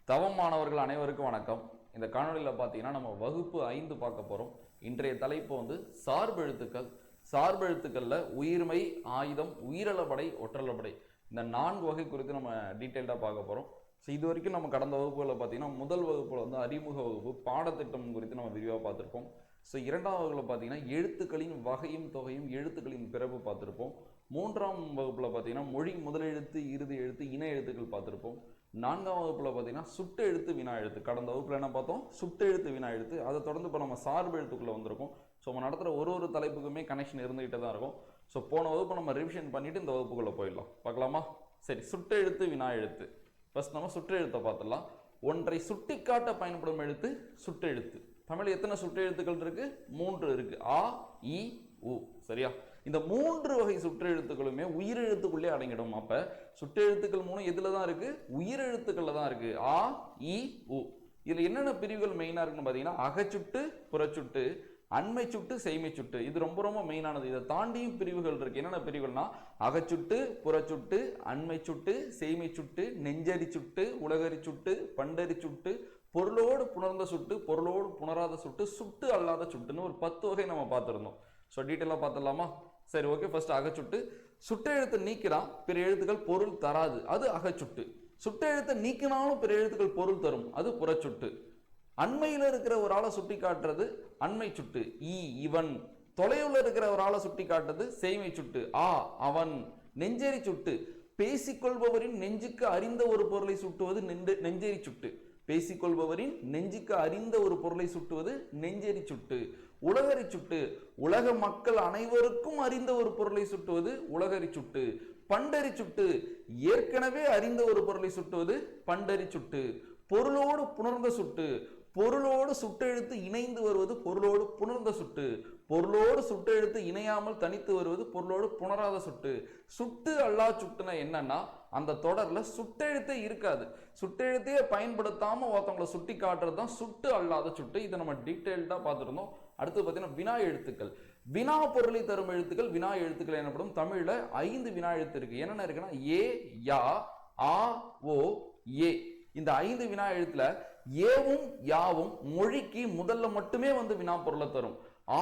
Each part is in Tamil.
தவம் மாணவர்கள் அனைவருக்கும் வணக்கம். இந்த காணொலியில் பார்த்தீங்கன்னா நம்ம வகுப்பு 5 பார்க்க போகிறோம். இன்றைய தலைப்பு வந்து சார்பெழுத்துக்கள். சார்பெழுத்துக்களில் உயிர்மை, ஆயுதம், உயிரளபடை, ஒற்றளபடை இந்த 4 வகை குறித்து நம்ம டீட்டெயில்டாக பார்க்க போகிறோம். ஸோ இது வரைக்கும் நம்ம கடந்த வகுப்புகளில் பார்த்தீங்கன்னா முதல் வகுப்பில் வந்து அறிமுக வகுப்பு பாடத்திட்டம் குறித்து நம்ம விரிவாக பார்த்துருப்போம். ஸோ இரண்டாம் வகுப்பில் பார்த்தீங்கன்னா எழுத்துக்களின் வகையும் தொகையும் எழுத்துக்களின் பிறப்பு பார்த்துருப்போம். மூன்றாம் வகுப்பில் பார்த்தீங்கன்னா மொழி முதலெழுத்து, இறுதி எழுத்து, இணை எழுத்துக்கள் பார்த்துருப்போம். நான்காம் வகுப்பில் பார்த்தீங்கன்னா சுட்டு எழுத்து, வினா எழுத்து. கடந்த வகுப்பில் என்ன பார்த்தோம்? சுட்டு எழுத்து, வினா எழுத்து. அதை தொடர்ந்து இப்போ நம்ம சார்பு எழுத்துக்குள்ளே வந்திருக்கோம். ஸோ நம்ம நடத்துகிற ஒரு தலைப்புக்குமே கனெக்ஷன் இருந்துகிட்டே தான் இருக்கும். ஸோ போன வகுப்பு நம்ம ரிவிஷன் பண்ணிவிட்டு இந்த வகுப்புக்குள்ளே போயிடலாம். பார்க்கலாமா? சரி, சுட்டு எழுத்து, வினா எழுத்து. ஃபர்ஸ்ட் நம்ம சுட்டு எழுத்தை பார்த்துடலாம். ஒன்றை சுட்டி காட்ட பயன்படும் எழுத்து சுட்டு எழுத்து. தமிழ் எத்தனை சுட்டு எழுத்துக்கள் இருக்கு? 3 இருக்கு. ஆ, இ, உ. சரியா? இந்த 3 வகை சுற்று எழுத்துக்களுமே உயிரெழுத்துக்குள்ளே அடங்கிடும். அப்ப சுட்டு எழுத்துக்கள் 3 எதுல தான் இருக்கு? உயிரெழுத்துக்கள்ல தான் இருக்கு. ஆ, இ, உ. இதுல என்னென்ன பிரிவுகள் மெயினா இருக்குன்னு பாத்தீங்கன்னா அகச்சுட்டு, புறச்சுட்டு, அண்மை சுட்டு, செய்மை சுட்டு. இது ரொம்ப மெயினானது. இதை தாண்டியும் பிரிவுகள் இருக்கு. என்னென்ன பிரிவுகள்னா அகச்சுட்டு, புறச்சுட்டு, அண்மை சுட்டு, செய்மை சுட்டு, நெஞ்சரி சுட்டு, உலகரி சுட்டு, பண்டரி சுட்டு, பொருளோடு புணர்ந்த சுட்டு, பொருளோடு புணராத சுட்டு, சுட்டு அல்லாத சுட்டுன்னு ஒரு 10 வகை நம்ம பார்த்துருந்தோம். ஸோ டீட்டெயிலாக பார்த்துடலாமா? சரி, ஓகே. ஃபர்ஸ்ட் அகச்சுட்டு. சுட்ட எழுத்து நீக்கிறான், பிற எழுத்துக்கள் பொருள் தராது, அது அகச்சுட்டு. சுட்ட எழுத்தை நீக்கினாலும் பிற எழுத்துக்கள் பொருள் தரும், அது புறச்சுட்டு. அண்மையில் இருக்கிற ஒரு ஆளை சுட்டி காட்டுறது அண்மை சுட்டு. ஈ, இவன். தொலைவில் இருக்கிற ஒரு ஆளை சுட்டி காட்டுறது செய்மை சுட்டு. ஆ, அவன். நெஞ்சேரி சுட்டு. பேசிக்கொள்பவரின் நெஞ்சுக்கு அறிந்த ஒரு பொருளை சுட்டுவது நெஞ்சேரி சுட்டு. பேசிக்கொள்பவரின் நெஞ்சுக்கு அறிந்த ஒரு பொருளை சுட்டுவது நெஞ்சேரி சுட்டு. உலகரி சுட்டு. உலக மக்கள் அனைவருக்கும் அறிந்த ஒரு பொருளை சுட்டுவது உலகரி சுட்டு. பண்டரி சுட்டு. ஏற்கனவே அறிந்த ஒரு பொருளை சுட்டுவது பண்டரி சுட்டு. பொருளோடு புணர்ந்த சுட்டு. பொருளோடு சுட்டெழுத்து இணைந்து வருவது பொருளோடு புணர்ந்த சுட்டு. பொருளோடு சுட்டெழுத்து இணையாமல் தனித்து வருவது பொருளோடு புணராத சுட்டு. சுட்டு அல்லா சுட்டுனா என்னன்னா அந்த தொடர்ல சுட்டெழுத்தே இருக்காது. சுட்டெழுத்தையே பயன்படுத்தாம ஒருத்தவங்களை சுட்டி காட்டுறது தான் சுட்டு அல்லாத சுட்டு. இதை நம்ம டீட்டெயில்டா பார்த்துருந்தோம். அடுத்து பார்த்தீங்கன்னா வினா எழுத்துக்கள். வினா பொருளை தரும் எழுத்துக்கள் வினா எழுத்துக்கள் எனப்படும். தமிழ்ல 5 வினா எழுத்து இருக்கு. என்னென்ன இருக்குன்னா ஏ, யா, ஆ, ஓ, ஏ. இந்த 5 வினா எழுத்துல ஏவும் யாவும் மொழிக்கு முதல்ல மட்டுமே வந்து வினா பொருளை தரும்.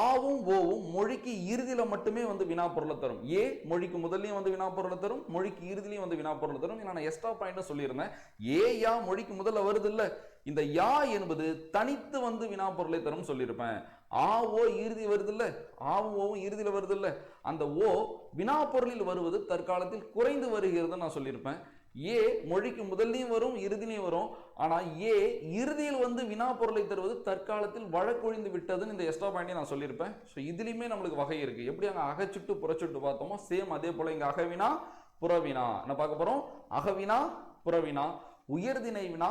ஆவும் ஓவும் மொழிக்கு இறுதியில மட்டுமே வந்து வினா பொருளை தரும். ஏ மொழிக்கு முதல்லையும் வந்து வினா பொருளை தரும், மொழிக்கு இறுதியிலையும் வந்து வினா பொருளை தரும். நான் எக்ஸ்ட்ரா பாயிண்ட் சொல்லியிருந்தேன். ஏ, யா மொழிக்கு முதல்ல வருது இல்ல, இந்த யா என்பது தனித்து வந்து வினா பொருளை தரும் சொல்லியிருப்பேன். ஆ, ஓ இறுதி வருது இல்ல, ஆவும் ஓவும் இறுதியில வருது இல்ல, அந்த ஓ வினா பொருளில் வருவது தற்காலத்தில் குறைந்து வருகிறது நான் சொல்லியிருப்பேன். ஏ மொழிக்கு முதல்லையும் வரும், இறுதியிலையும் வரும். ஆனா ஏ இறுதியில் வந்து வினா பொருளை தருவது தற்காலத்தில் வழக்கொழிந்து விட்டதுன்னு இந்த எக்ஸ்ட்ரா பாயிண்ட் நான் சொல்லியிருப்பேன். ஸோ இதுலையுமே நம்மளுக்கு வகை இருக்கு. எப்படி அங்கே அகச்சுட்டு புறச்சுட்டு பார்த்தோமோ சேம் அதே போல இங்க அகவினா புறவினா என்ன பார்க்க போறோம்? அகவினா புறவினா, உயர்திணை வினா,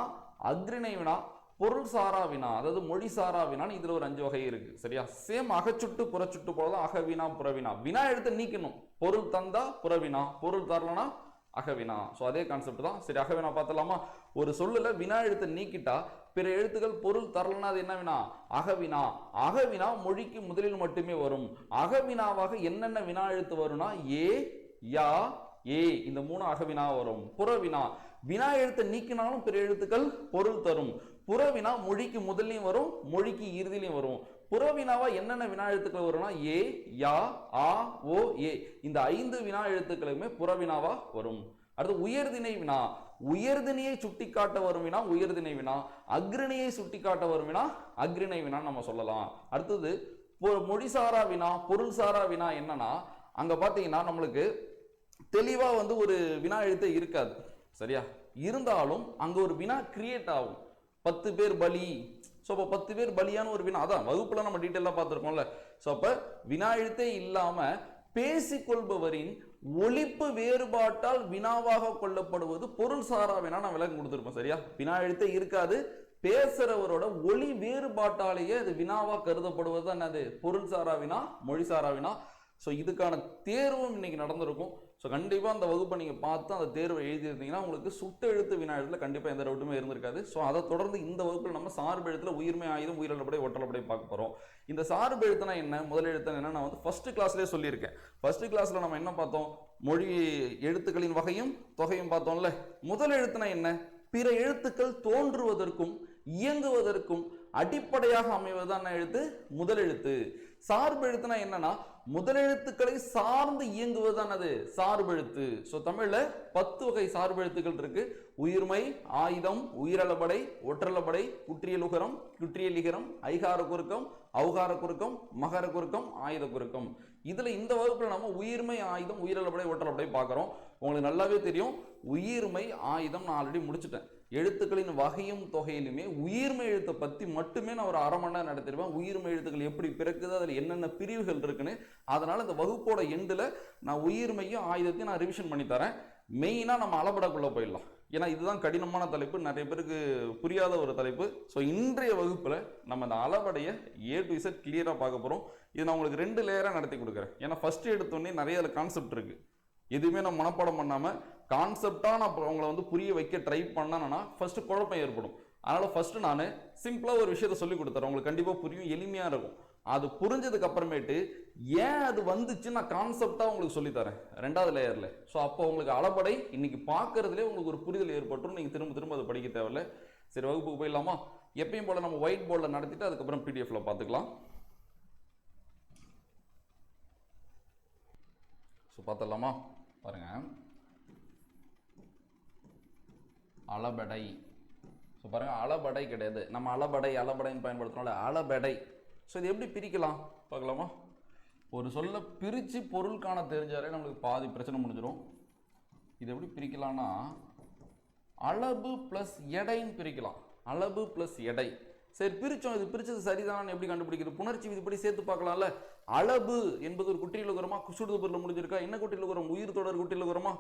அக்ரிணை வினா, பொருள் சாரா வினா, அதாவது மொழி சாரா வினான்னு இதுல ஒரு 5 வகை இருக்கு. சரியா? சேம் அகச்சுட்டு புறச்சுட்டு போலதான் அகவினா புறவினா. வினா எடுத்து நீக்கணும். பொருள் தந்தா புறவினா, பொருள் தரலனா அகவினா. ஸோ அதே கான்செப்ட் தான். சரி, அகவினா பார்த்தலாமா? ஒரு சொல்லுல வினா எழுத்தை நீக்கிட்டா பிற எழுத்துக்கள் பொருள் தரலனா அது என்ன வினா? அகவினா. அகவினா மொழிக்கு முதலில் மட்டுமே வரும். அகவினாவாக என்னென்ன வினா எழுத்து வரும்னா ஏ, யா, ஏ இந்த 3 அகவினா வரும். புறவினா வினா எழுத்தை நீக்கினாலும் பிற எழுத்துக்கள் பொருள் தரும். புறவினா மொழிக்கு முதல்லையும் வரும், மொழிக்கு இறுதியிலையும் வரும். புறவினாவா என்னென்ன வினா எழுத்துக்கள் வரும்னா ஏ, யா, ஆ, ஓ, ஏ இந்த 5 வினா எழுத்துக்களுமே புறவினாவா வரும். அடுத்து உயர்திணை வினா. உயர்திணையை சுட்டி காட்ட வரும் வினா உயர்திணை வினா, அக்ரிணையை சுட்டி காட்ட வரும் வினா அக்ரிணை வினா நம்ம சொல்லலாம். அடுத்தது மொழிசாரா வினா, பொருள் சாரா வினா. என்னன்னா அங்க பாத்தீங்கன்னா நம்மளுக்கு தெளிவா வந்து ஒரு வினா எழுத்தே இருக்காது. சரியா? இருந்தாலும் அங்க ஒரு வினா கிரியேட் ஆகும். 10 பேர் பலி. ஸோ அப்போ 10 பேர் பலியான ஒரு வினா. அதான் வகுப்புல நம்ம டீட்டெயிலாக பார்த்துருக்கோம்ல. ஸோ அப்போ வினா எழுத்தே இல்லாம பேசிக்கொள்பவரின் ஒலிப்பு வேறுபாட்டால் வினாவாக கொள்ளப்படுவது பொருள் சாரா வினா நான் விளக்கம் கொடுத்துருப்போம். சரியா? வினா எழுத்தே இருக்காது, பேசுறவரோட ஒளி வேறுபாட்டாலேயே அது வினாவா கருதப்படுவது தான் என்னது? பொருள் சாரா வினா, மொழி சாரா வினா. ஸோ இதுக்கான தேர்வும் இன்னைக்கு நடந்திருக்கும். ஸோ கண்டிப்பாக அந்த வகுப்பை நீங்கள் பார்த்து அந்த தேர்வை எழுதியிருந்தீங்கன்னா உங்களுக்கு சுட்டு எழுத்து வினா எழுத்துல கண்டிப்பாக எந்த டவுட்டுமே இருந்திருக்காது. ஸோ அதை தொடர்ந்து இந்த வகுப்பில் நம்ம சார்பு எழுத்துல உயிர்மை, ஆயுதம், உயிரளபடை, ஒற்றளபடை பார்க்க போகிறோம். இந்த சார்பு எழுத்துனா என்ன, முதல் எழுத்து என்ன, நான் வந்து ஃபர்ஸ்ட் கிளாஸ்லேயே சொல்லியிருக்கேன். ஃபர்ஸ்ட் கிளாஸில் நம்ம என்ன பார்த்தோம்? மொழி எழுத்துக்களின் வகையும் தொகையும் பார்த்தோம்ல. முதல் எழுத்துனா என்ன? பிற எழுத்துக்கள் தோன்றுவதற்கும் இயங்குவதற்கும் அடிப்படையாக அமைவதுதான் எழுத்து முதல் எழுத்து. சார்பு எழுத்துனா என்னன்னா முதலெழுத்துக்களை சார்ந்து இயங்குவதுதான் அது சார்பெழுத்து. ஸோ தமிழ்ல 10 வகை சார்பெழுத்துக்கள் இருக்கு. உயிர்மை, ஆயுதம், உயிரளபடை, ஒற்றளபடை, குற்றியலுகரம், குற்றியலிகரம், ஐகார குறுக்கம், ஔகார குறுக்கம், மகர குறுக்கம், ஆயுத குறுக்கம். இதுல இந்த வகுப்புல நம்ம உயிர்மை, ஆயுதம், உயிரளபடை, ஒற்றளபடை பார்க்கிறோம். உங்களுக்கு நல்லாவே தெரியும் உயிர்மை ஆயுதம் நான் ஆல்ரெடி முடிச்சுட்டேன். எழுத்துக்களின் வகையும் தொகையிலுமே உயிர்மை எழுத்தை பத்தி மட்டுமே நான் ஒரு 1/2 மணி நேரம் நடத்திடுவேன். உயிர்மை எழுத்துக்கள் எப்படி பிறக்குது, அதுல என்னென்ன பிரிவுகள் இருக்குன்னு. அதனால இந்த வகுப்போட எண்டுல நான் உயிர்மையும் ஆயுதத்தையும் நான் ரிவிஷன் பண்ணி தரேன். மெயினா நம்ம அளபடக்குள்ள போயிடலாம். ஏன்னா இதுதான் கடினமான தலைப்பு, நிறைய பேருக்கு புரியாத ஒரு தலைப்பு. ஸோ இன்றைய வகுப்புல நம்ம அந்த அளபடைய A to Z கிளியரா பார்க்க போறோம். இது நான் உங்களுக்கு 2 லேயரா நடத்தி கொடுக்குறேன். ஏன்னா ஃபர்ஸ்ட் எடுத்தோடனே நிறைய கான்செப்ட் இருக்கு. எதுவுமே நம்ம மனப்பாடம் பண்ணாம கான்செப்டா நான் உங்களை வந்து புரிய வைக்க ட்ரை பண்ணனா ஃபர்ஸ்ட் குழப்பம் ஏற்படும். அதனால ஃபர்ஸ்ட் நான் சிம்பிளா ஒரு விஷயத்த சொல்லி கொடுத்துறேன். உங்களுக்கு கண்டிப்பா புரியும், எளிமையா இருக்கும். அது புரிஞ்சதுக்கு அப்புறமேட்டு ஏன் அது வந்துச்சு நான் கான்செப்டா உங்களுக்கு சொல்லி தரேன் 2வது லேயர்ல. ஸோ அப்போ உங்களுக்கு அளபடை இன்னைக்கு பார்க்கறதுலேயே உங்களுக்கு ஒரு புரிதல் ஏற்பட்டும். நீங்க திரும்ப திரும்ப அதை படிக்க தேவையில்லை. சரி, வகுப்புக்கு போயிடலாமா? எப்பயும் போல நம்ம ஒயிட் போர்டில் நடத்திட்டு அதுக்கப்புறம் பிடிஎஃப்ல பார்த்துக்கலாம். ஸோ பார்த்துடலாமா? பாருங்க, அளபடை. ஸோ பாருங்க, அளபடை கிடையாது, நம்ம அளபடைன்னு பயன்படுத்துறோம்ல, அளபடை. ஸோ இது எப்படி பிரிக்கலாம் பார்க்கலாமா? ஒரு சொல்ல பிரித்து பொருள் காண தெரிஞ்சாலே நம்மளுக்கு பாதி பிரச்சனை முடிஞ்சிடும். இது எப்படி பிரிக்கலாம்னா அளவு ப்ளஸ் எடைன்னு பிரிக்கலாம். அளவு ப்ளஸ் எடை. சரி, பிரிச்சோம். இது பிரிச்சது சரிதான் எப்படி கண்டுபிடிக்கிறது? புணர்ச்சி விதிப்படி சேர்த்து பார்க்கலாம்ல. அளவு என்பது ஒரு குற்றியலுகரமா, சுடுது பொருள் முடிஞ்சிருக்கா? என்ன குற்றியலுகரம்? உயிர் தொடர் குற்றியலுகரமா?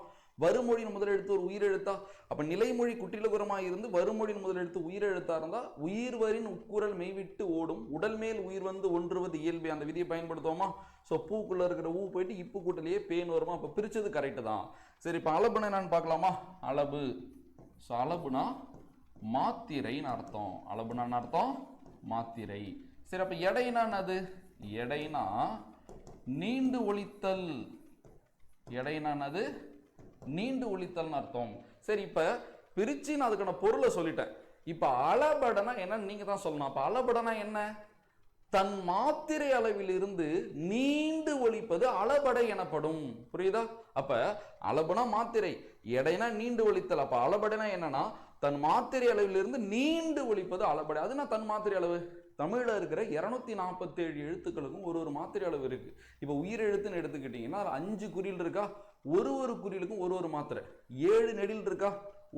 வருமொழியின் முதல் எழுத்து ஒரு உயிர் எழுத்தா? அப்ப நிலைமொழி குற்றியலுகரமா இருந்து வருமொழியின் முதல் எழுத்து உயிர் எழுத்தா இருந்தா உயிர்வரின் உட்குரல் மெய்விட்டு ஓடும், உடல் மேல் உயிர் வந்து ஒன்றுவது இயல்பு. அந்த விதியை பயன்படுத்துவோமா? ஸோ பூக்குள்ள இருக்கிற ஊ போயிட்டு இப்பு கூட்டலையே பேன் வருமா? அப்ப பிரிச்சது கரெக்டு தான். சரி, இப்ப அளபுனா என்னன்னு பார்க்கலாமா? அளவு. ஸோ அளபுனா மாத்திரைன்னு அர்த்தம். அளபுனா அர்த்தம் மாத்திரை. சரி, அப்ப எடைனா அது? எடைனா நீண்டு ஒழித்தல். எடைனா அது? நீண்டு ஒழித்தல்னு அர்த்தம். சரி, இப்ப பிரிச்சு நான் அதுக்கான பொருளை சொல்லிட்டேன். இப்ப அளபடனா என்னன்னு நீங்க தான் சொல்லணும். அப்ப அளபடனா என்ன? தன் மாத்திரை அளவில் இருந்து நீண்டு ஒழிப்பது அளபடை எனப்படும். புரியுதா? அப்ப அளபுனா மாத்திரை, எடைனா நீண்டு ஒழித்தல். அப்ப அளபடைனா என்னன்னா தன் மாத்திரை அளவில் இருந்து நீண்டு ஒழிப்பது அளபடை. அதுனா தன் மாத்திரை அளவு. தமிழ்ல இருக்கிற 247 எழுத்துக்களுக்கும் ஒரு மாத்திரை அளவு இருக்கு. இப்ப உயிர் எழுத்துன்னு எடுத்துக்கிட்டீங்கன்னா 5 குறில் இருக்கா? ஒரு குறிலுக்கும் ஒரு மாத்திரை. 7 நெடில் இருக்கா?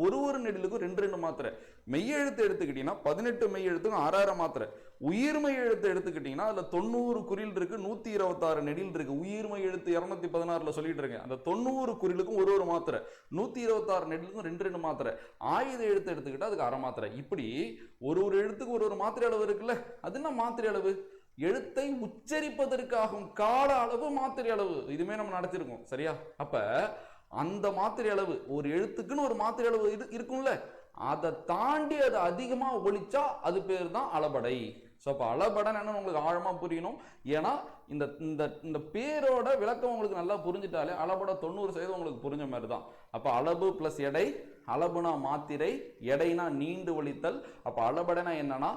ஒரு நெடிலுக்கும் 2 மாத்திரை. மெய்யெழுத்து எடுத்துக்கிட்டீங்கன்னா 18 மெய்யெழுத்துக்கும் 6 மாத்திரை. உயிர்மை எழுத்து எடுத்துக்கிட்டீங்கன்னா அதுல 90 குறில் இருக்கு, 126 நெடில் இருக்கு. உயிர்மை எழுத்து 216 சொல்லிட்டு இருக்கேன். அந்த 90 குறிலுக்கும் ஒரு மாத்திரை, 126 நெடிலுக்கும் 2 மாத்திரை. ஆயுத எழுத்து எடுத்துக்கிட்டா அதுக்கு 1/2 மாத்திரை. இப்படி ஒரு எழுத்துக்கு ஒரு மாத்திரை அளவு இருக்குல்ல, அது என்ன மாத்திரை அளவு? எழுத்தை உச்சரிப்பதற்காகும் கால அளவு மாத்திரை அளவு. இதுமே நம்ம நடத்திருக்கோம். சரியா? அப்ப அந்த மாத்திரை அளவு ஒரு எழுத்துக்குன்னு ஒரு மாத்திரை அளவு இருக்கும்ல, அதை தாண்டி அது அதிகமா ஒழிச்சா அது பேர் தான் அளபடை. ஸோ அப்போ அளபடை என்ன உங்களுக்கு ஆழமா புரியணும். ஏன்னா இந்த இந்த இந்த பேரோட விளக்கம் உங்களுக்கு நல்லா புரிஞ்சுட்டாலே அளபடை 90% உங்களுக்கு புரிஞ்ச மாதிரி தான். அப்போ அளவு பிளஸ் எடை. அளபுனா மாத்திரை, எடைனா நீண்டு ஒழித்தல். அப்போ அளபடைனா என்னன்னா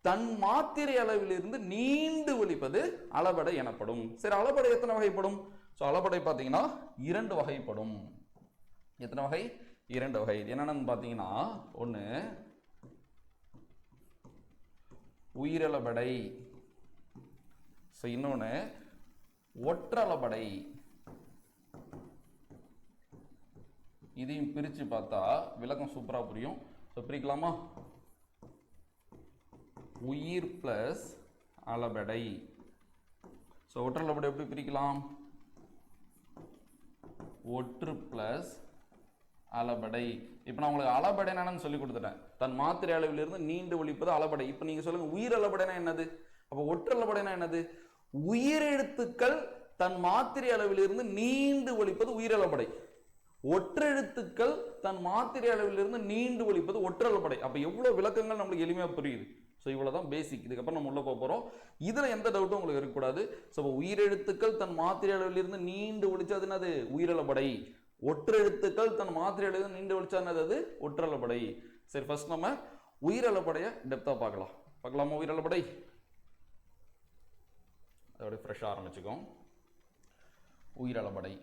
தன் மாத்திரை அளவிலிருந்து நீண்டு ஒழிப்பது அளபடை எனப்படும். சரி, அளபடை எத்தனை வகைப்படும்? ஸோ அளபடை பார்த்தீங்கன்னா 2 வகைப்படும். எத்தனை வகை? 2 வகை. என்னென்னு பார்த்தீங்கன்னா, ஒன்று உயிரளபடை, ஸோ இன்னொன்று ஒற்றளபடை. இதையும் பிரித்து பார்த்தா விளக்கம் சூப்பராக புரியும். ஸோ பிரிக்கலாமா? உயிர் பிளஸ் அளபடை. ஸோ ஒற்றளபடை எப்படி பிரிக்கலாம்? ஒற்று பிளஸ் அளபடை. இப்போ நான் உங்களுக்கு அளபடை என்னன்னு சொல்லி கொடுத்துட்டேன். தன் மாத்திரை அளவிலிருந்து நீண்டு ஒழிப்பது அளபடை. இப்போ நீங்க சொல்லுங்க உயிர் அளபடைனா என்னது? அப்போ ஒற்று அளபடைனா என்னது? உயிரெழுத்துக்கள் தன் மாத்திரை அளவிலிருந்து நீண்டு ஒழிப்பது உயிரளபடை. ஒற்றெழுத்துக்கள் தன் மாத்திரை அளவிலிருந்து நீண்டு ஒழிப்பது ஒற்றளபடை. அப்போ எவ்வளவு விளக்கங்கள் நம்மளுக்கு எளிமையாக புரியுது. ஸோ இவ்வளோதான் பேசிக். இதுக்கப்புறம் நம்ம உள்ள போகிறோம். இதில் எந்த டவுட்டும் உங்களுக்கு இருக்கக்கூடாது. ஸோ உயிரெழுத்துக்கள் தன் மாத்திரை அளவிலிருந்து நீண்டு ஒழிச்சா அது என்னது? உயிரளபடை. ஒற்றெழுத்துக்கள் தன் மாத்திரை அளவிலிருந்து நீண்டு ஒழிச்சா என்னது? அது ஒற்றளபடை. சரி, ஃபர்ஸ்ட் நம்ம உயிரளபடைய டெப்தா பார்க்கலாமா? உயிரளபடை அதோட ஃப்ரெஷ்ஷாக ஆரம்பிச்சுக்கோம். உயிரளபடை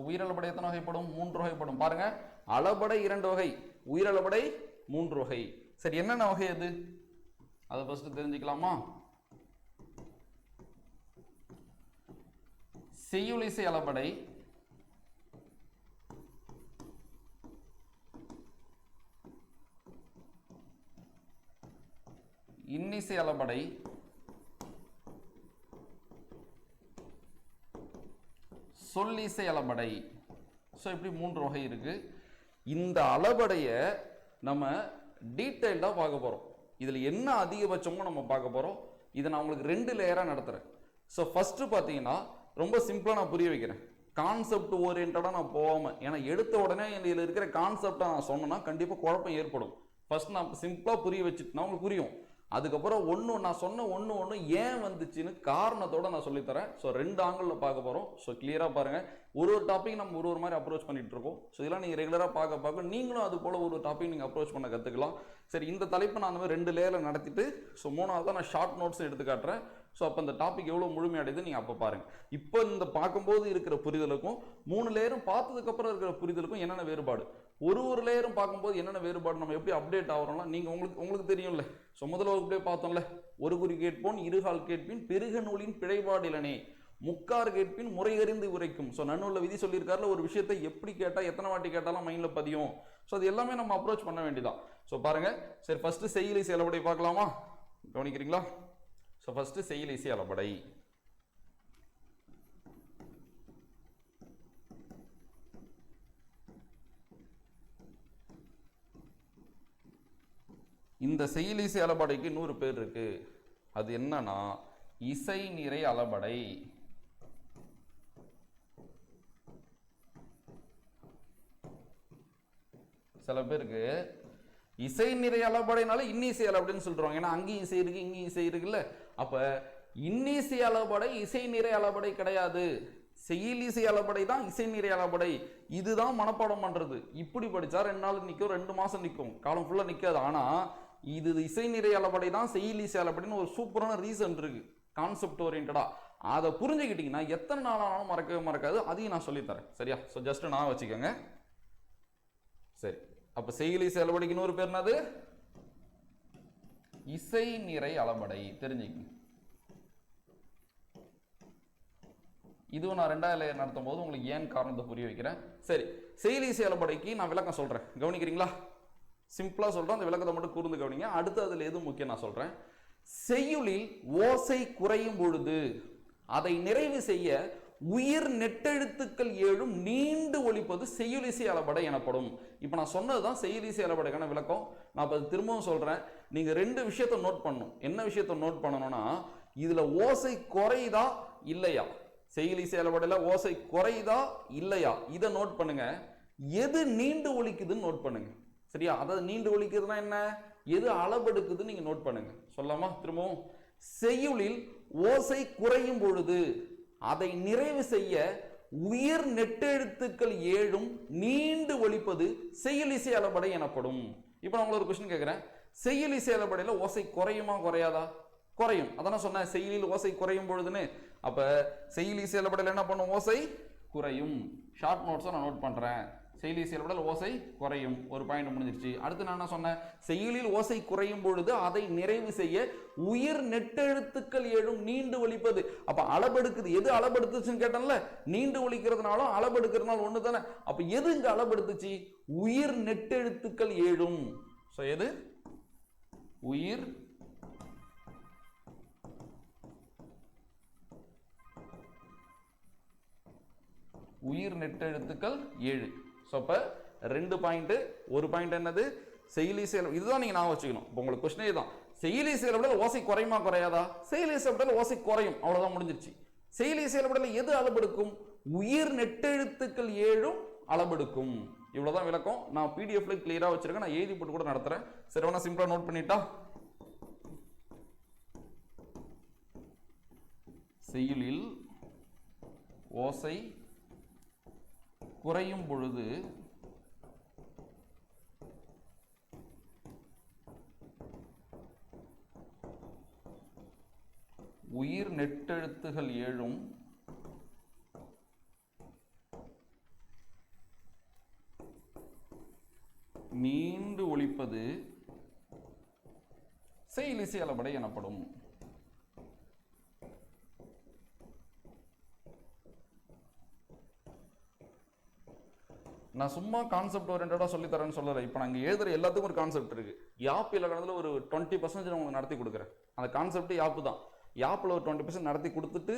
உயிரளபடை எத்தனை வகைப்படும்? 3 வகைப்படும். பாருங்க, அளபடை 2 வகை, உயிரளபடை 3 வகை. சரி, என்னென்ன வகை அது? அதை ஃபர்ஸ்ட் தெரிஞ்சுக்கலாமா? செய்யுளிசை அளபடை, இன்னிசை அளபடை, சொல்லிசை அளபடை. ஸோ இப்படி 3 வகை இருக்கு. இந்த அளபடைய நம்ம டீட்டெயில்டாக பார்க்க போகிறோம். இதில் என்ன அதிகபட்சமோ நம்ம பார்க்க போகிறோம். இதை நான் உங்களுக்கு 2 லேயராக நடத்துகிறேன். ஸோ ஃபர்ஸ்ட் பார்த்தீங்கன்னா ரொம்ப சிம்பிளாக நான் புரிய வைக்கிறேன். கான்செப்ட் ஓரியன்டாக நான் போகாமல், ஏன்னா எடுத்த உடனே இதில் இருக்கிற கான்செப்டை நான் சொன்னேன்னா கண்டிப்பாக குழப்பம் ஏற்படும். ஃபர்ஸ்ட் நான் சிம்பிளாக புரிய வச்சுட்டுனா உங்களுக்கு புரியும். அதுக்கப்புறம் நான் சொன்ன ஒன்று ஏன் வந்துச்சுன்னு காரணத்தோட நான் சொல்லித்தரேன். ஸோ 2 ஆங்கிளில் பார்க்க போகிறோம். ஸோ கிளியராக பாருங்கள். ஒரு டாபிக் நம்ம ஒரு மாதிரி அப்ரோச் பண்ணிட்டு இருக்கோம். ஸோ இதெல்லாம் நீங்கள் ரெகுலராக பார்க்க நீங்களும் அது போல் ஒரு டாபிக் நீங்கள் அப்ரோச் பண்ண கற்றுக்கலாம். சரி, இந்த தலைப்பை நான் அந்த மாதிரி 2 லேயரில் நடத்திட்டு, ஸோ 3ஆவது நான் ஷார்ட் நோட்ஸும் எடுத்து காட்டுறேன். ஸோ அப்போ இந்த டாபிக் எவ்வளோ முழுமையடையுது நீங்கள் அப்போ பாருங்கள். இப்போ இந்த பார்க்கும்போது இருக்கிற புரிதலுக்கும் 3 லேயரும் பார்த்ததுக்கப்புறம் இருக்கிற புரிதலுக்கும் என்னென்ன வேறுபாடு, ஒரு லேயரும் பார்க்கும்போது என்னென்ன வேறுபாடு, நம்ம எப்படி அப்டேட் ஆகிறோம்னா நீங்கள் உங்களுக்கு தெரியும்ல. ஸோ முதல்ல வகுப்பே பார்த்தோம்ல, ஒரு குறி கேட்போன் இருகால் கேட்பின் பெருக நூலின் பிழைபாடிலனே முக்கார் கேட்பின் முறையறிந்து உரைக்கும். ஸோ நன்னூல்ல விதி சொல்லியிருக்காருல, ஒரு விஷயத்தை எப்படி கேட்டால் எத்தனை வாட்டி கேட்டாலும் மைண்டில் பதியும். ஸோ அது எல்லாமே நம்ம அப்ரோச் பண்ண வேண்டியதான். ஸோ பாருங்க, சரி ஃபர்ஸ்ட் செய்யுளிசை அளபடை பார்க்கலாமா? கவனிக்கிறீங்களா? ஸோ ஃபர்ஸ்ட் செய்யுளிசை அளபடை. இந்த செய்யுளிசை அளபடைக்கு இன்னொரு பேர் இருக்கு. அது என்னன்னா இசை நிறை அளபடை. சில பேருக்கு இசை நிறை அளபடைனால இன்னிசை அளபடைன்னு சொல்றாங்க. ஏன்னா அங்கேயும் இசை இருக்கு, இங்கேயும் இசை இருக்குல்ல. அப்ப இன்னிசை அளபடை இசை நிறை அளபடை கிடையாது. செய்யுளிசை அளபடை தான் இசை நிறை அளபடை. இதுதான் மனப்பாடம் பண்றது. இப்படி படிச்சா 2 நாள் நிற்கும், 2 மாசம் நிற்கும், காலம் ஃபுல்லா நிற்காது. ஆனா இது இசை நிறை அளபடை தான் செய்யுளிசை அளபடைன்னு ஒரு சூப்பரான ரீசன் இருக்கு, கான்செப்ட் ஓரியன்டா. அதை புரிஞ்சுக்கிட்டீங்கன்னா எத்தனை நாள் ஆனாலும் மறக்கவே மறக்காது. அதையும் நான் சொல்லித்தரேன், சரியா? ஸோ ஜஸ்ட் நான் வச்சுக்கோங்க. சரி, அப்ப செய்யுளிசை அளபடைக்கு இன்னொரு பேர் என்னது? இசை நிறை அளபடை. தெரிஞ்சுக்கங்க. இதுவும் நான் 2வது லேயர் நடத்தும் போது உங்களுக்கு ஏன் காரணத்தை புரிய வைக்கிறேன். சரி, செய்யுளிசை அளபடைக்கு நான் விளக்கம் சொல்றேன், கவனிக்கிறீங்களா? சிம்பிளா சொல்றேன், அந்த விளக்கத்தை மட்டும் கூர்ந்து கவனிங்க. அடுத்து அதுல எது முக்கியம் நான் சொல்றேன். செய்யுளில் ஓசை குறையும் பொழுது அதை நிறைவு செய்ய உயிர் நெட்டெழுத்துக்கள் 7 நீண்டு ஒலிப்பது செய்யுளிசை அளபடை எனப்படும். இப்ப நான் சொன்னதுதான் செய்யுளிசை அளபடைக்கான விளக்கம். நான் இப்ப திரும்பவும் சொல்றேன். நீங்க 2 விஷயத்தை நோட் பண்ணணும். என்ன விஷயத்தை நோட் பண்ணணும்னா, இதுல ஓசை குறையுதா இல்லையா, செய்யுளிசை அளபடையில ஓசை குறையுதா இல்லையா, இதை நோட் பண்ணுங்க. எது நீண்டு ஒலிக்குதுன்னு நோட் பண்ணுங்க, சரியா? அதாவது நீண்டு ஒலிக்குதுன்னா என்ன, எது அளபெடுக்குதுன்னு நீங்க நோட் பண்ணுங்க. சொல்லாமா திரும்பவும்? செய்யுளில் ஓசை குறையும் பொழுது அதை நிறைவு செய்ய உயிர் நெட்டெழுத்துக்கள் 7 நீண்டு ஒலிப்பது செய்யுளிசை அளபடை எனப்படும். இப்ப நான் உங்களுக்கு ஒரு கொஸ்டின் கேட்கிறேன். செய்யுளிசை அளபடையில ஓசை குறையுமா குறையாதா? குறையும். அதான் சொன்னேன், செய்யுளில் ஓசை குறையும் பொழுதுன்னு. அப்ப செய்யுளிசை அளபடையில என்ன பண்ணும்? ஓசை குறையும். ஷார்ட் நோட்ஸை நான் நோட் பண்றேன். செய்யுளிசை அளபடையில் ஓசை குறையும். ஒரு பாயிண்ட் முடிஞ்சிருச்சு. அடுத்து நான் என்ன சொன்னேன்? செய்யுளில் ஓசை குறையும் பொழுது அதை நிறைவு செய்ய உயிர் நெட்டெழுத்துக்கள் 7 நீண்டு ஒலிப்பது. அப்ப அளபெடுக்குது. எது அளபெடுத்துச்சுன்னு கேட்டேன்ல, நீண்டு ஒலிக்கிறதுனாலும் அளபெடுக்கிறதுனால ஒண்ணு தானே. அப்ப எது இங்க அளபெடுத்துச்சு? உயிர் நெட்டெழுத்துக்கள் 7. சோ எது? உயிர் உயிர் நெட்டெழுத்துக்கள் 7. ஸோ அப்போ 2 பாயிண்ட். ஒரு பாயிண்ட் என்னது? செய்யுளிசை. இதுதான் நீங்க நான் வச்சுக்கணும். இப்போ உங்களுக்கு கொஸ்டினே தான். செய்யுளிசை அளபடையில் ஓசை குறையுமா குறையாதா? செய்யுளிசை அளபடையில் ஓசை குறையும். அவ்வளவுதான், முடிஞ்சிருச்சு. செய்யுளிசை அளபடையில் எது அளபெடுக்கும்? உயிர் நெட்டெழுத்துக்கள் 7 அளபெடுக்கும். இவ்வளவுதான் விளக்கம். நான் பிடிஎஃப்ல கிளியரா வச்சிருக்கேன். நான் எழுதி போட்டு கூட நடத்துறேன். சரி, வேணா சிம்பிளா நோட் பண்ணிட்டா? செய்யுளில் ஓசை குறையும் பொழுது உயிர் நெட்டெழுத்துகள் 7 நீண்டு ஒலிப்பது செய்லிசை அளபடை எனப்படும். நான் சும்மா கான்செப்ட் ஓரியன்டா சொல்லி தரேன்னு சொல்லலை. இப்போ நாங்கள் எழுதுற எல்லாத்துக்கும் ஒரு கான்செப்ட் இருக்கு. யாப் இலக்கணத்தில் ஒரு 20% உங்களுக்கு நடத்தி கொடுக்குறேன். அந்த கான்செப்ட் யாப்பு தான். யாப்பில் ஒரு 20% நடத்தி கொடுத்துட்டு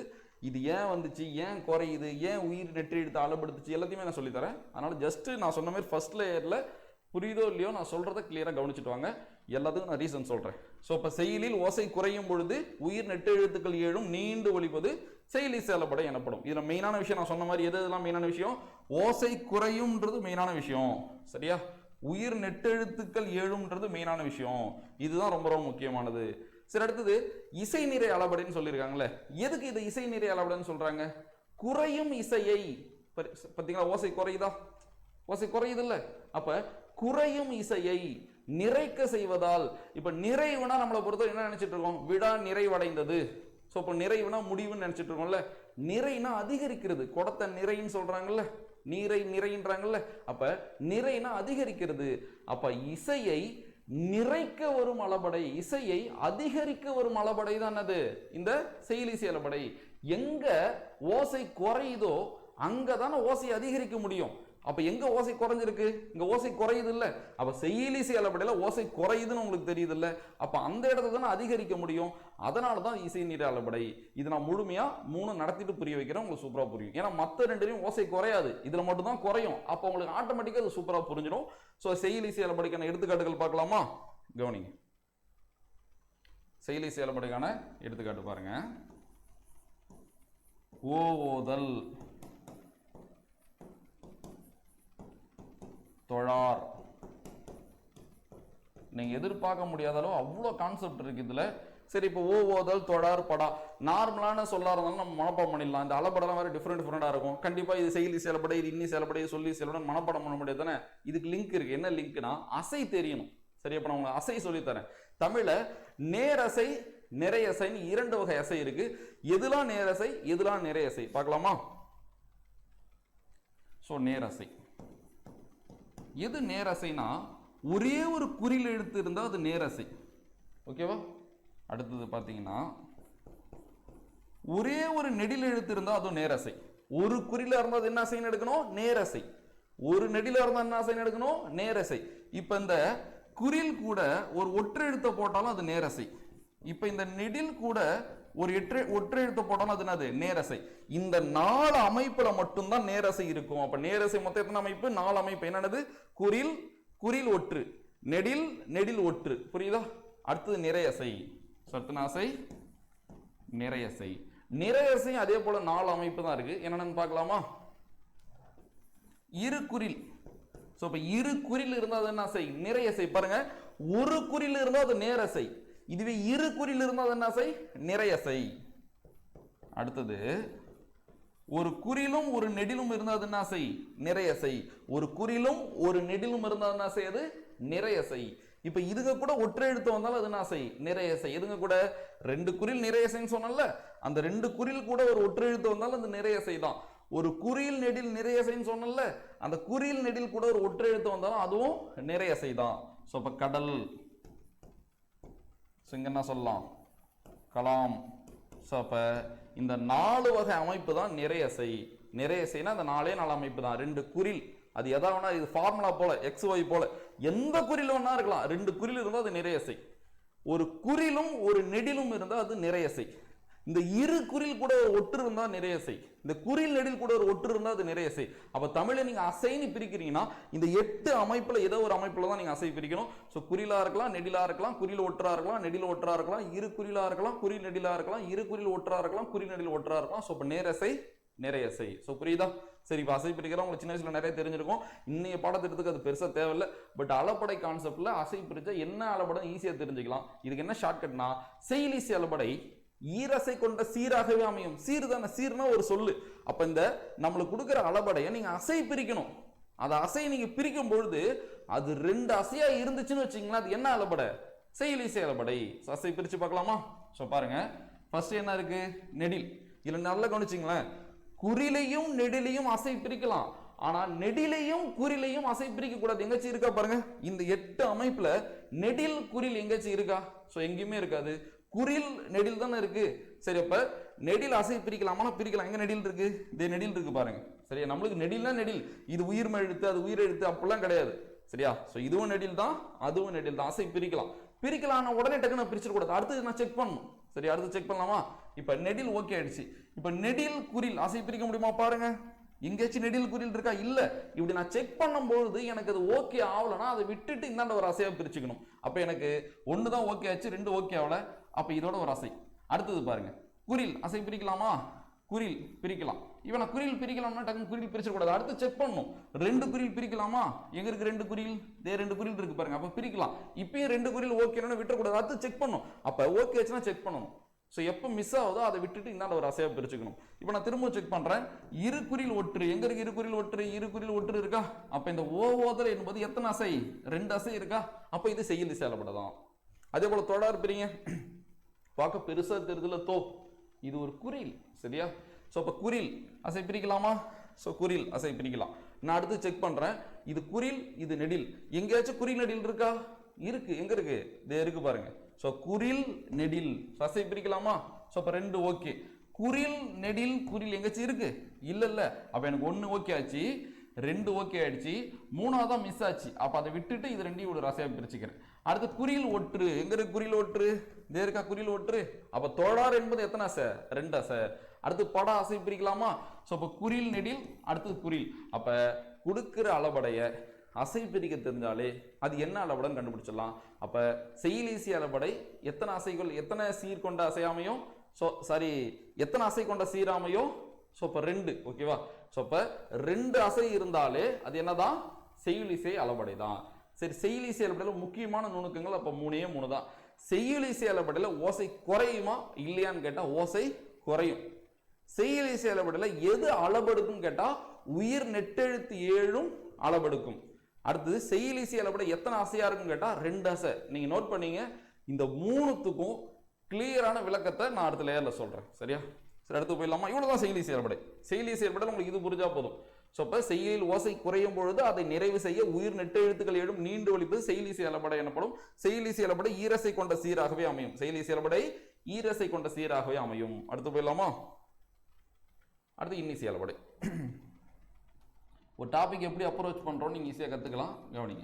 இது ஏன் வந்துச்சு, ஏன் குறையுது, ஏன் உயிர் நெற்றி எடுத்து அளபடுத்துச்சு எல்லாத்தையுமே நான் சொல்லித்தரேன். அதனால ஜஸ்ட் நான் சொன்ன மாதிரி ஃபர்ஸ்ட் லேயரில் புரியுதோ இல்லையோ நான் சொல்றத கிளியராக கவனிச்சுட்டு வாங்க. எல்லாத்துக்கும் நான் ரீசன் சொல்றேன். ஸோ இப்போ செயலில் ஓசை குறையும் பொழுது உயிர் நெட்டு எழுத்துக்கள் 7 நீண்டு ஒலிப்பது செயலிசை அளபடை எனப்படும். இதுல மெயினான விஷயம் நான் சொன்ன மாதிரி எதெல்லாம் மெயினான விஷயம், ஓசை குறையும்ன்றது மெயினான விஷயம். சரியா? உயிர் நெட்டெழுத்துக்கள் 7ன்றது மெயினான விஷயம். இதுதான் ரொம்ப ரொம்ப முக்கியமானது. சரி, அடுத்தது இசை நிறை அளபடைன்னு சொல்லியிருக்காங்கல்ல. எதுக்கு இது இசை நிறை அளபடைன்னு சொல்றாங்க? குறையும் இசையை பார்த்தீங்களா, ஓசை குறையுதா? ஓசை குறையுது இல்ல? அப்ப குறையும் இசையை நிறைக்க செய்வதால், இப்ப நிறைவுனா நம்மளை பொறுத்த என்ன நினைச்சிட்டு இருக்கோம், விழா நிறைவடைந்தது. ஸோ இப்போ நிறைவுனா முடிவுன்னு நினைச்சிட்டு இருக்கோம்ல. நிறைனா அதிகரிக்கிறது. குடத்தை நிறைன்னு சொல்றாங்கல்ல, நீரை நிறைன்றாங்கல்ல. அப்ப நிறைனா அதிகரிக்கிறது. அப்ப இசையை நிறைக்க வரும் அளபடை, இசையை அதிகரிக்க வரும் அளபடை தான் அது இந்த செயலிசை அளபடை. எங்க ஓசை குறையுதோ அங்கதானே ஓசை அதிகரிக்க முடியும். அப்ப எங்க ஓசை குறைஞ்சிருக்கு, இங்க ஓசை குறையுது இல்ல. அப்ப செயலிசை அளபடையில ஓசை குறையுதுன்னு உங்களுக்கு தெரியுது இல்ல. அப்ப அந்த இடத்தை தானே அதிகரிக்க முடியும். அதனாலதான் இசை நிறை அளபடை. இது நான் முழுமையா 3 நடத்திட்டு புரிய வைக்கிறேன், உங்களுக்கு சூப்பரா புரியும். ஏன்னா மத்த 2லையும் ஓசை குறையாது, இதுல மட்டும் தான் குறையும். அப்ப உங்களுக்கு ஆட்டோமேட்டிக்கா அது சூப்பரா புரிஞ்சிடும். சோ செயலிசை அளபடைக்கான எடுத்துக்காட்டுகள் பார்க்கலாமா? கவனிங்க. செயலிசை அளபடைக்கான எடுத்துக்காட்டு பாருங்க. ஓதல், தொழார். நீங்க எதிர்பார்க்க முடியாத அளவு அவ்வளோ கான்செப்ட் இருக்கு இதுல. சரி, இப்போ ஓதல், தொழார், படா நார்மலான சொல்லா இருந்தாலும் நம்ம மனப்பாடம் பண்ணிடலாம். இந்த அளபடலாம் வேற டிஃப்ரெண்டா இருக்கும். கண்டிப்பா இது செயலிசை அளபடை, இது இன்னி செயல்படை, சொல்லி செயல்பட மனப்பாடம் பண்ண முடியாது தானே. இதுக்கு லிங்க் இருக்கு. என்ன லிங்க்னா அசை தெரியணும். சரி, அப்ப நான் உங்களுக்கு அசை சொல்லித்தரேன். தமிழ்ல நேரசை, நிறையசைன்னு 2 வகை அசை இருக்கு. எதுலாம் நேரசை, எதுலாம் நிறையசை பார்க்கலாமா? சோ நேரசை எது நேரசைனா, ஒரே ஒரு குறில் எழுத்து இருந்தா அது நேரசை. ஓகேவா? அடுத்தது பாத்தீங்கன்னா ஒரே ஒரு நெடில் எழுத்து இருந்தா அது நேரசை. ஒரு குறில இருந்தா அது என்ன அசைன்னு எடுக்கணும், நேரசை. ஒரு நெடில இருந்தா என்ன அசைன்னு எடுக்கணும், நேரசை. இப்ப இந்த குறில் கூட ஒரு ஒற்றை எழுத்தை போட்டாலும் அது நேரசை. இப்ப இந்த நெடில் கூட ஒரு ஒற்றை எழுத்து போட்டாலும் அது என்னது, நேரசை. இந்த 4 அமைப்புல மட்டும்தான் நேரசை இருக்கும். அப்ப நேரசை மொத்தம் எத்தனை அமைப்பு, 4 அமைப்பு. என்னது, குறில், குறில் ஒற்று, நெடில், நெடில் ஒற்று. புரியுதா? அடுத்தது நிறையசை. சத்துனாசை, நிறையசை. நிறையசை அதே போல 4 அமைப்பு தான் இருக்கு. என்னன்னு பார்க்கலாமா? இரு குறில். சோ இப்ப இரு குறில் இருந்தா அது என்ன அசை, நிறையசை. பாருங்க, ஒரு குறில் இருந்தா அது நேரசை. இதுவே இரு குறில் இருந்தா அது என்ன அசை, நிறையசை. அடுத்தது ஒரு குறிலும் ஒரு நெடிலும் இருந்தா அது என்ன அசை, நிறையசை. ஒரு குறிலும் ஒரு நெடிலும் இருந்தா என்ன அசை, அது நிறையசை. இப்ப இதுங்க கூட ஒற்றை எழுத்து வந்தாலும் அது என்ன அசை, நிறையசை. இதுங்க கூட 2 குறில் நிறையசைன்னு சொன்னல, அந்த 2 குறில் கூட ஒரு ஒற்றை எழுத்து வந்தாலும் அது நிறையசை தான். ஒரு குறில் நெடில் நிறையசைன்னு சொன்னல, அந்த குறில் நெடில் கூட ஒரு ஒற்றை எழுத்து வந்தாலும் அதுவும் நிறையசை தான். சோ அப்ப கடல், என்ன சொல்லலாம், கலாம். சோ அப்ப இந்த 4 வகை அமைப்பு தான் நிறையசை. நிறையசைனா அந்த 4 அமைப்பு தான். 2 குறில், அது எதாவனா, இது ஃபார்முலா போல, XY போல, எந்த குறில் வேணா இருக்கலாம். 2 குறில் இருந்தா அது நிறையசை. ஒரு குறிலும் ஒரு நெடிலும் இருந்தா அது நிறையசை. இந்த இரு குறில் கூட ஒரு ஒற்று இருந்தா நிறையசை. இந்த குறில் நெடில் கூட ஒரு ஒற்று இருந்தா அது நிறையசை. அப்ப தமிழை நீங்க அசைன்னு பிரிக்கிறீங்கன்னா இந்த 8 அமைப்புல ஏதோ ஒரு அமைப்புல தான் நீங்க அசை பிரிக்கணும். சோ குறிலா இருக்கலாம், நெடிலா இருக்கலாம், குறில் ஒற்றா இருக்கலாம், நெடில் ஒற்றா இருக்கலாம், இரு குறிலா இருக்கலாம், குறில் நெடிலா இருக்கலாம், இரு குறில் ஒற்றா இருக்கலாம், குறில் நெடில் ஒற்றா இருக்கலாம். சோ இப்ப நேரசை, நிறையசை. சோ புரியுதா? சரி, இப்ப அசை பிரிக்கிறோம். உங்களுக்கு சின்ன வயசுல நிறைய தெரிஞ்சிருக்கும். இன்னைய பாடத்திட்டத்துக்கு அது பெருசா தேவையில்லை. பட் அளபடை கான்செப்ட்ல அசை பிரிச்சா என்ன அளபடை ஈஸியா தெரிஞ்சுக்கலாம். இதுக்கு என்ன ஷார்ட்கட்னா, செயலிசை அளபடை ஈரசை கொண்ட சீராகவே அமையும். சீர் தானே, சீர்னா ஒரு சொல்லு. அப்ப இந்த நம்மளுக்கு கொடுக்குற அளபடைய நீங்க அசை பிரிக்கணும். அதை அசை நீங்க பிரிக்கும் பொழுது அது ரெண்டு அசையா இருந்துச்சுன்னு வச்சுங்களா, அது என்ன அளபடை? செய்யுளிசை அளபடை. அசை பிரிச்சு பார்க்கலாமா? ஸோ பாருங்க, ஃபர்ஸ்ட் என்ன இருக்கு? நெடில். இதுல நல்லா கவனிச்சிங்களேன், குறிலையும் நெடிலையும் அசை பிரிக்கலாம். ஆனா நெடிலையும் குறிலையும் அசை பிரிக்க கூடாது. எங்கேயாச்சும் இருக்கா பாருங்க, இந்த 8 அமைப்புல நெடில் குறில் எங்கேயாச்சும் இருக்கா? ஸோ எங்கேயுமே இருக்காது. குறில் நெடில் தானே இருக்கு. சரி, அப்ப நெடில் அசை பிரிக்கலாமா? பிரிக்கலாம். எங்க நெடில் இருக்கு? இதே நெடில் இருக்கு பாருங்க. சரியா, நம்மளுக்கு நெடில்னா நெடில், இது உயிர்மை எழுத்து அது உயிர் எழுத்து அப்படிலாம் கிடையாது. சரியா, ஸோ இதுவும் நெடில் தான் அதுவும் நெடில் தான். அசை பிரிக்கலாம். பிரிக்கலாம் உடனே டக்குன்னு பிரிச்சிடக்கூடாது. அடுத்து நான் செக் பண்ணணும். சரி, அடுத்து செக் பண்ணலாமா? இப்ப நெடில் ஓகே ஆயிடுச்சு. இப்ப நெடில் குறில் அசை பிரிக்க முடியுமா பாருங்க. எங்கேயாச்சும் நெடில் குறில் இருக்கா? இல்ல. இப்படி நான் செக் பண்ணும்போது எனக்கு அது ஓகே ஆகலன்னா அதை விட்டுட்டு இந்தாண்ட ஒரு அசையா பிரிச்சுக்கணும். அப்ப எனக்கு 1 தான் ஓகே ஆச்சு, 2 ஓகே ஆகல. அப்ப இதோட ஒரு அசை. அடுத்தது பாருங்க, குறில் அசை பிரிக்கலாமா? குறில் பிரிக்கலாம். இப்ப நான் குறில் பிரிக்கலாம்னா டக்குன்னு குறில் பிரிச்சிடக்கூடாது. அடுத்து செக் பண்ணணும். 2 குறில் பிரிக்கலாமா? எங்க இருக்கு 2 குறில்? 2 குறில் இருக்கு பாருங்க. அப்ப பிரிக்கலாம். இப்பயும் 2 குறில் ஓகேன்னு விட்டுறக்கூடாது. அடுத்து செக் பண்ணணும். அப்ப ஓகே ஆச்சுன்னா செக் பண்ணணும். ஸோ எப்போ மிஸ் ஆகுதோ அதை விட்டுட்டு இந்தாண்ட ஒரு அசையா பிரிச்சுக்கணும். இப்போ நான் திரும்ப செக் பண்றேன். இரு குறில் ஒற்று எங்க இருக்கு? இரு குறில் ஒற்று, இரு குறில் ஒற்று இருக்கா? அப்ப இந்த ஓதல் என்பது எத்தனை அசை? 2 அசை இருக்கா? அப்ப இது செய்யுளிசை அளபடை தான். அதே போல தொடர் பிரிங்க. பார்க்க பெருசா தெரியுதுல தோ, இது ஒரு குறில். சரியா, ஸோ அப்ப குறில் அசை பிரிக்கலாமா? ஸோ குறில் அசை பிரிக்கலாம். நான் அடுத்து செக் பண்றேன். இது குறில் இது நெடில். எங்கேயாச்சும் குறில் நெடில் இருக்கா? இருக்கு. எங்க இருக்கு? இதே இருக்கு பாருங்க. ஸோ குறில் நெடில் அசை பிரிக்கலாமா? ஸோ அப்ப 2 ஓகே. குறில் நெடில் குறில் எங்கேயாச்சும் இருக்கு? இல்ல இல்ல. அப்ப எனக்கு 1 ஓகே ஆச்சு, 2 ஓகே ஆயிடுச்சு, 3ஆவது தான் மிஸ் ஆச்சு. அப்ப அதை விட்டுட்டு இது 2ஐயும் ஒரு அசையா பிரிச்சுக்கிறேன். அடுத்து குறில் ஒற்று எங்க இருக்கு? குறில் ஒற்று இதே இருக்கா? குறில் ஒற்று. அப்ப தோடார் என்பது எத்தனை அசை? 2 அசை. அடுத்து படா அசை பிரிக்கலாமா? ஸோ அப்ப குறில் நெடில் அடுத்தது குறில். அப்ப கொடுக்கிற அளபடைய அசை பிரிக்க தெரிஞ்சாலே அது என்ன அளபடைன்னு கண்டுபிடிச்சிடலாம். அப்ப செய்யுளிசை அளபடை எத்தனை அசைகள், எத்தனை சீர் கொண்ட அசையாமையும், ஸோ சாரி எத்தனை அசை கொண்ட சீராமையும்? ஸோ அப்ப 2. ஓகேவா? ஸோ அப்ப 2 அசை இருந்தாலே அது என்னதான்? செய்யுளிசை அளபடை தான். சரி, செய்யுளிசை அளபடையில முக்கியமான நுணுக்கங்கள் அப்ப 3 தான். செய்யுளிசை அளபடையில ஓசை குறையுமா இல்லையான்னு கேட்டா ஓசை குறையும். செய்யுளிசை அளபடையில எது அளபெடுக்கும் கேட்டா உயிர் நெட்டெழுத்து 7 அளபெடுக்கும். அடுத்தது செய்யுளிசை அளபடை எத்தனை அசையா இருக்கும் கேட்டா 2 அசை. நீங்க நோட் பண்ணீங்க. இந்த 3த்துக்கும் கிளியரான விளக்கத்தை நான் அடுத்த லேயர்ல சொல்றேன். சரியா, சரி அடுத்து போயிடலாமா? இவ்வளவுதான் செய்யுளிசை அளபடை. செய்யுளிசை அளபடை உங்களுக்கு இது புரிஞ்சா போதும். ஸோ அப்ப செய்யுளில் ஓசை குறையும் பொழுது அதை நிறைவு செய்ய உயிர் நெட்டு எழுத்துக்கள் 7 நீண்டு ஒலிப்பது செய்யுளிசை அளபடை எனப்படும். செய்யுளிசை அளபடை ஈரசை கொண்ட சீராகவே அமையும். செய்யுளிசை அளபடை ஈரசை கொண்ட சீராகவே அமையும். அடுத்து போயிடலாமா? அடுத்து இன்னிசை அளபடை. ஒரு டாபிக் எப்படி அப்ரோச் பண்றோம் நீங்க ஈஸியா கத்துக்கலாம். கவனிங்க.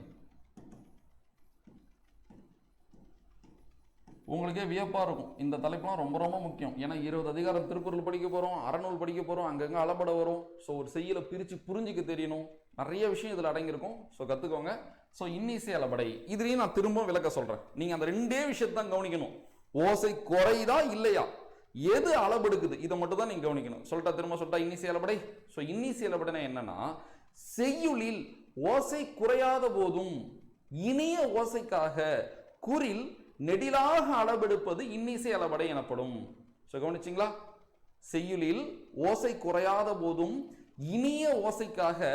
உங்களுக்கே வியப்பா இருக்கும். இந்த தலைப்புலாம் ரொம்ப ரொம்ப முக்கியம். ஏன்னா 20 அதிகாரம் திருக்குறள் படிக்க போறோம், அறநூல் படிக்க போறோம், அங்கங்க அளபடை வரும். ஸோ ஒரு செய்யலை பிரிச்சு புரிஞ்சுக்க தெரியணும். நிறைய விஷயம் இதுல அடங்கியிருக்கும். ஸோ கத்துக்கோங்க. ஸோ இன்னிசை அளபடை இதுலயும் நான் திரும்ப விளக்க சொல்றேன். நீங்க அந்த 2 விஷயத்தான் கவனிக்கணும். ஓசை குறையுதா இல்லையா, எது அளபெடுக்குது, இதை மட்டும் தான் நீங்க கவனிக்கணும். சொல்லிட்டா திரும்ப சொல்லிட்டா இன்னிசை அளபடை. ஸோ இன்னிசை அளபடைனா என்னன்னா, செய்யுளில் ஓசை குறையாத போதும் இனிய ஓசைக்காக குறில் நெடிலாக அளபெடுப்பது இன்னிசை அளபடை எனப்படும். ஸோ கவனிச்சிங்களா? செய்யுளில் ஓசை குறையாத போதும் இனிய ஓசைக்காக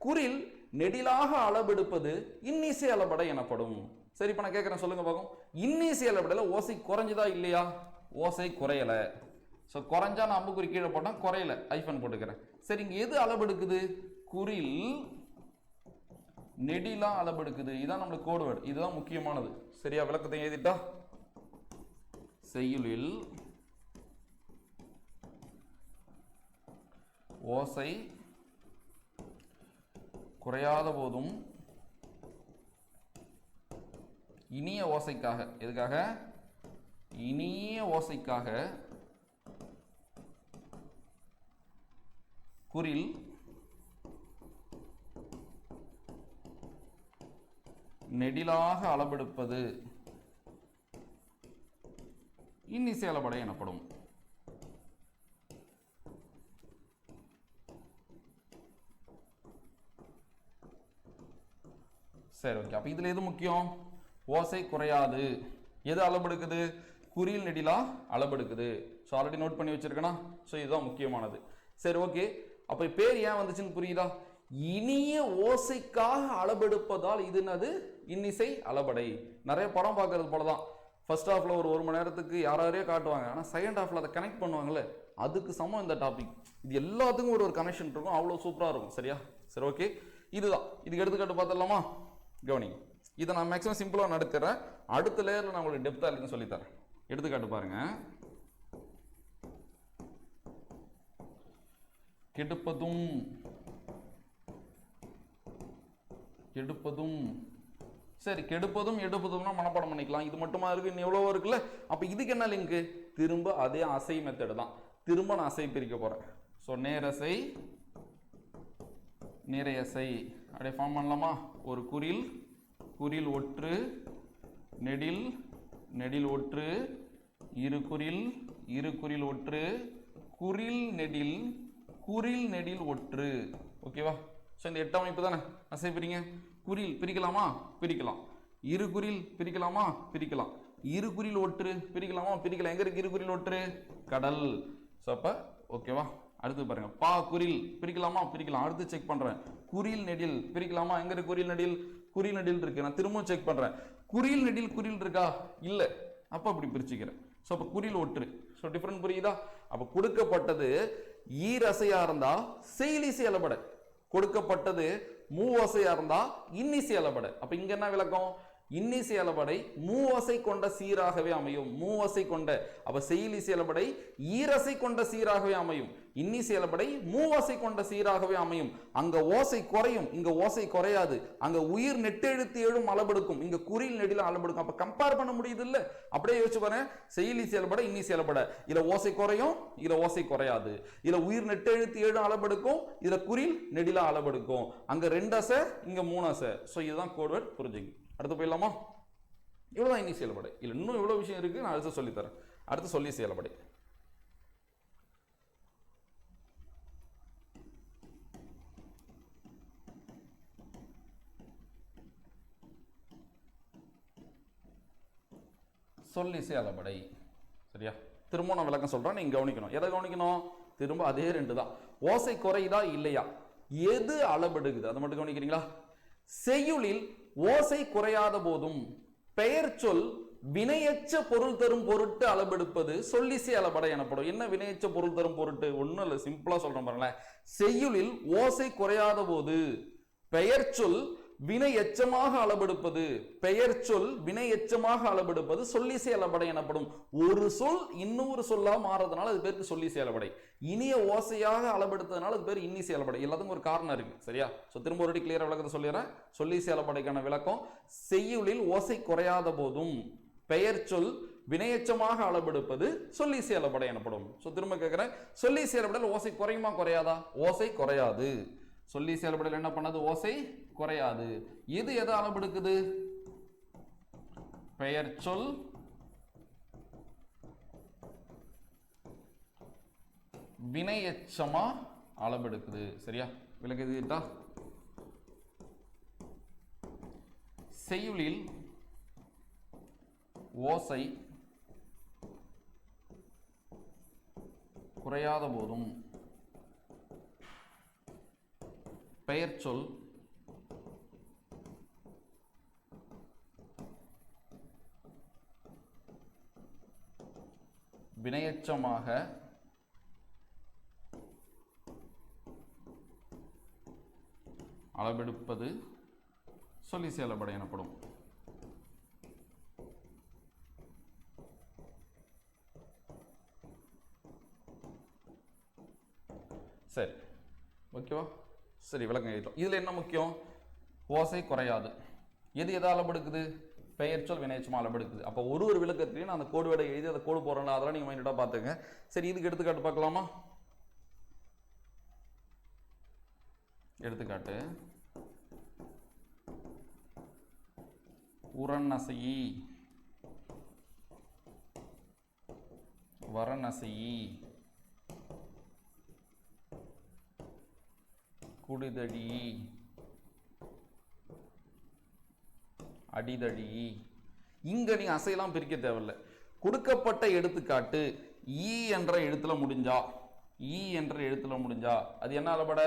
குறில் நெடிலாக அளபெடுப்பது இன்னிசை அளபடை எனப்படும். சரி, இப்ப நான் கேட்கிறேன், சொல்லுங்க பார்க்கும். இன்னிசை அளபடையில ஓசை குறைஞ்சதா இல்லையா? ஓசை குறையல. ஸோ குறைஞ்சா நான் அம்புக்குறி கீழே போட்டேன், குறையல ஐஃபன் போட்டுக்கிறேன். சரி, இங்க எது அளபெடுக்குது? குறில் நெடிலா அளபெடுக்குது. இதான் நம்மளுக்கு கோடு வேர்டு. இதுதான் முக்கியமானது. சரியா, விளக்கத்தை எழுதிட்டா? செய்யுளில் ஓசை குறையாத போதும் இனிய ஓசைக்காக, எதுக்காக? இனிய ஓசைக்காக குறில் நெடிலாக அளபெடுப்பது இன்னிசை அளபடை எனப்படும். சரி, ஓகே. அப்ப இதுல எது முக்கியம்? ஓசை குறையாது. எது அளபெடுக்குது? குறியில் நெடிலா அளபெடுக்குது. ஸோ ஆல்ரெடி நோட் பண்ணி வச்சிருக்கேனா? ஸோ இதுதான் முக்கியமானது. சரி, ஓகே. அப்போ பேர் ஏன் வந்துச்சுன்னு புரியுதா? இனிய ஓசைக்காக அளபெடுப்பதால் இது என்னது? இன்னிசை அளபடை. நிறைய படம் பார்க்கறது போலதான். ஃபர்ஸ்ட் ஹாஃப்ல ஒரு மணி நேரத்துக்கு யாரையே காட்டுவாங்க, ஆனால் செகண்ட் ஹாஃப்ல அதை கனெக்ட் பண்ணுவாங்கல்ல, அதுக்கு சமம் இந்த டாபிக். இது எல்லாத்துக்கும் ஒரு கனெக்ஷன் இருக்கும், அவ்வளோ சூப்பராக இருக்கும். சரியா? சரி, ஓகே. இதுதான். இதுக்கு எடுத்துக்காட்டு பார்த்துடலாமா? கவனி. இதை நான் மேக்ஸிமம் சிம்பிளாக நடத்துறேன். அடுத்த லேயரில் நான் உங்களுக்கு டெப்த்தாக இருக்குன்னு சொல்லித்தரேன். எடுத்துக்காட்டு பாருங்க. கெடுப்பதும் எடுப்பதும். சரி, கெடுப்பதும் எடுப்பதும்னா மனப்பாடம் பண்ணிக்கலாம். இது மட்டுமா இருக்கு? இன்னும் எவ்வளவோ இருக்குல்ல. அப்ப இதுக்கு என்ன லிங்க்? திரும்ப அதே அசை மெத்தட் தான். திரும்ப நான் அசை பிரிக்க போறேன். ஸோ நேரசை, நிறையசை அப்படியே ஃபார்ம் பண்ணலாமா? ஒரு குறில், குறில் ஒற்று, நெடில், நெடில் ஒற்று, இரு குறில், இரு குறில் ஒற்று, குறில் நெடில், குறில் நெடில் ஒற்று. ஓகேவா? ஸோ இந்த 8 அமைப்பு தானே. அசை பிரிங்க. குறில் பிரிக்கலாமா? பிரிக்கலாம். இரு குறில் பிரிக்கலாமா? பிரிக்கலாம். இரு குறில் ஒற்று பிரிக்கலாமா? பிரிக்கலாம். எங்க இருக்கு இரு குறில் ஒற்று? கடல். ஸோ அப்போ ஓகேவா? அடுத்து பாருங்க. பா குறில் பிரிக்கலாமா? பிரிக்கலாம். அடுத்து செக் பண்றேன். குறில் நெடில் பிரிக்கலாமா? எங்க இருக்கு குறில் நெடில்? குறில் நெடில் இருக்கு. நான் திரும்பவும் செக் பண்றேன். குறில் நெடில் குறில் இருக்கா? இல்ல. அப்ப அப்படி பிரிச்சுக்கிறேன். ஸோ அப்போ குறில் ஒற்று. ஸோ டிஃபரன்ட் புரியுதா? அப்போ கொடுக்கப்பட்டது ஈரசையா இருந்தா செய்லிசை அளபடை, கொடுக்கப்பட்டது மூவசையா இருந்தா இன்னிசை அளபடை. அப்ப இங்க என்ன விளக்கம்? இன்னிசை அளபடை மூவசை கொண்ட சீராகவே அமையும். மூவசை கொண்ட, அப்ப செய்லிசை அளபடை ஈரசை கொண்ட சீராகவே அமையும். இன்னிசை அளபடை மூவசை கொண்ட சீராகவே அமையும். அங்க ஓசை குறையும், இங்க ஓசை குறையாது. அங்க உயிர் நெட்டெழுத்து எழும் அளபெடுக்கும், இங்க குறில் நெடில அளபெடுக்கும். அப்ப கம்பேர் பண்ண முடியுது இல்ல? அப்படியே யோசிச்சு பாருங்க. செய்லிசை அளபடை, இன்னிசை அளபடை. இதுல ஓசை குறையும், இதுல ஓசை குறையாது. இதுல உயிர் நெட்டெழுத்து எழும் அளபெடுக்கும், இதுல குறில் நெடில அளபெடுக்கும். அங்க 2 அசை, இங்க 3 அசை. ஸோ இதுதான் கோட்வேர்ட். புரிஞ்சுங்க. அடுத்து போயிடலாமா? இவ்வளவுதான் இன்னிசை அளபடை. இல்ல இன்னும் எவ்வளவு விஷயம் இருக்கு, நான் அடுத்து சொல்லித்தரேன். அடுத்து சொல்லிசை அளபடை. சொல்லிசை அளபடை. சரியா? திரும்ப நான் விளக்கம் சொல்றேன், நீங்க கவனிக்கணும். எதை கவனிக்கணும்? திரும்ப அதே 2 தான். ஓசை குறையுதா இல்லையா, எது அளபெடுக்குது, அதை மட்டும் கவனிக்கிறீங்களா? செய்யுளில் ஓசை குறையாத போதும் பெயர் சொல் வினையச்ச பொருள் தரும் பொருட்டு அளபெடுப்பது சொல்லிசை அளபடை எனப்படும். என்ன வினையச்ச பொருள் தரும் பொருட்டு? ஒன்றும் இல்லை, சிம்பிளா சொல்றேன் பாருங்களேன். செய்யுளில் ஓசை குறையாத போது பெயர் சொல் வினை எச்சமாக அளபெடுப்பது, பெயர் சொல் வினை எச்சமாக அளபெடுப்பது சொல்லிசை அளபடை எனப்படும். ஒரு சொல் இன்னொரு சொல்லா மாறதுனால அது பேருக்கு சொல்லிசை அளபடை. இனிய ஓசையாக அளபெடுத்ததுனால அது பேர் இன்னிசை அளபடை. எல்லாத்துக்கும் ஒரு காரணம் இருக்கு. சரியா? சோ திரும்ப ஒரு கிளியரா விளக்கத்தை சொல்லிடுறேன். சொல்லிசை அளபடைக்கான விளக்கம்: செய்யுளில் ஓசை குறையாத போதும் பெயர் சொல் வினையச்சமாக அளபெடுப்பது சொல்லிசை அளபடை எனப்படும். சோ திரும்ப கேட்கிறேன், சொல்லிசை அளபடையில் ஓசை குறையுமா குறையாதா? ஓசை குறையாது. சொல்லிசை அளபடையில் என்ன பண்ணது? ஓசை குறையாது. எது எதை அளபெடுக்குது? பெயர் சொல் வினையச்சமா அளபெடுக்குது. சரியா? விளக்குதா? செய்யுளில் ஓசை குறையாத போதும் பெயர் சொல் வினையச்சமாக அளபெடுப்பது சொல்லிசை அளபடை எனப்படும். சரி, ஓகேவா? சரி, விளக்கம் எழுதிட்டோம். இதுல என்ன முக்கியம்? ஓசை குறையாது. எது எதை அளபெடுக்குது? பெயர் சொல் வினையச்சமா அளபெடுக்குது. அப்போ ஒரு விளக்கத்திலையும் நான் அந்த கோடு வேடை எழுதி அதை கோடு போறேன், அதெல்லாம் நீங்க மைண்டா பார்த்துங்க. சரி, இதுக்கு எடுத்துக்காட்டு பார்க்கலாமா? எடுத்துக்காட்டு: உரநசையி, வரநசையி, குடிதடி, அடிதடி. இங்க நீங்க அசையெல்லாம் பிரிக்க தேவையில்லை. கொடுக்கப்பட்ட எடுத்துக்காட்டு ஈ என்ற எழுத்துல முடிஞ்சா, ஈ என்ற எழுத்துல முடிஞ்சா அது என்ன அளபட?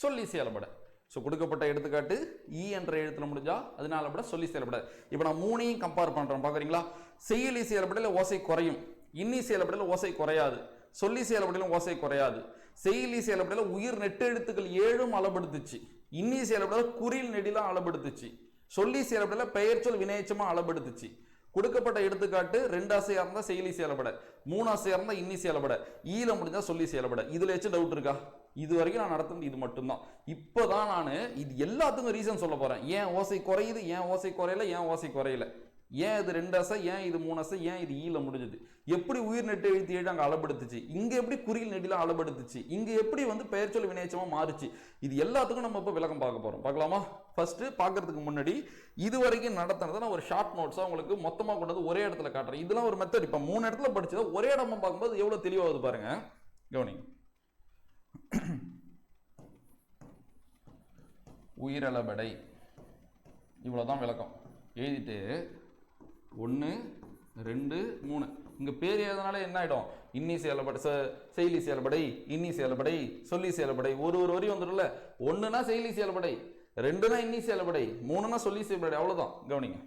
சொல்லி செயல்பட. ஸோ கொடுக்கப்பட்ட எடுத்துக்காட்டு ஈ என்ற எழுத்துல முடிஞ்சா அதனால அளபட சொல்லி செயல்பட. இப்போ நான் மூணையும் கம்பேர் பண்றேன், பாக்குறீங்களா? செய்யுளி செயல்படையில ஓசை குறையும், இன்னி செயல்படையில ஓசை குறையாது, சொல்லி செயல்படையிலும் ஓசை குறையாது. செய்யுளி செயல்படையில உயிர் நெட்டெழுத்துக்கள் 7 அளபடுத்துச்சு, இன்னி செயல்படையில குறில் நெடிலாம் அளபடுத்துச்சு, சொல்லி செயல்படையில பெயர் சொல் வினையச்சமா அளபடுத்துச்சு. கொடுக்கப்பட்ட எடுத்துக்காட்டு 2 ஆசையா இருந்தா செய்யுளி செயல்பட, 3 ஆசையா இருந்தா இன்னி செயல்பட, ஈல முடிஞ்சா சொல்லி செயல்பட. இதுல ஏச்சும் டவுட் இருக்கா? இது வரைக்கும் நான் நடத்துனது இது மட்டும்தான். இப்பதான் நான் இது எல்லாத்துக்கும் ரீசன் சொல்ல போறேன். ஏன் ஓசை குறையுது, ஏன் ஓசை குறையல, ஏன் ஓசை குறையல, ஏன் இது 2 ஆசை, ஏன் இது 3 ஆசை, ஏன் இது ஈல முடிஞ்சது, எப்படி உயிர் நெட்டு எழுத்து 7 அங்க அளபடுத்துச்சு, இங்க எப்படி குறியில் நெடில அளபடுத்துச்சு, இங்க எப்படி பெயர் சொல் வினையச்சமா மாறுச்சு, இது எல்லாத்துக்கும் நம்ம இப்ப விளக்கம் பார்க்க போறோம். பார்க்கலாமா? ஃபர்ஸ்ட் பார்க்கறதுக்கு முன்னாடி இது வரைக்கும் நடத்தினதை நான் ஒரு ஷார்ட் நோட்ஸா உங்களுக்கு மொத்தமா கொண்டு வந்து ஒரே இடத்துல காட்டுறேன். இதெல்லாம் ஒரு மெத்தட். இப்ப 3 இடத்துல படிச்சதை ஒரே இடமா பார்க்கும்போது எவ்வளவு தெளிவாகுது பாருங்க, கவனிங்க. உயிரளபடை இவ்வளவுதான் விளக்கம் எழுதிட்டு 1 2 3 இங்க பேர் எழுதனால என்ன ஆயிடும்? இன்னி செயல்படை, செய்யுளி செயல்படை, இன்னி செயல்படை, சொல்லி செயல்படை, ஒரு வரி வந்துடும்ல. 1னா செய்யுளி செயல்படை, 2னா இன்னி செயல்படை, 3னா சொல்லி செயல்படை. அவ்வளவுதான், கவனிங்க.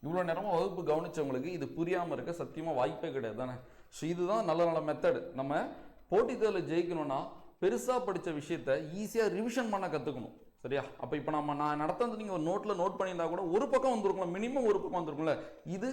இவ்வளோ நேரமாக வகுப்பு கவனிச்சவங்களுக்கு இது புரியாமல் இருக்க சத்தியமாக வாய்ப்பே கிடையாது தானே. ஸோ இதுதான் நல்ல நல்ல மெத்தட். நம்ம போட்டித் தேர்வில் ஜெயிக்கணும்னா பெருசாக படித்த விஷயத்த ஈஸியாக ரிவிஷன் பண்ண கற்றுக்கணும், சரியா? அப்போ இப்போ நான் நடத்துறது நீங்கள் ஒரு நோட்டில் நோட் பண்ணியிருந்தா கூட ஒரு பக்கம் வந்துருக்கலாம், மினிமம் ஒரு பக்கம் வந்துருக்கும்ல இது.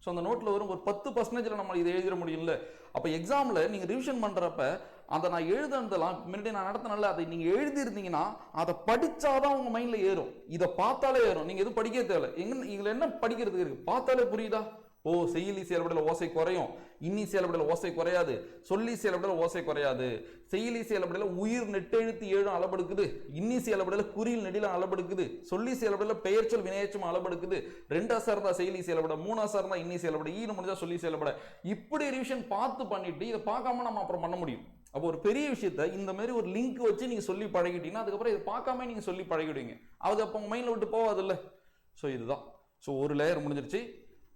ஸோ அந்த நோட்டில் வரும் ஒரு 10% நம்ம இதை எழுதிட முடியும்ல. அப்போ எக்ஸாமில் நீங்கள் ரிவிஷன் பண்ணுறப்ப அதை நான் எழுதுனதெல்லாம் முன்னாடி நான் நடத்தினால அதை நீங்கள் எழுதிருந்தீங்கன்னா அதை படித்தாதான் உங்கள் மைண்டில் ஏறும். இதை பார்த்தாலே ஏறும், நீங்கள் எதுவும் படிக்க தேவை. இதில் என்ன படிக்கிறதுக்கு இருக்குது? பார்த்தாலே புரியுதா? ஓ, செய்யுளி செயல்படையில் ஓசை குறையும், இன்னி செயல்படையில் ஓசை குறையாது, சொல்லி செயல்படையில் ஓசை குறையாது, செய்யுளி செயல்படையில் உயிர் நெட்டெழுத்து 7 அளபெடுக்குது, இன்னி செயல்படையில் குறியில் நெடில அளபெடுக்குது, சொல்லி செயல்படையில் பெயர் சொல் வினையச்சம் அளபெடுக்குது, 2 ஆசை இருந்தா செய்யுளி செயல்பட, 3 ஆசை இருந்தா இன்னி செயல்பட, ஈனு முடிஞ்சா சொல்லி செயல்பட. இப்படி ரிவிஷன் பார்த்து பண்ணிட்டு இதை பார்க்காம நம்ம அப்புறம் பண்ண முடியும். அப்போ ஒரு பெரிய விஷயத்த இந்த மாதிரி ஒரு லிங்க் வச்சு நீங்க சொல்லி பழகிட்டீங்கன்னா அதுக்கப்புறம் இதை பார்க்காம நீங்க சொல்லி பழகிடுவீங்க. அது அப்போ உங்க மைண்ட்ல விட்டு போகாது இல்லை. ஸோ இதுதான். ஸோ ஒரு லேயர் முடிஞ்சிருச்சு.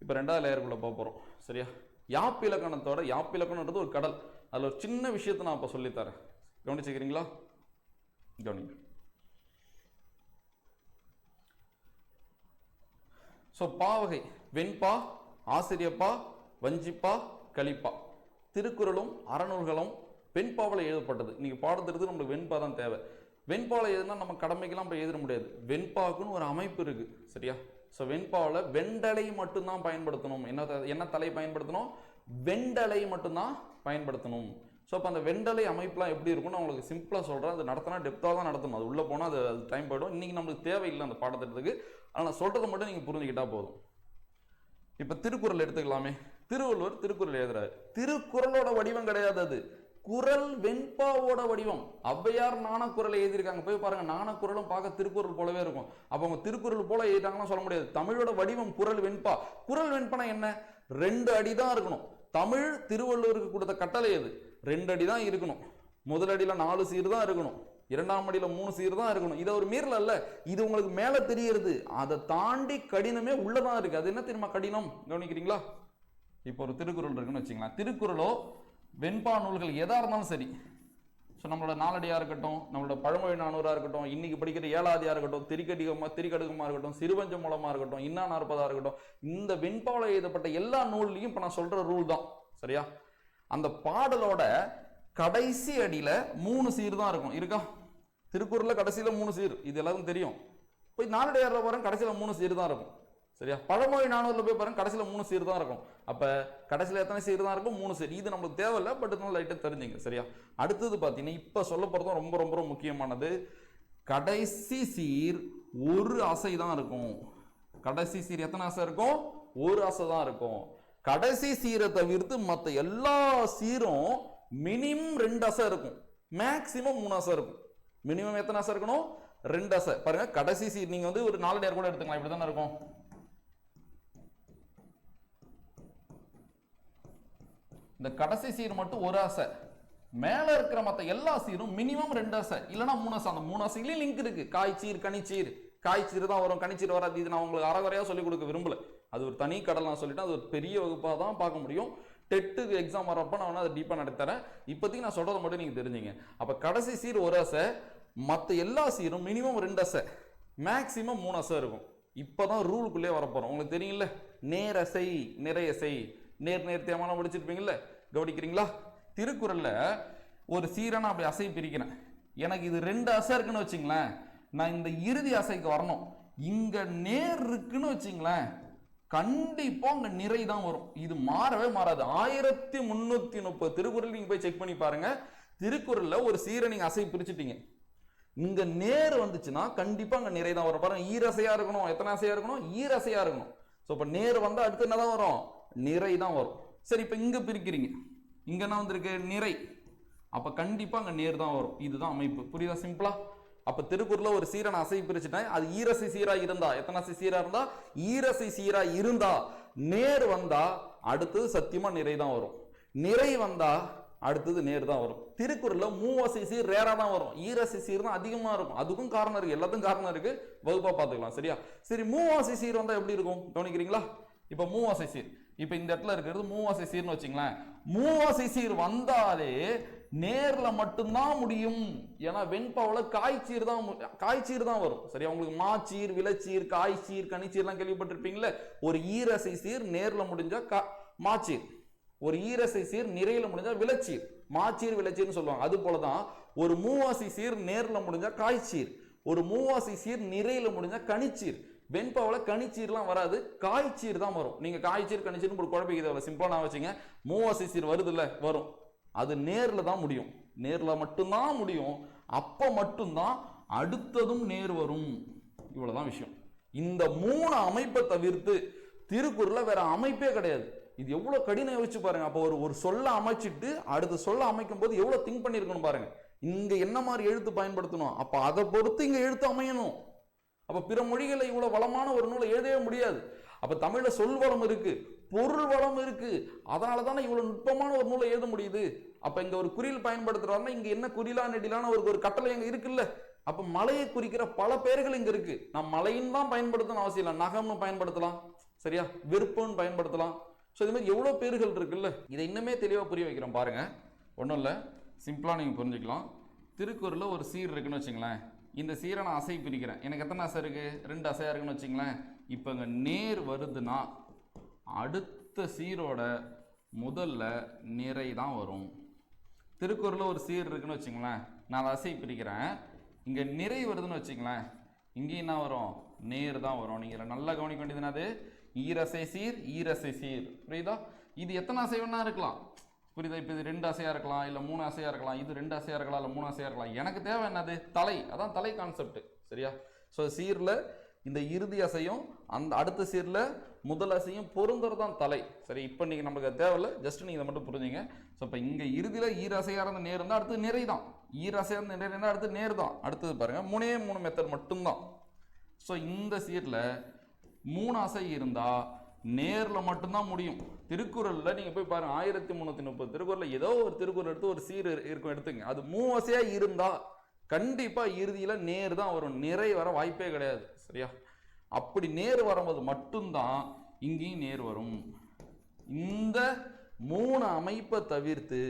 இப்போ 2வது லேயருக்குள்ள போக போறோம், சரியா? யாப்பிலக்கணத்தோட, யாப்பிலக்கணன்றது ஒரு கடல். அதில் ஒரு சின்ன விஷயத்தை நான் இப்போ சொல்லித்தரேன், கவனிச்சுக்கிறீங்களா? கவனிங்க. ஸோ பாவகை வெண்பா, ஆசிரியப்பா, வஞ்சிப்பா, கலிப்பா. திருக்குறளும் அறநூல்களும் வெண்பாவில் எழுதப்பட்டது. இன்னைக்கு பாடத்திற்கு நம்மளுக்கு வெண்பா தான் தேவை. வெண்பாவில் எழுதுனா நம்ம கடமைக்கெல்லாம் போய் எழுத முடியாது. வெண்பாக்குன்னு ஒரு அமைப்பு இருக்கு, சரியா? ஸோ வெண்பாவில் வெண்டலை மட்டும்தான் பயன்படுத்தணும். என்ன தலை பயன்படுத்தணும்? வெண்டலை மட்டும்தான் பயன்படுத்தணும். ஸோ அப்போ அந்த வெண்டலை அமைப்புலாம் எப்படி இருக்கும்னு உங்களுக்கு சிம்பிளாக சொல்கிறேன். அது நடத்தினா டெப்த்தாக தான் நடத்தணும். அது உள்ளே போனால் அது டைம் போயிடும். இன்றைக்கி நம்மளுக்கு தேவையில்லை அந்த பாடத்திட்டத்துக்கு. ஆனால் சொல்கிறத மட்டும் நீங்கள் புரிஞ்சுக்கிட்டா போதும். இப்போ திருக்குறள் எடுத்துக்கலாமே. திருவள்ளுவர் திருக்குறள் எழுதுறாரு. திருக்குறளோட வடிவம் கிடையாது, அது குறள் வெண்பாவோட வடிவம். ஔவையார் நாணக்குறளை எழுதியிருக்காங்க, போய் பாருங்க. நாணக்குறளும் பார்க்க திருக்குறள் போலவே இருக்கும். அப்போ அவங்க திருக்குறள் போல எழுதிட்டாங்கன்னா சொல்ல முடியாது. தமிழோட வடிவம் குறள் வெண்பா. குறள் வெண்பானா என்ன? 2 அடி தான் இருக்கணும். தமிழ் திருவள்ளுவருக்கு கொடுத்த கட்டளை எது? 2 அடி தான் இருக்கணும். முதல் அடியில 4 சீர் தான் இருக்கணும், 2ஆம் அடியில 3 சீர் தான் இருக்கணும். இதை ஒரு மீறல அல்ல, இது உங்களுக்கு மேல தெரியுது. அதை தாண்டி கடினமே உள்ளதான் இருக்கு. அது என்ன தெரியுமா கடினம்? கவனிக்கிறீங்களா? இப்போ ஒரு திருக்குறள் இருக்குன்னு வச்சுக்கலாம். திருக்குறளோ வெண்பா நூல்கள் எதா இருந்தாலும் சரி, ஸோ நம்மளோட நாலடியா இருக்கட்டும், நம்மளோட பழமொழி 400 இருக்கட்டும், இன்னைக்கு படிக்கிற 7ஆதியா இருக்கட்டும், திரிகடுகமா இருக்கட்டும், சிறுவஞ்ச மூலமா இருக்கட்டும், இன்னா 40 இருக்கட்டும், இந்த வெண்பாவில் எழுதப்பட்ட எல்லா நூல்லையும் இப்போ நான் சொல்ற ரூல் தான், சரியா? அந்த பாடலோட கடைசி அடியில 3 சீர் தான் இருக்கும். இருக்கா? திருக்குறள்ல கடைசியில 3 சீர், இது எல்லாருக்கும் தெரியும். போய் நாலடியாரில் போறேன், கடைசியில 3 சீர் தான் இருக்கும், சரியா? பழமொழி 400 போய் பாருங்க, கடைசியில 3 சீர் தான் இருக்கும். அப்ப கடைசியில எத்தனை சீர் தான் இருக்கும்? 3 சீர். இது நம்மளுக்கு தேவையில்லை, பட் இதனால லைட்டா தெரிஞ்சுங்க, சரியா? அடுத்தது பாத்தீங்கன்னா இப்ப சொல்ல போறதும் ரொம்ப ரொம்ப முக்கியமானது. கடைசி சீர் ஒரு அசை தான் இருக்கும். கடைசி சீர் எத்தனை அசை இருக்கும்? ஒரு அசை தான் இருக்கும். கடைசி சீரை தவிர்த்து மற்ற எல்லா சீரும் மினிமம் 2 அசை இருக்கும், மேக்சிமம் 3 அசை இருக்கும். மினிமம் எத்தனை அசை இருக்கணும்? 2 அசை. பாருங்க, கடைசி சீர் நீங்க வந்து ஒரு 4 நேர் கூட எடுத்துக்கலாம், இப்படிதானே இருக்கும். இந்த கடைசி சீர் மட்டும் ஒரு அசை, மேல இருக்கிற மற்ற எல்லா சீரும் மினிமம் 2 அசை இல்லைன்னா 3 அசை. அந்த 3 அசையிலையும் லிங்க் இருக்கு. காய்ச்சீர், கனிச்சீர். காய்ச்சீர் தான் வரும், கனிச்சீர் வராது. இது நான் உங்களுக்கு அறகுறையா சொல்லிக் கொடுக்க விரும்பல. அது ஒரு தனி கடல். நான் சொல்லிட்டேன், அது ஒரு பெரிய வகுப்பாக தான் பார்க்க முடியும். டெட்டுக்கு எக்ஸாம் வரப்போ நான் அதை டீப்பாக நடத்துறேன். இப்போதைக்கு நான் சொல்றதை மட்டும் நீங்க தெரிஞ்சுங்க. அப்ப கடைசி சீர் ஒரு அசை, மற்ற எல்லா சீரும் மினிமம் 2 அசை, மேக்சிமம் 3 அசை இருக்கும். இப்பதான் ரூலுக்குள்ளே வரப்போறோம். உங்களுக்கு தெரியும்ல, நேரசை, நிறையசை, நேர்த்தியமான படிச்சிருப்பீங்கல்ல, கவனிக்கிறீங்களா? திருக்குறள்ல ஒரு சீரை நான் அப்படி அசை பிரிக்கிறேன். எனக்கு இது 2 அசை இருக்குன்னு வச்சுங்களேன், நான் இந்த இறுதி அசைக்கு வரணும். இங்க நேர் இருக்குன்னு வச்சுங்களேன், கண்டிப்பா அங்க நிறை தான் வரும். இது மாறவே மாறாது. 1330 திருக்குறள் நீங்க போய் செக் பண்ணி பாருங்க. திருக்குறள்ல ஒரு சீரை நீங்க அசை பிரிச்சுட்டீங்க, இங்க நேர் வந்துச்சுன்னா கண்டிப்பா அங்க நிறை தான் வரும். பாருங்க, ஈரசையா இருக்கணும். எத்தனை அசையா இருக்கணும்? ஈரசையா இருக்கணும். சோ இப்ப நேர் வந்தா அடுத்து என்னதான் வரும்? நிறை தான் வரும். சரி, இப்ப இங்க பிரிக்கிறீங்க, இங்க என்ன வந்திருக்கு? நிறை. அப்ப கண்டிப்பா அங்க நேர் தான் வரும். இதுதான் அமைப்பு. புரியுதா? சிம்பிளா. அப்ப திருக்குறள்ல ஒரு சீரை நான் அசை பிரிச்சுட்டேன். அது ஈரசை சீரா இருந்தா, எத்தனை அசை சீரா இருந்தா? ஈரசை சீரா இருந்தா நேர் வந்தா அடுத்தது சத்தியமா நிறை தான் வரும். நிறை வந்தா அடுத்தது நேர் தான் வரும். திருக்குறள்ல மூவசை சீர் ரேரா தான் வரும், ஈரசை சீர் தான் அதிகமா இருக்கும். அதுக்கும் காரணம் இருக்கு, எல்லாத்துக்கும் காரணம் இருக்கு. வகுப்பா பாத்துக்கலாம். சரியா? சரி, மூவாசை சீர் வந்தா எப்படி இருக்கும் கவனிக்கிறீங்களா? இப்ப மூவாசை சீர், இப்ப இந்த இடத்துல இருக்கிறது மூவாசை சீர்னு வச்சுங்களேன். மூவாசை சீர் வந்தாலே நேர்ல மட்டும்தான் முடியும். ஏன்னா வெண்பாவுல காய்ச்சீர் தான் வரும். சரியா? உங்களுக்கு மாச்சீர், விளச்சீர், காய்ச்சீர், கனிச்சீர்லாம் கேள்விப்பட்டிருப்பீங்களே. ஒரு ஈரசை சீர் நேர்ல முடிஞ்சா மாச்சீர், ஒரு ஈரசை சீர் நிறையில முடிஞ்சா விளச்சீர். மாச்சீர், விளச்சீர்னு சொல்லுவாங்க. அது போலதான் ஒரு மூவாசை சீர் நேர்ல முடிஞ்சா காய்ச்சீர், ஒரு மூவாசை சீர் நிறையில முடிஞ்சா கனிச்சீர். வெண்பாவில் கனிச்சீர்லாம் வராது, காய்ச்சீர் தான் வரும். நீங்க காய்ச்சீர் கனிச்சீர்னு ஒரு குழப்பிக்க சிம்பிளா நான் வச்சுங்க. மூவாசை சீர் வருது இல்ல, வரும். அது நேர்ல தான் முடியும், நேர்ல மட்டும்தான் முடியும். அப்ப மட்டும்தான் அடுத்ததும் நேர் வரும். இவ்வளவுதான் விஷயம். இந்த 3 அமைப்பை தவிர்த்து திருக்குறள்ல வேற அமைப்பே கிடையாது. இது எவ்வளவு கடினம் யோசிச்சு பாருங்க. அப்போ ஒரு சொல்ல அமைச்சிட்டு அடுத்த சொல்ல அமைக்கும் போது எவ்வளவு திங்க் பண்ணிருக்கணும் பாருங்க. இங்க என்ன மாதிரி எழுத்து பயன்படுத்தணும், அப்ப அதை பொறுத்து இங்க எழுத்து அமையணும். அப்ப பிற மொழிகளை இவ்வளவு வளமான ஒரு நூலை எழுதவே முடியாது. அப்ப தமிழ்ல சொல் வளம் இருக்கு, பொருள் வளம் இருக்கு. அதனாலதானே இவ்வளவு நுட்பமான ஒரு நூலை எழுத முடியுது. அப்ப இங்க ஒரு குறில் பயன்படுத்துறாருன்னா இங்க என்ன குறிலா நெடிலான ஒரு கட்டளை இங்க இருக்குல்ல. அப்ப மலையை குறிக்கிற பல பெயர்கள் இங்க இருக்கு. நான் மலைன்னு தான் பயன்படுத்தணும் அவசியம் இல்லை, நகம்னு பயன்படுத்தலாம். சரியா? விருப்பம்னு பயன்படுத்தலாம். ஸோ இது மாதிரி எவ்வளோ பேர்கள் இருக்குல்ல. இதை இன்னுமே தெளிவாக புரிய வைக்கிறோம் பாருங்க. ஒன்றும் இல்லை, சிம்பிளாக நீங்கள் புரிஞ்சுக்கலாம். திருக்குறளில் ஒரு சீர் இருக்குன்னு வச்சுங்களேன். இந்த சீரை நான் அசை பிரிக்கிறேன். எனக்கு எத்தனை அசை இருக்கு? 2 அசையா இருக்குன்னு வச்சுங்களேன். இப்போ இங்கே நேர் வருதுன்னா அடுத்த சீரோட முதல்ல நிறை தான் வரும். திருக்குறளில் ஒரு சீர் இருக்குன்னு வச்சுங்களேன், நான் அதை அசை பிரிக்கிறேன். இங்கே நிறை வருதுன்னு வச்சுங்களேன், இங்கேயும் என்ன வரும்? நேர் தான் வரும். நீங்கள் நல்லா கவனிக்க வேண்டியது என்னது? ஈரசை சீர், ஈரசை சீர். புரியுதா? இது எத்தனை அசை வேணா இருக்கலாம். புரியுதா? இப்போ இது 2 அசையா இருக்கலாம், இல்லை 3 அசையா இருக்கலாம். இது 2 அசையா இருக்கலாம், இல்லை 3 அசையா இருக்கலாம். எனக்கு தேவை என்னது? தலை. அதான் தலை கான்செப்ட். சரியா? ஸோ சீர்ல இந்த இறுதி அசையும் அந்த அடுத்த சீர்ல முதல் அசையும் பொருந்துறதான் தலை. சரி, இப்போ நீங்க நமக்கு தேவையில்லை, ஜஸ்ட் நீங்க இதை மட்டும் புரிஞ்சுங்க. ஸோ இப்போ இங்க இறுதியில ஈரசையா இருந்த நேர் இருந்தால் அடுத்தது நிறை தான், ஈரசையா இருந்த நேர் இருந்தால் அடுத்து நேர் தான். அடுத்தது பாருங்க, 3 மெத்தட் மட்டும்தான். ஸோ இந்த சீர்ல 3 அசை இருந்தா நேர்ல மட்டும்தான் முடியும். திருக்குறள்ல நீங்க போய் பாருங்க, 1330 திருக்குறள்ல ஏதோ ஒரு திருக்குறள் எடுத்து ஒரு சீர் இருக்கும் எடுத்துங்க. அது 3 அசையா இருந்தா கண்டிப்பா இறுதியில நேர் தான் வரும், நிறை வர வாய்ப்பே கிடையாது. சரியா? அப்படி நேர் வரும்போது மட்டும்தான் இங்கேயும் நேர் வரும். இந்த 3 அமைப்பை தவிர்த்து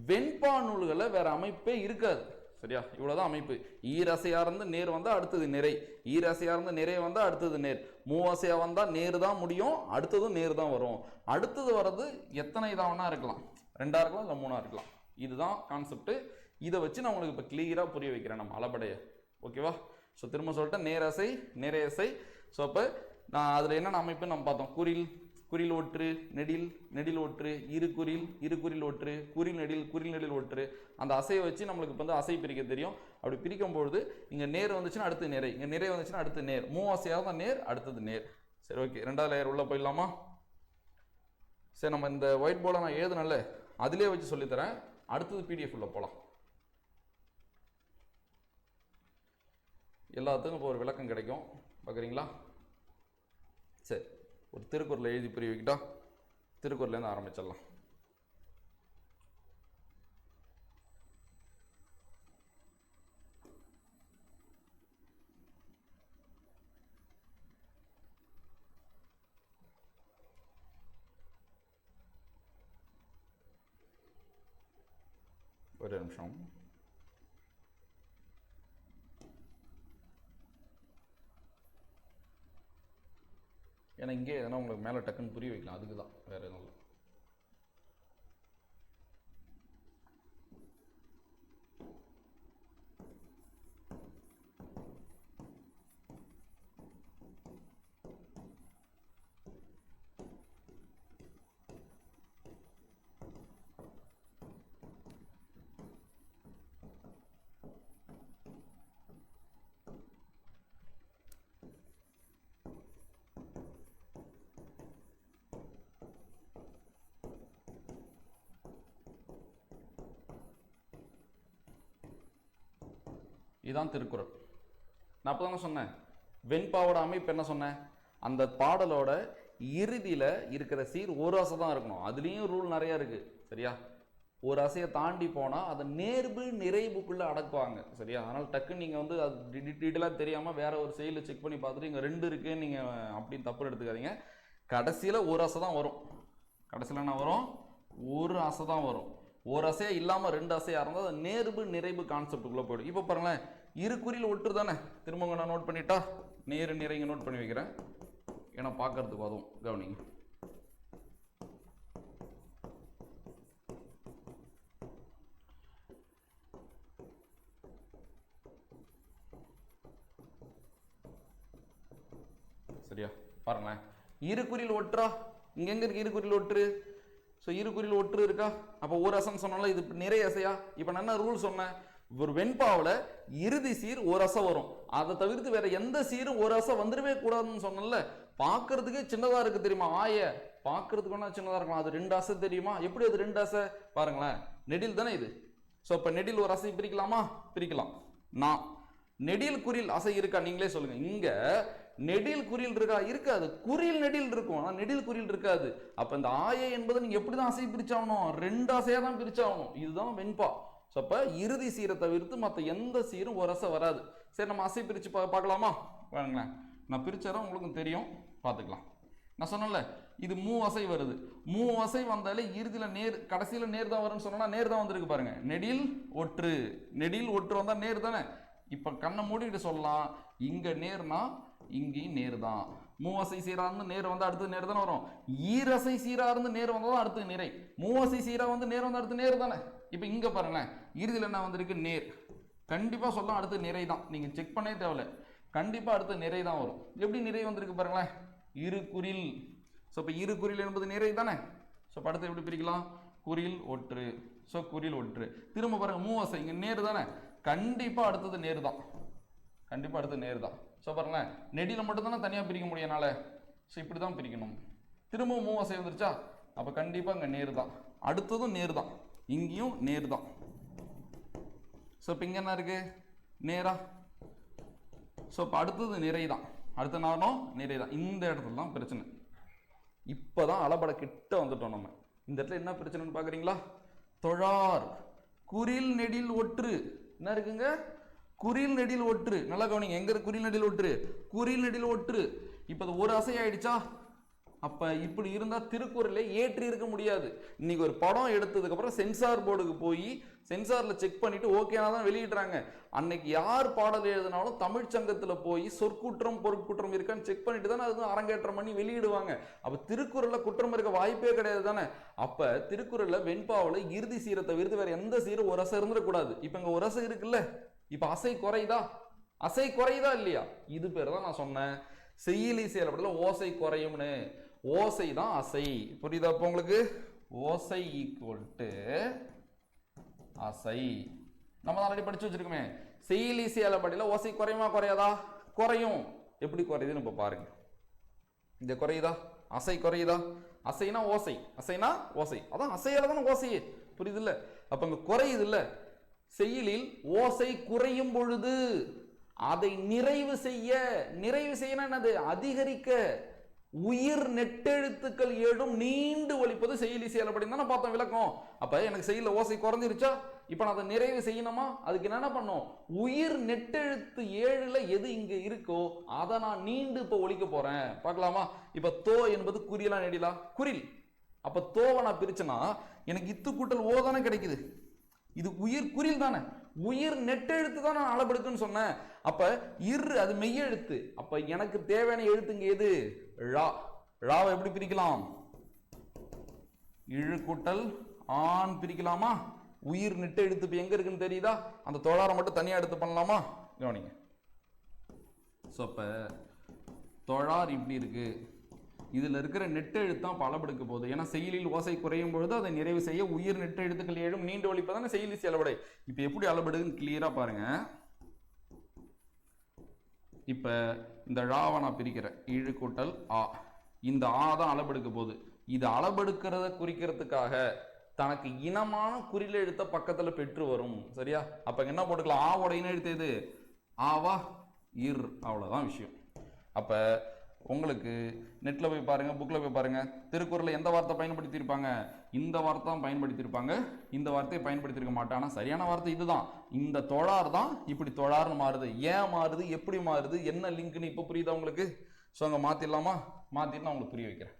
வெண்பா நூல்களை வேற அமைப்பே இருக்காது. சரியா? இவ்வளவுதான் அமைப்பு. ஈரசையா இருந்து நேர் வந்தா அடுத்தது நிறை, ஈரசையா இருந்து நிறை வந்தா அடுத்தது நேர், 3 அசையா வந்தா நேர் தான் முடியும், அடுத்ததும் நேர் தான் வரும். அடுத்தது வர்றது எத்தனை இதாவனா இருக்கலாம், 2ஆ இருக்கலாம், இல்லை 3ஆ இருக்கலாம். இதுதான் கான்செப்ட். இதை வச்சு நான் உங்களுக்கு இப்போ கிளியரா புரிய வைக்கிறேன் நம்ம அளபடைய. ஓகேவா? ஸோ திரும்ப சொல்லிட்டேன், நேரசை, நிறையசை. ஸோ அப்போ நான் அதில் என்னென்ன அமைப்புன்னு நம்ம பார்த்தோம். குறில் ஒற்று, நெடில் ஒற்று, இருகுறில் ஒற்று, குறில் நெடில் ஒற்று. அந்த அசையை வச்சு நம்மளுக்கு இப்போ வந்து அசை பிரிக்க தெரியும். அப்படி பிரிக்கும் பொழுது இங்கே நேர் வந்துச்சுன்னா அடுத்து நிறை, இங்கே நிறை வந்துச்சுன்னா அடுத்து நேர், 3 அசையாக தான் நேர், அடுத்தது நேர். சரி ஓகே, ரெண்டாவது லேயர் உள்ள போயிடலாமா? சரி, நம்ம இந்த ஒயிட் போர்டை நான் எழுதுனல அதிலே வச்சு சொல்லித்தரேன். அடுத்தது பிடிஎஃப் உள்ள போகலாம். எல்லாத்துக்கும் இப்போ ஒரு விளக்கம் கிடைக்கும், பார்க்குறீங்களா? சரி, ஒரு திருக்குறளை எழுதி புரிய வைக்கிட்டா? திருக்குறள்லேருந்து ஆரம்பிச்சிடலாம். ஒரு நிமிஷம். ஏன்னா இங்கே எதனா உங்களுக்கு மேலே டக்குன்னு புரிய வைக்கலாம், அதுக்கு தான், வேறு எதுவும் இல்லை. இதுதான் திருக்குறள். நான் அப்போ தானே சொன்னேன், வெண்பாவோட அமைப்பு என்ன சொன்னேன்? அந்த பாடலோட இறுதியில் இருக்கிற சீர் ஒரு அசை தான் இருக்கணும். அதுலேயும் ரூல் நிறையா இருக்குது, சரியா? ஒரு அசையை தாண்டி போனால் அதை நேர்வு நிறைவுக்குள்ளே அடக்குவாங்க, சரியா? அதனால் டக்குன்னு நீங்கள் வந்து அது டீட்டெயிலாக தெரியாமல் வேற ஒரு செயலில் செக் பண்ணி பார்த்துட்டு இங்கே 2 இருக்குன்னு நீங்கள் அப்படின்னு தப்பு எடுத்துக்காதீங்க. கடைசியில் ஒரு அசை தான் வரும். கடைசியில் என்ன வரும்? ஒரு அசை தான் வரும். ஒரு அசையா இல்லாமல் 2 அசையாக இருந்தால் அது நேர்வு நிறைவு கான்செப்டுக்குள்ளே போய்டும். இப்போ பாருங்களேன், இரு குறியில் ஒற்று தானே. திரும்ப நான் நோட் பண்ணிட்டா, நேரு நிறைங்க நோட் பண்ணி வைக்கிறேன், ஏன்னா பார்க்கறதுக்கு அதுவும் கவனிங்க. சரியா? பாருங்களேன், இரு குறியில் ஒற்றா? இங்க எங்க இருக்கு இரு குறியில் ஒற்று? ஸோ இரு குறியில் ஒற்று இருக்கா? அப்போ ஒரு அசைன்னு சொன்னால இது நிறைய அசையா? இப்போ நான் என்ன ரூல் சொன்னேன்? ஒரு வெண்பாவில் இறுதி சீர் ஒரு அசை வரும். அதை தவிர்த்து வேற எந்த சீரும் ஒரு அசை வந்துடவே கூடாதுன்னு சொன்னல. பார்க்கறதுக்கே சின்னதா இருக்கு தெரியுமா? பார்க்கறதுக்கு ஒன்றா சின்னதா இருக்கும். அது 2 அசை தெரியுமா? எப்படி அது 2 அசை? பாருங்களேன், நெடில் தானே இது. ஸோ இப்போ நெடில் ஒரு அசை பிரிக்கலாமா? பிரிக்கலாம். நான் நெடில் குறில் அசை இருக்கா? நீங்களே சொல்லுங்க. இங்க நெடில் குறில் இருக்கா? இருக்காது. குறில் நெடில் இருக்கும், ஆனால் நெடில் குறில் இருக்காது. அப்ப இந்த ஆயை என்பதை நீங்க எப்படிதான் அசை பிரிச்சாகணும்? 2 அசையா தான் பிரிச்சாகணும். இதுதான் வெண்பா. ஸோ அப்போ இறுதி சீரை தவிர்த்து மற்ற எந்த சீரும் ஒரு அசை வராது. சரி, நம்ம அசை பிரித்து பார்க்கலாமா? பாருங்களேன், நான் பிரிச்சாதான் உங்களுக்கு தெரியும், பார்த்துக்கலாம். நான் சொன்னேன்ல, இது 3 அசை வருது. 3 அசை வந்தாலே இறுதியில் நேர், கடைசியில் நேர் தான் வரும்னு சொன்னா நேர் தான் வந்திருக்கு பாருங்க. நெடில் ஒற்று, நெடில் ஒற்று வந்தா நேர் தானே. இப்போ கண்ணை மூடிட்டு சொல்லலாம், இங்க நேர்னா இங்கேயும் நேர் தான். 3 அசை சீரா இருந்து நேர் வந்தா அடுத்து நேர் தானே வரும். ஈரசை சீரா இருந்து நேர் வந்தா அடுத்து நிறை. 3 அசை சீரா வந்து நேர் வந்தா அடுத்து நேர் தானே. இப்போ இங்க பாருங்களேன், இறுதியில் என்ன வந்திருக்கு? நேர். கண்டிப்பா சொல்லலாம் அடுத்து நிறை தான். நீங்க செக் பண்ணவே தேவையில்ல, கண்டிப்பா அடுத்து நிறை தான் வரும். எப்படி நிறை வந்திருக்கு பாருங்களேன், இரு குறில். ஸோ இப்போ இரு குறில் என்பது நிறை தானே. ஸோ அடுத்து எப்படி பிரிக்கலாம்? குறில் ஒற்று. ஸோ குறில் ஒற்று. திரும்ப பாருங்க, 3 அசை இங்க நேர் தானே. கண்டிப்பா அடுத்தது நேர் தான். கண்டிப்பா அடுத்து நேர் தான். ஸோ பாருங்களேன், நெடியில மட்டும் தானே தனியாக பிரிக்க முடியனால. ஸோ இப்படி தான் பிரிக்கணும். திரும்பவும் 3 அசை வந்துருச்சா? அப்போ கண்டிப்பாக இங்கே நேர் தான். அடுத்ததும் நேர் தான், இங்கேயும் நேர் தான். ஸோ இப்போ இங்கே என்ன இருக்கு? நேரா. ஸோ இப்போ அடுத்தது நிறை தான். அடுத்த நாளும் நிறை தான். இந்த இடத்துல தான் பிரச்சனை. இப்போ தான் அளபட கிட்ட வந்துட்டோம் நம்ம. இந்த இடத்துல என்ன பிரச்சனைன்னு பார்க்குறீங்களா? தொழார் குறில் நெடில் ஒற்று. என்ன இருக்குங்க? குறில் நெடில் ஒற்று. நல்லா கவனிங்க, எங்க இருக்கு குறில் நெடில் ஒற்று? குறில் நெடில் ஒற்று. இப்போ அது ஒரு அசை ஆயிடுச்சா? அப்ப இப்படி இருந்தா திருக்குறளை ஏற்றி இருக்க முடியாது. இன்னைக்கு ஒரு படம் எடுத்ததுக்கு அப்புறம் சென்சார் போர்டுக்கு போய் சென்சார்ல செக் பண்ணிட்டு ஓகேனா தான் வெளியிடுறாங்க. அன்னைக்கு யார் பாடல் எழுதினாலும் தமிழ் சங்கத்துல போய் சொற்குற்றம் பொருட்குற்றம் இருக்கான்னு செக் பண்ணிட்டு தானே அது அரங்கேற்றம் பண்ணி வெளியிடுவாங்க. அப்ப திருக்குறள்ல குற்றம் இருக்க வாய்ப்பே கிடையாது தானே. அப்ப திருக்குறள்ல வெண்பாவில் இறுதி சீரை தவிர்த்து வேற எந்த சீரும் ஒரு அசை இருந்துடக்கூடாது. இப்ப இங்க ஒரு அசை இருக்குல்ல, இப்ப அசை குறையுதா? அசை குறையுதா இல்லையா? இது பேர் தான் நான் சொன்னேன் செய்யுளி செயல்படல ஓசை குறையும்னு. ஓசை தான் அசை. புரியுதா அப்போ உங்களுக்கு? ஓசை ஈக்குவல் டு அசை. நம்ம தான் ஆல்ரெடி படிச்சு வச்சிருக்கோமே. செய்யுளி செயல்படல ஓசை குறையுமா குறையாதா? குறையும். எப்படி குறையுதுன்னு இப்ப பாருங்க. இது குறையுதா? அசை குறையுதா? அசைனா ஓசை, அசைனா ஓசை, அதான் அசையால தானே ஓசையே, புரியுது இல்ல? அப்ப இங்க குறையுது இல்ல. செய்யுளில் ஓசை குறையும் பொழுது அதை நிறைவு செய்ய, நிறைவு செய்யணும் என்னது? அதிகரிக்க. உயிர் நெட்டெழுத்துக்கள் ஏழும் நீண்டு ஒலிப்பது செய்யுளி செயலபடை தானே பார்த்தோம் விளக்கம். அப்ப எனக்கு செய்யுள்ள ஓசை குறைஞ்சிருச்சா, இப்ப நான் அதை நிறைவு செய்யணுமா? அதுக்கு என்ன பண்ணும்? உயிர் நெட்டெழுத்து 7ல எது இங்க இருக்கோ அதை நான் நீண்டு இப்ப ஒலிக்க போறேன். பார்க்கலாமா? இப்ப தோ என்பது குறியலா நெடிலா? குறில். அப்ப தோவை நான் பிரிச்சனா எனக்கு இத்து கூட்டல் ஓ தானே கிடைக்குது. இது உயிர் குறில் தானே, உயிர் நெட்டெழுத்து தான் நான் அளபெடுக்குன்னு சொன்னேன். அப்ப அது மெய்யெழுத்து. அப்ப எனக்கு தேவையான எழுத்துங்க எது? ழா. ழாவை எப்படி பிரிக்கலாம்? இழு கூட்டல் ஆண் பிரிக்கலாமா? உயிர் நெட்டெழுத்து எங்க இருக்குன்னு தெரியுதா? அந்த தொழாரை மட்டும் தனியா எடுத்து பண்ணலாமா? கவனிங்க. அப்ப தொழார் இப்படி இருக்கு, இதுல இருக்கிற நெட்டெழுத்தான் அளபெடுக்க போகுது. ஏன்னா செய்யுளில் ஓசை குறையும் பொழுது அதை நிறைவு செய்ய உயிர் நெட்டெழுத்துக்கள் ஏழும் நீண்டு ஒலிப்பதான செய்யுளி செயலபடை. இப்ப எப்படி அளபெடுக்குன்னு கிளியரா பாருங்க. இப்ப இந்த ழாவை நான் பிரிக்கிறேன், இழு கூட்டல் ஆ. இந்த ஆ தான் அளபெடுக்க போகுது. இது அளபெடுக்கிறத குறிக்கிறதுக்காக தனக்கு இனமான குறில எழுத்த பக்கத்துல பெற்று வரும். சரியா? அப்ப என்ன போட்டுக்கலாம்? ஆவோட இன எழுத்து எது? ஆவா இர். அவ்வளவுதான் விஷயம். அப்ப உங்களுக்கு நெட்ல போய் பாருங்க, புக்ல போய் பாருங்க, திருக்குறள்ல எந்த வார்த்தை பயன்படுத்தியிருப்பாங்க? இந்த வார்த்தை தான் பயன்படுத்தியிருப்பாங்க. இந்த வார்த்தையை பயன்படுத்தியிருக்க மாட்டாங்க. சரியான வார்த்தை இதுதான். இந்த தொழார் தான் இப்படி தொழார்னு மாறுது. ஏன் மாறுது, எப்படி மாறுது, என்ன லிங்க்னு இப்ப புரியுதா உங்களுக்கு? ஸோ அங்கே மாத்திடலாமா? மாத்திட்டு நான் உங்களுக்கு புரிய வைக்கிறேன்.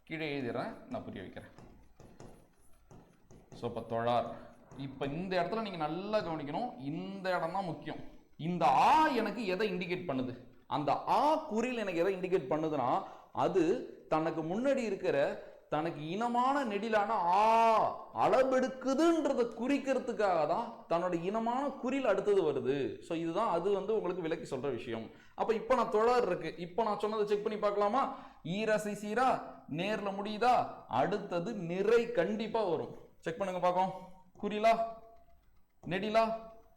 கீழே எழுதிடுறேன், நான் புரிய வைக்கிறேன். ஸோ இப்போ தொழார். இப்போ இந்த இடத்துல நீங்க நல்லா கவனிக்கணும். இந்த இடம் தான் முக்கியம். இந்த ஆ எனக்கு எதை இண்டிகேட் பண்ணுது? அந்த ஆ குறில் எனக்கு எதை இண்டிகேட் பண்ணுதுன்னா, அது தனக்கு முன்னாடி இருக்கிற தனக்கு இனமான நெடிலான ஆ அளபெடுக்குதுன்றதை குறிக்கிறதுக்காக தான் தன்னோட இனமான குறில் அடுத்தது வருது. ஸோ இதுதான் அது உங்களுக்கு விளக்கி சொல்ற விஷயம். அப்ப இப்ப நான் தொழார் இருக்கு, இப்ப நான் சொன்னதை செக் பண்ணி பார்க்கலாமா? ஈரசை சீரா நேர்ல முடியுதா? அடுத்தது நிறை கண்டிப்பா வரும். செக் பண்ணுங்க பார்க்கலாம். குறிலா நெடிலா?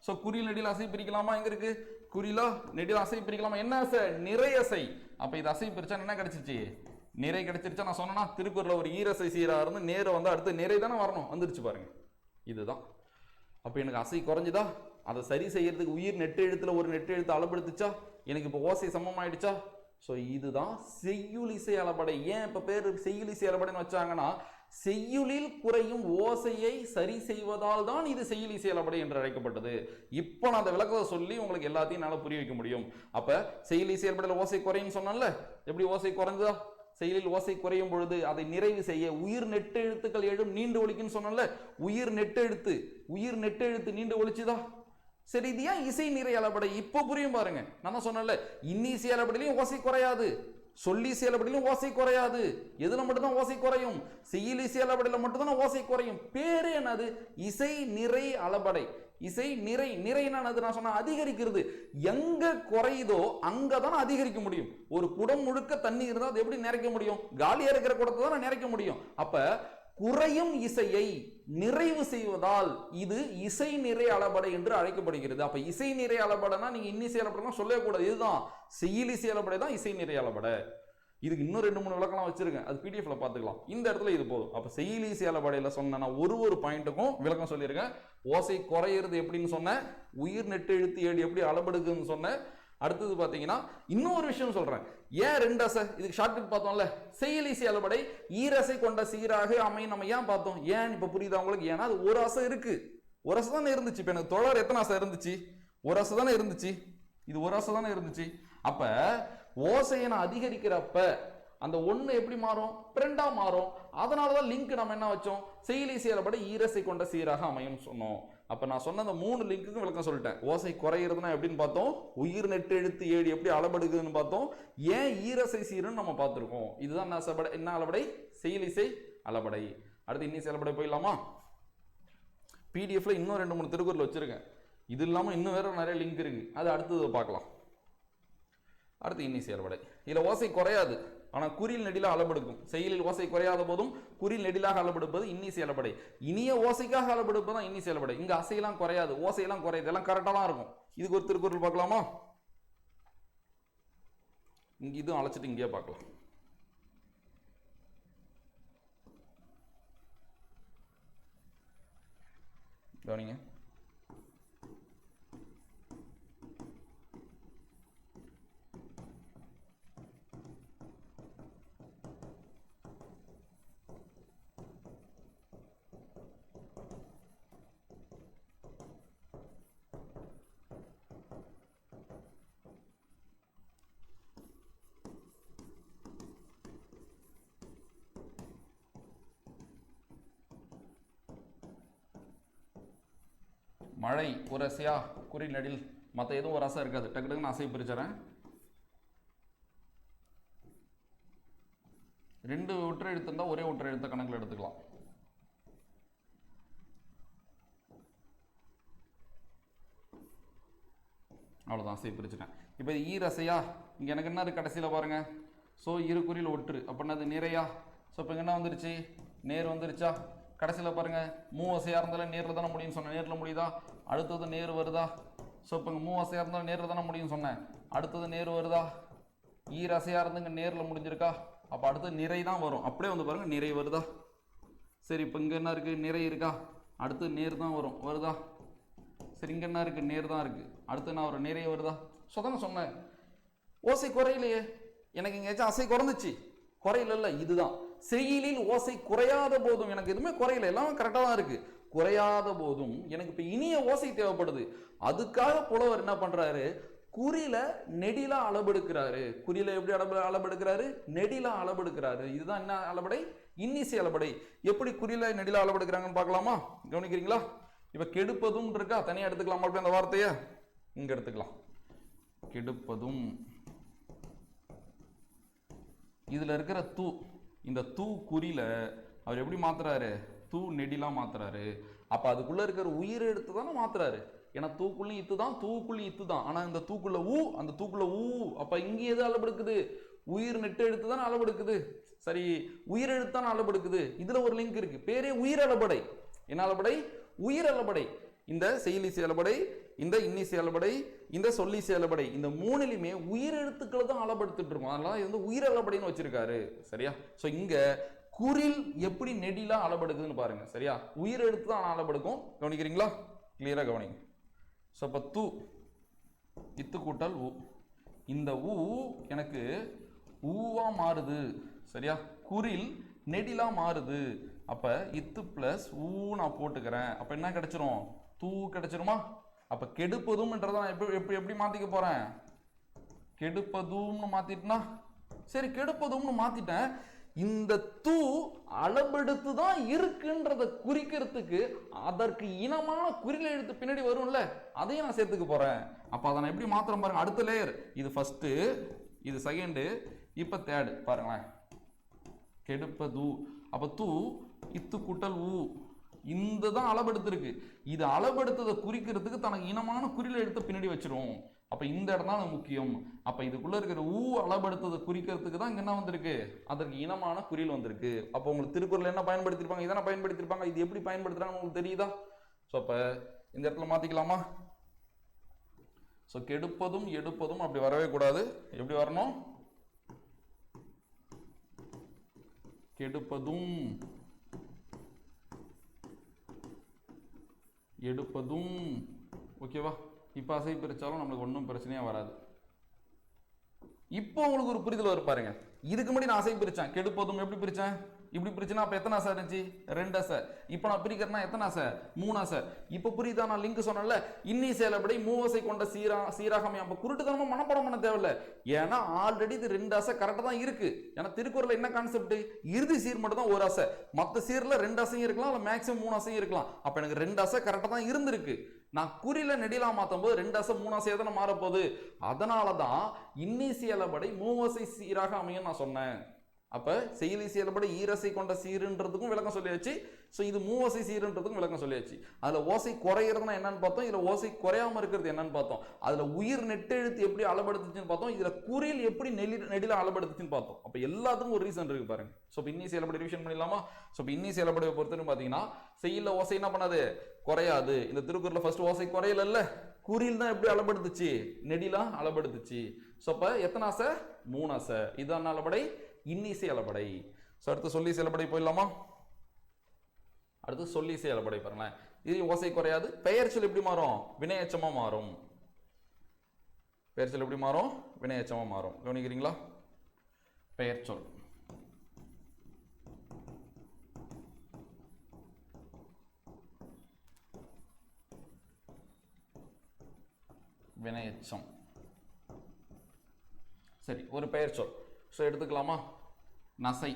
ஸோ குறில் நெடில் அசை பிரிக்கலாமா? எங்க இருக்கு? குறிலா நெடில் அசை பிரிக்கலாமா? என்ன அசை? நிறை அசை. அப்ப இது அசை பிரிச்சா என்ன கிடைச்சிச்சு? நிறை கிடைச்சிருச்சா? நான் சொன்னா திருக்குறள்ல ஒரு ஈரசை சீரா இருந்து நேர அடுத்து நிறை தானே வரணும், வந்துருச்சு பாருங்க. இதுதான். அப்ப எனக்கு அசை குறைஞ்சுதா? அதை சரி செய்யறதுக்கு உயிர் நெட்டு எழுத்துல ஒரு நெட்டு எழுத்து அளபெடுத்துச்சா? எனக்கு இப்ப ஓசை சமமாயிடுச்சா? ஸோ இதுதான் செய்யுளிசை அளபடை. ஏன் இப்ப பேர் செய்யுளிசை அளபடைன்னு வச்சாங்கன்னா, செய்யுளில் குறையும் ஓசையை சரி செய்வதால் தான் இது செய்யுளிசை அளபடை என்று அழைக்கப்பட்டது. இப்போ நான் அந்த விளக்கத்தை சொல்லி உங்களுக்கு எல்லாத்தையும் என்னால் புரிய வைக்க முடியும். அப்ப செய்யுளிசை அளபடையில் ஓசை குறையும் சொன்னால, எப்படி ஓசை குறைஞ்சதா? செயலில் ஓசை குறையும் பொழுது அதை நிறைவு செய்ய உயிர் நெட்டு எழுத்துக்கள் எழும் நீண்டு ஒலிக்குன்னு சொன்னால, உயிர் நெட்டு எழுத்து நீண்டு ஒலிச்சுதா? சரி, இது ஏன் இசை நிறை அளபடை? இப்போ புரியும் பாருங்க. நான் தான் சொன்னேன்ல, இன்னிசை அளபடையிலும் ஓசை குறையாது, சொல்லீசை அளபடையிலும் ஓசை குறையாது. எதுல மட்டும்தான் ஓசை குறையும்? செய்யுளிசை அளபடையில மட்டும்தான் ஓசை குறையும். பேரு என்னது? இசை நிறை அளபடை. இசை நிறை. நிறை என்னது? நான் சொன்ன அதிகரிக்கிறது. எங்க குறையுதோ அங்கதான் அதிகரிக்க முடியும். ஒரு குடம் முழுக்க தண்ணி இருந்தா அது எப்படி நிறைக்க முடியும்? காலியா இருக்கிற குடத்தை தான் நிறைக்க முடியும். அப்ப குறையும் இசையை நிறைவு செய்வதால் இது இசை நிறை அளபடை என்று அழைக்கப்படுகிறது. அப்ப இசை நிறை அளபடைனா நீங்க இன்னிசை அளபடைனா சொல்லவே கூடாது. இதுதான் செய்யுளிசை அளபடை தான் இசை நிறை அளபடை. இதுக்கு இன்னும் 2-3 விளக்கம் வச்சிருக்கேன், அது பிடிஎஃப்ல பாத்துக்கலாம். இந்த இடத்துல இது போதும். அப்ப செய்யுளிசை அளபடையில சொன்ன ஒரு பாயிண்ட்டுக்கும் விளக்கம் சொல்லியிருக்கேன். ஓசை குறையிறது எப்படின்னு சொன்னேன், உயிர் நெட்டு எழுத்து ஏடு எப்படி அளபெடுக்குன்னு சொன்னேன். அடுத்தது பாத்தீங்கன்னா இன்னொரு விஷயம் சொல்றேன். ஏன் 2 அசை? இதுக்கு ஷார்ட்கட் பார்த்தோம்ல, செய்யுளிசை அளபடை ஈரசை கொண்ட சீராக அமையும். நம்ம ஏன் பார்த்தோம்? ஏன் இப்ப புரியுதா உங்களுக்கு? ஏன்னா அது ஒரு அசை இருக்கு, ஒரு அசை தானே இருந்துச்சு. இப்ப எனக்கு தொழார் எத்தனை அசை இருந்துச்சு? ஒரு அசை தானே இருந்துச்சு. இது ஒரு அசை தானே இருந்துச்சு. அப்ப ஓசையை நான் அதிகரிக்கிறப்ப அந்த ஒண்ணு எப்படி மாறும்? 2ஆ மாறும். அதனாலதான் லிங்க் நம்ம என்ன வச்சோம்? செய்யுளிசை அளபடை ஈரசை கொண்ட சீராக அமையும் சொன்னோம். அப்ப நான் சொன்ன அந்த 3 லிங்க்குக்கும் விளக்கம் சொல்லிட்டேன். ஓசை குறையிறதுனா எப்படின்னு பார்த்தோம், உயிர் நெட்டு எழுத்து ஏடு எப்படி அளபெடுக்குதுன்னு பார்த்தோம், ஏன் ஈரசை சீருன்னு நம்ம பார்த்திருக்கோம். இதுதான் என்ன அளபடை? செய்யுளிசை அளபடை. அடுத்து இன்னிசை அளபடை போயிடலாமா? பிடிஎஃப்ல இன்னும் 2-3 திருக்குறள் வச்சிருக்கேன். இது இல்லாம இன்னும் வேற நிறைய லிங்க் இருக்கு, அது அடுத்தது பார்க்கலாம். அடுத்து இன்னிசை அளபடை. இதுல ஓசை குறையாது, ஆனா குறில் நெடில அளபெடுக்கும். செயலில் ஓசை குறையாத போதும் குறில் நெடிலாக அளபெடுப்பது இன்னிசை அளபடை. இனிய ஓசைக்காக அளபெடுப்பது இன்னிசை அளபடை. இங்க அசையெல்லாம் குறையாது, ஓசையெல்லாம் குறையாது, எல்லாம் கரெக்டா தான் இருக்கும். இதுக்கு ஒரு திருக்குறள் பார்க்கலாமா? இங்கே இதுவும் அழைச்சிட்டு இங்கேயே பார்க்கலாம். கவனிங்க. மழை ஒரு அசையா குறி நெடில், மற்ற எதுவும் ஒரு அசை இருக்காது. டக்கு டக்குன்னு அசை பிரிச்சுறேன். 2 ஒற்றை எழுத்து இருந்தால் ஒரே ஒற்றை எழுத்த கணக்கில் எடுத்துக்கலாம். அவ்வளோதான், அசை பிரிச்சுட்டேன். இப்போ ஈரசையா, இங்கே எனக்கு என்ன இருக்குது கடைசியில் பாருங்க. ஸோ இரு குறியில் ஒற்று, அப்படின்னா அது நிறையா. ஸோ இப்போ இங்கே என்ன வந்துருச்சு, நேர் வந்துருச்சா. கடைசியில் பாருங்கள், மூவசையாக இருந்தாலும் நேரில் தானே முடியும்னு சொன்னேன். நேரில் முடியுதா? அடுத்தது நேர் வருதா? ஸோ இப்போ இங்கே மூவசையாக இருந்தாலும் நேரில் தானே முடியும்னு சொன்னேன். அடுத்தது நேர் வருதா? ஈரசையாக இருந்து இங்கே நேரில் முடிஞ்சிருக்கா? அப்போ அடுத்தது நிறை தான் வரும். அப்படியே வந்து பாருங்கள், நிறை வருதா? சரி, இப்போ இங்கே என்ன இருக்குது, நிறை இருக்கா? அடுத்து நேர் தான் வரும், வருதா? சரி, இங்கே என்ன இருக்குது, நேர் தான் இருக்குது. அடுத்து என்ன வரும், நிறைய வருதா? ஸோ தானே சொன்னேன், ஓசை குறையிலையே. எனக்கு எங்கேயாச்சும் அசை குறைஞ்சிச்சு? குறையில. இதுதான் செய்யுளில் ஓசை குறையாத போதும், எனக்கு எதுவுமே குறையல, எல்லாம் கரெக்டாக தான் இருக்கு. குறையாத போதும் எனக்கு இப்போ இனிய ஓசை தேவைப்படுது. அதுக்காக புலவர் என்ன பண்றாரு, குறியில நெடிலா அளபெடுக்கிறாரு. குறியில எப்படி அளபெடுக்கிறாரு, நெடிலா அளபெடுக்கிறாரு. இதுதான் என்ன அளபடை, இன்னிசை அளபடை. எப்படி குறியில நெடிலா அளபெடுக்கிறாங்கன்னு பார்க்கலாமா? கவனிக்கிறீங்களா? இப்ப கெடுப்பதும் இருக்கா, தனியா எடுத்துக்கலாம். மறுபடியும் அந்த வார்த்தையை இங்க எடுத்துக்கலாம். கெடுப்பதும், இதுல இருக்கிற தூ, இந்த தூ குறியில அவர் எப்படி மாத்துறாரு, தூ நெடிலா மாத்துறாரு. அப்ப அதுக்குள்ள இருக்கிற உயிர் எடுத்து தானே மாத்துறாரு. ஏன்னா தூக்குள்ளி இத்து தான், தூக்குள்ளி இத்து தான். ஆனா இந்த தூக்குள்ள ஊ, அந்த தூக்குள்ள ஊ. அப்ப இங்க எது அளவெடுக்குது, உயிர் நெட்டு எடுத்து தான் அளவெடுக்குது. சரி, உயிர் எழுத்து தான் அளவெடுக்குது. இதுல ஒரு லிங்க் இருக்கு, பேரே உயிர் அளபடை. என்ன அளபடை, உயிர் அளபடை. இந்த செய்யுளிசை அளபடை, இந்த இன்னிசை அளபடை, இந்த சொல்லிசை அளபடை, இந்த மூணுலையுமே உயிர் எழுத்துக்களை தான் அளபடுத்திட்டு இருக்கோம். அதனால இது வந்து உயிர் அளபடைன்னு வச்சிருக்காரு. சரியா? சோ இங்க குறில் எப்படி நெடிலா அளபடுக்குதுன்னு பாருங்க. சரியா? உயிர் எழுத்து தான் அளபடுக்கும். கவனிக்கிறீங்களா? கிளியரா கவனிங்க. சோ இப்ப தூ, இத்து கூட்டல் ஊ. இந்த ஊ எனக்கு ஊவா மாறுது. சரியா? குறில் நெடிலா மாறுது. அப்ப இத்து பிளஸ் ஊ நான் போட்டுக்கிறேன். அப்ப என்ன கிடைச்சிரும், தூ கிடைச்சிருமா? அப்ப கெடுப்பதும்ன்றத எப்படி மாத்திக்க போறேன், கெடுப்பதும்னு மாத்திட்டா. சரி, கெடுப்பதும்னு மாத்திட்டேன். இந்த தூ அளபெடுத்து தான் இருக்குன்றத குறிக்கிறதுக்கு அதற்கு இனமான குறில எழுத்து பின்னாடி வரும்ல, அதையும் நான் சேர்த்துக்க போறேன். அப்ப அதை நான் எப்படி மாத்திரம் பாருங்க. அடுத்த லேயர், இது ஃபர்ஸ்ட், இது செகண்ட், இப்ப தேர்ட். பாருங்களேன், கெடுப்பது. அப்ப தூ இத்து கூட்டல் ஊ, இந்த தான் அளபெடுத்திருக்கு. இது அளபெடுத்ததை குறிக்கிறதுக்கு தனக்கு இனமான குறில எடுத்து பின்னாடி வச்சிரும். அப்ப இந்த இடம் தான் முக்கியம். அப்ப இதுக்குள்ள இருக்கிற ஊ அளபெடுத்ததை குறிக்கிறதுக்கு தான் இங்க என்ன வந்திருக்கு, அதற்கு இனமான குறில் வந்திருக்கு. அப்ப உங்களுக்கு திருக்குறள் என்ன பயன்படுத்திருப்பாங்க, இதெல்லாம் பயன்படுத்திருப்பாங்க. இது எப்படி பயன்படுத்துறாங்க உங்களுக்கு தெரியுதா? சோ அப்ப இந்த இடத்துல மாத்திக்கலாமா? சோ கெடுப்பதும் எடுப்பதும் அப்படி வரவே கூடாது. எப்படி வரணும், கெடுப்பதும் எடுப்பதும். ஓகேவா? இப்ப அசை பிரிச்சாலும் நம்மளுக்கு ஒன்றும் பிரச்சனையா வராது. இப்போ உங்களுக்கு ஒரு புரிதல் வரும் பாருங்க. இதுக்கு முன்னாடி நான் அசை பிரிச்சேன், கெடுப்பதும் எப்படி பிரிச்சேன், இப்படி பிரிச்சுன்னா அப்ப எத்தனை அசை இருந்துச்சு, 2 அசை. இப்ப நான் பிரிக்கிறேன்னா எத்தனை அசை, 3 அசை. இப்ப புரியுதா? நான் லிங்க் சொன்னேன்ல, இன்னிசை அளபடை மூவசை கொண்ட சீராகமே. அப்ப குருட்டுத்தனமா மனப்பாடம் பண்ண தேவையில்ல. ஏன்னா ஆல்ரெடி இது 2 அசை கரெக்டா தான் இருக்கு. ஏன்னா திருக்குறள் என்ன கான்செப்ட், இறுதி சீர் மட்டும் தான் ஒரு அசை, மற்ற சீர்ல 2 அசையும் இருக்கலாம், இல்ல மேக்ஸிமம் 3 அசையும் இருக்கலாம். அப்ப எனக்கு 2 அசை கரெக்டா தான் இருந்திருக்கு. நான் குறியில நெடிலா மாத்தும் போது 2 அசை 3 அசை தானே மாறப்போகுது. அதனாலதான் இன்னிசை அளபடை மூவசை சீராக அமையும் நான் சொன்னேன். அப்ப செய்யுளி செயல்பட ஈரசை கொண்ட சீருன்றதுக்கும் விளக்கம் சொல்லியாச்சு. ஸோ இது மூவசை சீருன்றதுக்கும் விளக்கம் சொல்லியாச்சு. அதுல ஓசை குறையிறதுனா என்னன்னு பார்த்தோம், இதுல ஓசை குறையாம இருக்கிறது என்னன்னு பார்த்தோம். அதுல உயிர் நெட்டெழுத்து எப்படி அளபடுத்துச்சுன்னு பார்த்தோம், இதுல குறில் எப்படி நெடில அளபடுத்துச்சுன்னு பார்த்தோம். அப்ப எல்லாத்துக்கும் ஒரு ரீசன் இருக்கு பாருங்க. ஸோ இன்னி செயல்பட ரிவிஷன் பண்ணிடலாமா? ஸோ இன்னி செயல்பட பொறுத்தவரை பார்த்தீங்கன்னா செய்யுள்ள ஓசை என்ன பண்ணாது, குறையாது. இந்த திருக்குறள்ல ஃபர்ஸ்ட் ஓசை குறையல, குறில் தான் எப்படி அளபடுத்துச்சு, நெடிலா அளபடுத்துச்சு. ஸோ அப்ப எத்தனை ஆசை, 3 ஆசை. இதுதான் அளபடை, இன்னிசை அளபடை. ஸோ அடுத்து சொல்லி செயல்படை போயிடலாமா? அடுத்து சொல்லி செயல்படை பாருங்களேன். இது ஓசை குறையாது. பெயர் சொல் எப்படி மாறும், வினையச்சமா மாறும். பெயர் சொல் எப்படி மாறும், வினையச்சமா மாறும். கவனிக்கிறீங்களா? பெயர் சொல் வினையச்சம். சரி, ஒரு பெயர் சொல். ஸோ எடுத்துக்கலாமா? நசை.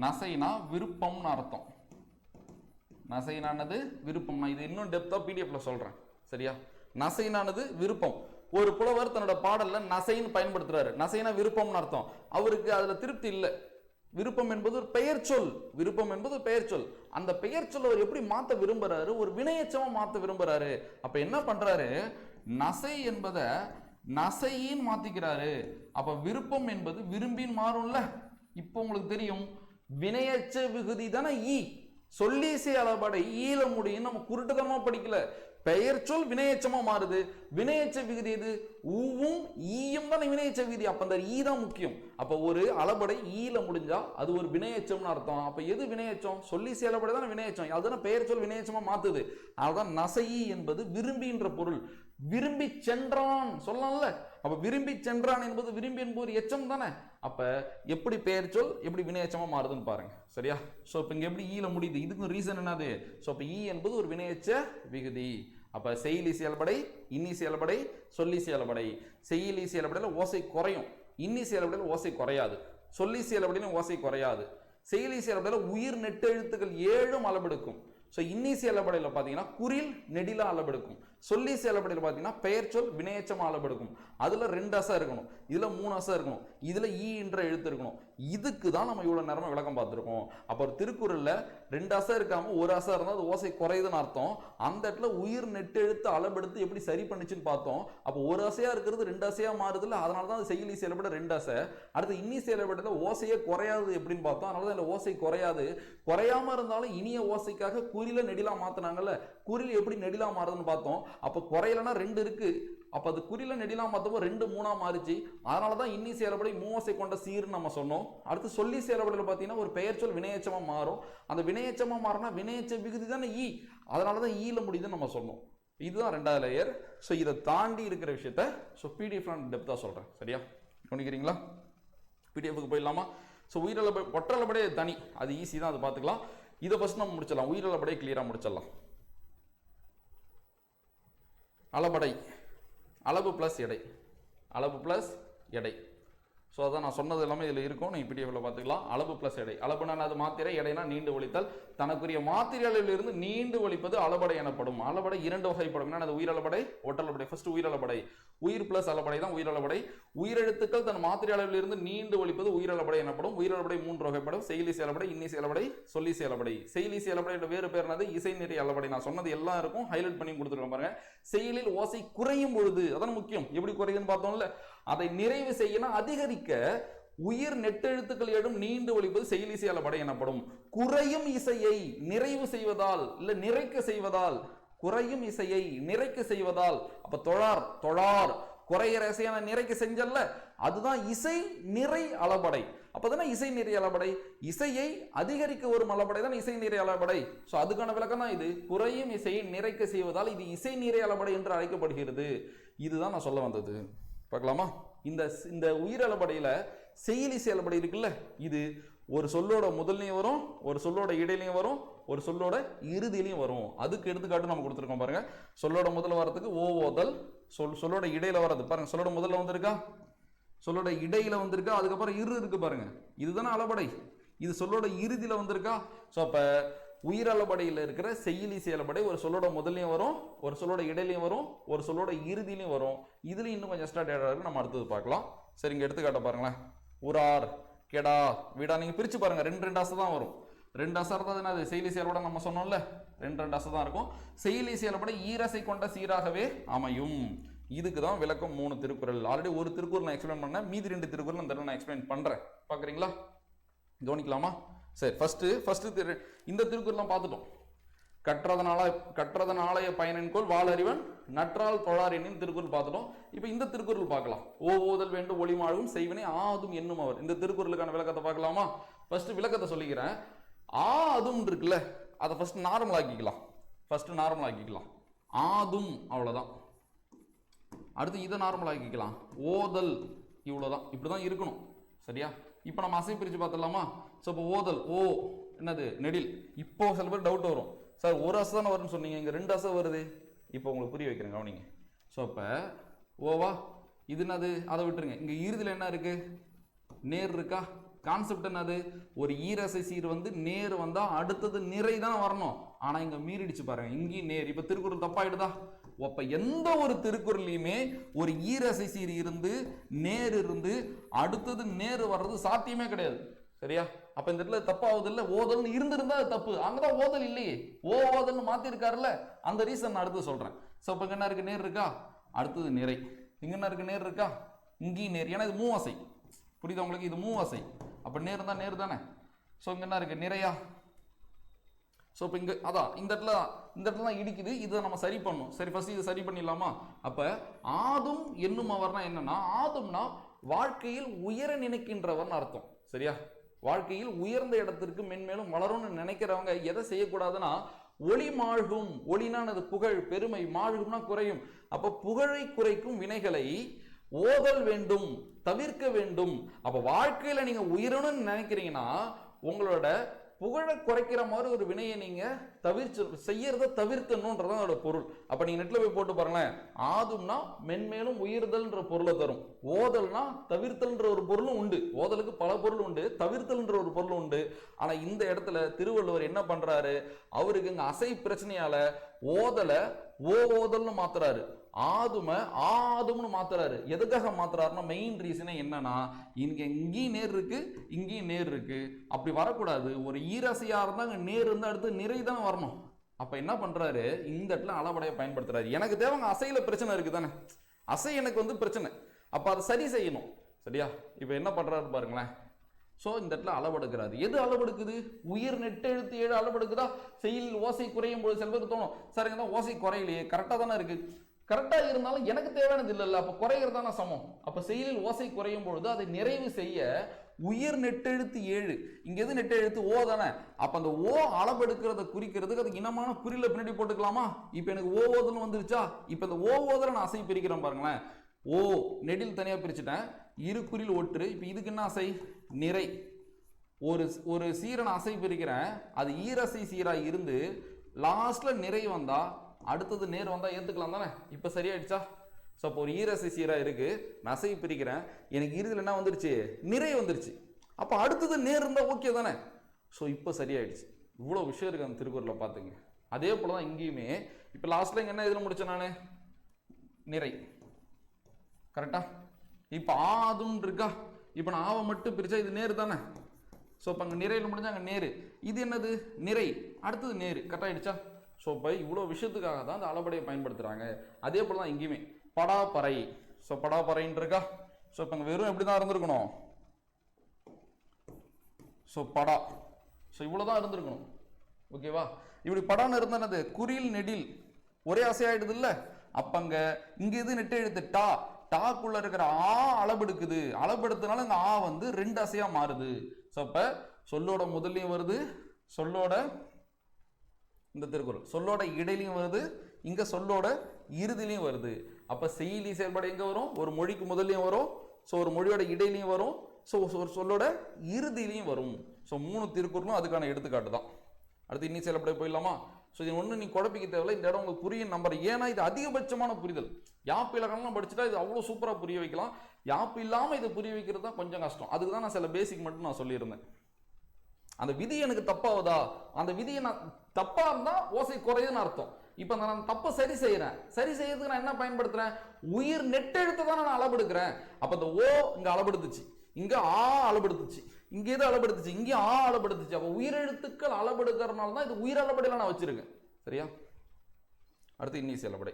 நசைனா விருப்பம்னு அர்த்தம். நசைனானது விருப்பம். நான் இது இன்னும் டெப்தா பிடிஎஃப்ல சொல்றேன். சரியா? நசைனானது விருப்பம். ஒரு புலவர் தன்னோட பாடல்ல நசைன்னு பயன்படுத்துறாரு. நசைனா விருப்பம்னு அர்த்தம். அவருக்கு அதுல திருப்தி இல்லை. விருப்பம் என்பது ஒரு பெயர் சொல். விருப்பம் என்பது ஒரு பெயர் சொல். அந்த பெயர் சொல் அவர் எப்படி மாத்த விரும்புறாரு, ஒரு வினையச்சமா மாத்த விரும்புறாரு. அப்ப என்ன பண்றாரு, நசை என்பதை நசையின் மாத்திக்கிறாரு. அப்ப விருப்பம் என்பது விரும்பின் மாறும்ல. இப்போ உங்களுக்கு தெரியும், வினையச்ச விகுதி தானே ஈ. சொல்லீசை அளபடை ஈல முடியும். நம்ம குருட்டுதனமா படிக்கல. பெயர் சொல் வினையச்சமா மாறுது. வினையச்ச விகுதி எது, ஊவும் ஈயும் தான் வினையச்ச விகுதி. அப்ப அந்த ஈ தான் முக்கியம். அப்ப ஒரு அளபடை ஈல முடிஞ்சா அது ஒரு வினையச்சம்னு அர்த்தம். அப்ப எது வினையச்சம், சொல்லீசை அளபடை தான் வினையச்சம். அதுதான் பெயர் சொல் வினையச்சமா மாத்துது. அதுதான் நசை என்பது விரும்பின்ற பொருள். விரும்பி சென்றான் சொல்லலாம்ல. அப்ப விரும்பி சென்றான் என்பது விரும்பி என்பது ஒரு எச்சம் தானே. அப்ப எப்படி பெயர் சொல் எப்படி வினையச்சமா மாறுதுன்னு பாருங்க. சரியா? சோ இப்ப இங்க எப்படி ஈல முடியுது, இதுக்கு ரீசன் என்னது? சோ அப்ப ஈ என்பது ஒரு வினையச்ச விகுதி. அப்ப செய்யுளி செயல்படை, இன்னி செயல்படை, சொல்லி செயல்படை. செய்யுளி செயல்படையில ஓசை குறையும், இன்னி செயல்படையில ஓசை குறையாது, சொல்லி செயல்படையில ஓசை குறையாது. செய்யுளி செயல்படையில உயிர் நெட்டெழுத்துக்கள் 7 அளபெடுக்கும். ஸோ இன்னி செயல்படையில் பார்த்தீங்கன்னா குறில் நெடிலா அளபெடுக்கும். சொல்லி செயல்படையில் பார்த்தீங்கன்னா பெயர் சொல் வினையச்சமா அளபெடுக்கும். அதுல 2 அசை இருக்கணும், இதுல 3 அசை இருக்கணும், இதுல ஈ என்ற எழுத்து இருக்கணும். இதுக்கு தான் நம்ம இவ்வளவு நேரமா விளக்கம் பார்த்துருக்கோம். அப்போ திருக்குறள்ல 2 அசை இருக்காம 1 அசை இருந்தால் அது ஓசை குறையுதுன்னு அர்த்தம். அந்த இடத்துல உயிர் நெட்டு எழுத்து அளபெடுத்து எப்படி சரி பண்ணுச்சுன்னு பார்த்தோம். அப்போ 1 அசையா இருக்கிறது 2 அசையா மாறுது இல்லை. அதனால தான் அது செய்யுளி செயல்பட 2 அசை. அடுத்து இன்னி செயல்படல ஓசையே குறையாது எப்படின்னு பார்த்தோம். அதனால தான் ஓசை குறையாது. குறையாம இருந்தாலும் இனிய ஓசைக்காக குறில நெடிலா மாத்தினாங்கல்ல. குறில் எப்படி நெடிலா மாறுதுன்னு பார்த்தோம். அப்ப குறையலன்னா 2 இருக்கு. அப்ப அது குறில நெடிலா மாத்தப்போ 2 3 மாறிச்சு. அதனாலதான் இன்னி செயல்படை மூவசை கொண்ட சீர்னு நம்ம சொன்னோம். அடுத்து சொல்லி செயல்படையில பாத்தீங்கன்னா ஒரு பெயர் சொல் வினையச்சமா மாறும். அந்த வினையச்சமா மாறினா வினையச்ச விகுதி தானே ஈ. அதனாலதான் ஈல முடியுதுன்னு நம்ம சொன்னோம். இதுதான் 2வது லேயர். ஸோ இதை தாண்டி இருக்கிற விஷயத்த பிடிஎஃப் நான் டெப்தா சொல்றேன். சரியா? கவனிக்கிறீங்களா? பிடிஎஃப்க்கு போயிடலாமா? ஸோ உயிரளபடை ஒற்றளபடை தனி, அது ஈஸி தான், அது பார்த்துக்கலாம். இதை ஃபர்ஸ்ட் நம்ம முடிச்சிடலாம். உயிரளபடை கிளியரா முடிச்சிடலாம். அளபடை அளவு பிளஸ் எடை, அளவு பிளஸ் எடை. ஸோ அதான் நான் சொன்னது எல்லாமே இதில் இருக்கும், நீங்கள் பிடிஎஃப்ல பார்த்துக்கலாம். அளவு பிளஸ் எடை. அளவுனா அது மாத்திரை, எடைனா நீண்டு ஒழித்தல். தனக்குரிய மாத்திரை அளவிலிருந்து நீண்டு ஒழிப்பது அளபடை எனப்படும். அளபடை 2 வகைப்படும். அது உயிரளபடை, ஒட்டளபடை. ஃபர்ஸ்ட் உயிரளபடை. உயிர் பிளஸ் அளபடை தான் உயிரளபடை. உயிரெழுத்துக்கள் தன் மாத்திரை அளவிலிருந்து நீண்டு ஒழிப்பது உயிரளபடை எனப்படும். உயிரளபடை 3 வகைப்படும். செய்யுளி செயல்படை, இன்னி செயல்படை, சொல்லி செயல்படை. செய்யுளி செயல்படையோட வேறு பேர் என்னது? இசை நிறை அளபடை. நான் சொன்னது எல்லாம் இருக்கும், ஹைலைட் பண்ணி கொடுத்துருக்கேன் பாருங்க. செயலில் ஓசை குறையும் பொழுது, அதான் முக்கியம். எப்படி குறையுதுன்னு பார்த்தோம்ல, அதை நிறைவு செய்யணும் அதிகரிக்க உயிர் நெட்டெழுத்துக்கள் 7 நீண்டு ஒழிப்பது செய்யுளி செயல்படை எனப்படும். குறையும் இசையை நிறைவு செய்வதால் இல்ல நிறைக்க செய்வதால், குறையும் இசையை நிறைக்க செய்வதால், அப்ப தொழார் தொழார் குறையிற இசையான நிறைக்க செஞ்சல்ல, அதுதான் இசை நிறை அளபடை. அப்பதானே இசை நிறை அளபடை. இசையை அதிகரிக்க ஒரு அளபடை தான் இசை நிறை அளபடை. சோ அதுக்கான விளக்கம் தான் இது. குறையும் இசையை நிறைக்க செய்வதால் இது இசை நிறை அளபடை என்று அழைக்கப்படுகிறது. இதுதான் நான் சொல்ல வந்தது. பார்க்கலாமா? இந்த உயிரளபடையில செய்யுளி செயல்படை இருக்குல்ல, இது ஒரு சொல்லோட முதல்லையும் வரும், ஒரு சொல்லோட இடையிலையும் வரும், ஒரு சொல்லோட இறுதியிலையும் வரும். அதுக்கு எடுத்துக்காட்டு நம்ம கொடுத்துருக்கோம் பாருங்க. சொல்லோட முதல்ல வரதுக்கு ஓதல், சொல்லோட இடையில வர்றது பாருங்க. சொல்லோட முதல்ல வந்திருக்கா, சொல்லோட இடையில வந்திருக்கா, அதுக்கப்புறம் இரு இருக்கு பாருங்க. இதுதானே அளபடை. இது சொல்லோட இறுதியில வந்திருக்கா. ஸோ அப்ப உயிரளபடையில் இருக்கிற செய்யுளி செயல்படை ஒரு சொல்லோட முதல்லையும் வரும், ஒரு சொல்லோட இடையிலையும் வரும், ஒரு சொல்லோட இறுதியிலையும் வரும். இதுல இன்னும் கொஞ்சம் எக்ஸ்ட்ரா டேட்டா இருக்கு, நம்ம அடுத்தது பார்க்கலாம். சரி, இங்க எடுத்துக்காட்ட பாருங்களேன். உரார், கெடா, வீடா. நீங்க பிரிச்சு பாருங்க, ரெண்டு ரெண்டு அசை தான் வரும். ரெண்டு அசை இருந்தால் என்னது செய்லி செயல்பட நம்ம சொன்னோம்ல, ரெண்டு ரெண்டு அசை தான் இருக்கும். செய்லி செயல்பட ஈரசை கொண்ட சீராகவே அமையும். இதுக்கு தான் விளக்கம் 3 திருக்குறள். ஆல்ரெடி ஒரு திருக்குறள் நான் எக்ஸ்பிளைன் பண்ணேன், மீதி 2 திருக்குறள் இந்த நான் எக்ஸ்பிளைன் பண்றேன். பாக்குறீங்களா, கவனிக்கலாமா? சரி, ஃபர்ஸ்ட் இந்த திருக்குறள் பார்த்துட்டோம். கற்றதனாலய பயனென்கொள் வாளறிவன் நற்றால் தொழார் என்னும் திருக்குறள் பார்த்துட்டோம். இப்போ இந்த திருக்குறள் பார்க்கலாம். ஓதுதல் வேண்டும் ஒளிமாழும் செய்வினை ஆதும் என்னும் அவர். இந்த திருக்குறளுக்கான விளக்கத்தை பார்க்கலாமா? ஃபர்ஸ்ட் விளக்கத்தை சொல்லிக்கிறேன். ஆதும் இருக்குல்ல, அதை ஃபர்ஸ்ட் நார்மல் ஆக்கிக்கலாம். ஆதும் அவ்வளவுதான். அடுத்து இதை நார்மல் ஆக்கிக்கலாம். ஓதல் இவ்வளவுதான், இப்படிதான் இருக்கணும். சரியா? இப்போ நம்ம அசை பிரிச்சு பார்த்துடலாமா? ஸோ இப்போ ஓதல், ஓ என்னது நெடில். இப்போ சில பேர் டவுட் வரும், சார் ஒரு அசை தானே வரும்னு சொன்னீங்க, இங்கே 2 அசை வருது. இப்போ உங்களுக்கு புரிய வைக்கிறேன், கவனிங்க. ஸோ இப்போ ஓவா இது என்னது, அதை விட்டுருங்க. இங்கே இறுதியில் என்ன இருக்கு, நேர் இருக்கா? கான்செப்ட் என்னது, ஒரு ஈரசை சீர் வந்து நேர் வந்தா அடுத்தது நிறை தான் வரணும். ஆனா இங்க மீறிடுச்சு பாருங்க, இங்கேயும் நேர். இப்ப திருக்குறள் தப்பாயிடுதா? அப்ப எந்த ஒரு திருக்குறளையுமே ஒரு ஈரசை சீர் இருந்து நேர் இருந்து அடுத்தது நேர் வர்றது சாத்தியமே கிடையாது. சரியா? அப்ப இந்த இடத்துல தப்பாவது இல்ல, ஓதல்னு இருந்திருந்தா அது தப்பு. அங்கதான் ஓதல் இல்லையே, ஓதல்னு மாத்தி இருக்காருல்ல, அந்த ரீசன் நான் அடுத்து சொல்றேன். சோ இப்ப என்ன இருக்கு, நேர் இருக்கா, அடுத்தது நிறை. இங்க என்ன இருக்கு, நேர் இருக்கா, இங்கேயும் நேர். ஏன்னா இது மூவசை, புரியுதா உங்களுக்கு? இது மூவசை, அப்ப நேர் தான், நேர் தானே. ஸோ இங்க என்ன இருக்கு, நிறையா. ஸோ இப்போ இங்க அதான் இந்த இடத்துல தான் இடிக்குது. இதை நம்ம சரி பண்ணணும். சரி, ஃபர்ஸ்ட் இதை சரி பண்ணிடலாமா? அப்ப ஆதும் என்னும் அவர்னா என்னன்னா, ஆதும்னா வாழ்க்கையில் உயர நினைக்கின்றவர்னு அர்த்தம். சரியா? வாழ்க்கையில் உயர்ந்த இடத்திற்கு மென்மேலும் வளரும்னு நினைக்கிறவங்க எதை செய்யக்கூடாதுன்னா, ஒளி மாழ்கும். ஒளினானது புகழ், பெருமை. மாழ்கும்னா குறையும். அப்ப புகழை குறைக்கும் வினைகளை ஓதல் வேண்டும், தவிர்க்க வேண்டும். அப்ப வாழ்க்கையில நீங்க உயரணும்னு நினைக்கிறீங்கன்னா, உங்களோட புகழை குறைக்கிற மாதிரி ஒரு வினையை நீங்க செய்யறத தவிர்த்தணும்ன்றதான் அதோட பொருள். அப்ப நீங்க நெட்ல போய் போட்டு பாருங்களேன், ஆதும்னா மென்மேலும் உயர்தல்ன்ற பொருளை தரும். ஓதல்னா தவிர்த்தல்ன்ற ஒரு பொருளும் உண்டு. ஓதலுக்கு பல பொருள் உண்டு, தவிர்த்தல்ன்ற ஒரு பொருள் உண்டு. ஆனா இந்த இடத்துல திருவள்ளுவர் என்ன பண்றாரு, அவருக்கு இங்க அசை பிரச்சனையால ஓதலை ஓதல்னு மாத்துறாரு, ஆதும ஆதும்னு மாத்துறாரு. எதுக்காக மாத்துறாருன்னா, மெயின் ரீசனே என்னன்னா, இங்கேயும் நேர் இருக்கு, இங்கேயும் நேர் இருக்கு. அப்படி வரக்கூடாது. ஒரு ஈரசையா இருந்தா அங்க நேர் இருந்தா அடுத்து நிறை தான் வரணும். அப்ப என்ன பண்றாரு, இந்த இடத்துல அளபடைய பயன்படுத்துறாரு. எனக்கு தேவைங்க அசையில பிரச்சனை இருக்கு தானே, அசை எனக்கு வந்து பிரச்சனை. அப்ப அதை சரி செய்யணும். சரியா? இப்ப என்ன பண்றாரு பாருங்களேன். சோ இந்த இடத்துல அளவெடுக்கிறாரு. எது அளவெடுக்குது, உயிர் நெட்டெழுத்து 7 அளவெடுக்குதா? செயல் ஓசை குறையும் போது சில பேருக்கு தோணும், சார் இங்க தான் ஓசை குறையிலையே, கரெக்டா தானே இருக்கு. கரெக்டா இருந்தாலும் எனக்கு தேவையானது இல்லைல்ல, அப்ப குறைகிறதான சமம். அப்ப செயலில் ஓசை குறையும் பொழுது அதை நிறைவு செய்ய உயிர் நெட்டெழுத்து 7. இங்க எது நெட்டெழுத்து, ஓ தானே. அப்ப அந்த ஓ அளவெடுக்கிறத குறிக்கிறதுக்கு அது இனமான குறியில பின்னாடி போட்டுக்கலாமா? இப்ப எனக்கு ஓ ஓதல்னு வந்துருச்சா? இப்ப இந்த ஓ ஓதல நான் அசை பிரிக்கிறேன் பாருங்களேன். ஓ நெடில் தனியா பிரிச்சுட்டேன், இரு குறில் ஒற்று. இப்ப இதுக்கு என்ன அசை, நிறை. ஒரு சீரனை அசை பிரிக்கிறேன், அது ஈரசை சீரா இருந்து லாஸ்ட்ல நிறை வந்தா அடுத்தது நேர் வந்தா ஏத்துக்கலாம் தானே. இப்ப சரியாயிடுச்சா? ஸோ அப்போ ஒரு ஈரசை சீரா இருக்கு, நான் அசை பிரிக்கிறேன், எனக்கு இறுதியில் என்ன வந்துருச்சு, நிறை வந்துருச்சு. அப்போ அடுத்தது நேர் இருந்தா ஓகே தானே. ஸோ இப்போ சரியாயிடுச்சு. இவ்வளோ விஷயம் இருக்கு அந்த திருக்குறளை பார்த்துங்க. அதே போல தான் இங்கேயுமே. இப்போ லாஸ்ட்ல என்ன இதில் முடிச்சேன் நான், நிறை. கரெக்டா? இப்போ ஆதும் இருக்கா, இப்போ நான் ஆவை மட்டும் பிரிச்சா இது நேர் தானே. ஸோ இப்போ அங்கே நிறையில் முடிஞ்சா அங்கே நேரு, இது என்னது நிறை, அடுத்தது நேரு. கரெக்ட் ஆயிடுச்சா? ஸோ இப்போ இவ்வளோ விஷயத்துக்காக தான் அந்த அளபடையை பயன்படுத்துறாங்க. அதே போல தான் இங்கேயுமே படாப்பறை. ஸோ படாப்பறைன்னு இருக்கா. ஸோ இப்போ அங்கே வெறும் எப்படி தான் இருந்திருக்கணும், ஸோ படா. ஸோ இவ்வளோதான் இருந்திருக்கணும். ஓகேவா? இப்படி படான்னு இருந்தா என்னது, குறில் நெடில் ஒரே அசையாயிடுது இல்லை. அப்போ அங்கே இங்கே எது நெட்டு எழுத்து டா, டாக்குள்ள இருக்கிற ஆ அளபெடுக்குது. அளபெடுத்தனால இந்த ஆ வந்து 2 அசையா மாறுது. ஸோ அப்போ சொல்லோட முதல்லையும் வருது, சொல்லோட இந்த திருக்குறள் சொல்லோட இடையிலையும் வருது, இங்க சொல்லோட இறுதிலையும் வருது. அப்ப செய்யுளி செயல்பாடு எங்க வரும், ஒரு மொழிக்கு முதல்லையும் வரும், ஸோ ஒரு மொழியோட இடையிலையும் வரும், ஸோ ஒரு சொல்லோட இறுதியிலையும் வரும். ஸோ 3 திருக்குறளும் அதுக்கான எடுத்துக்காட்டு தான். அடுத்து இன்னி செயல்பட போயிடலாமா? ஸோ இது ஒன்று நீ குழப்பிக்க தேவையில்லை. இந்த இடம் உங்களுக்கு புரியும் நம்பர். ஏன்னா இது அதிகபட்சமான புரிதல். யாப்பு இலக்கணம்லாம் படிச்சுட்டா இது அவ்வளோ சூப்பராக புரிய வைக்கலாம். யாப்பு இல்லாமல் இதை புரிய வைக்கிறது தான் கொஞ்சம் கஷ்டம். அதுக்கு தான் நான் சில பேசிக் மட்டும் நான் சொல்லியிருந்தேன். அந்த விதி எனக்கு தப்பாவதா, அந்த விதியை நான் தப்பா இருந்தா ஓசை குறையுதுன்னு அர்த்தம். இப்ப நான் தப்பை சரி செய்யறேன், சரி செய்யறதுக்கு நான் என்ன பயன்படுத்துறேன், உயிர் நெட்டெழுத்து தானே நான் அளவெடுக்கிறேன். அப்ப இந்த ஓ இங்க அளவெடுத்துச்சு, இங்க ஆ அளபெடுத்துச்சு, இங்க எது அளபெடுத்துச்சு, இங்க ஆ அளபெடுத்துச்சு. அப்ப உயிரெழுத்துக்கள் அளபெடுக்கிறதுனால தான் இது உயிரளபடையில நான் வச்சிருக்கேன். சரியா? அடுத்து இன்னிசை அளபடை.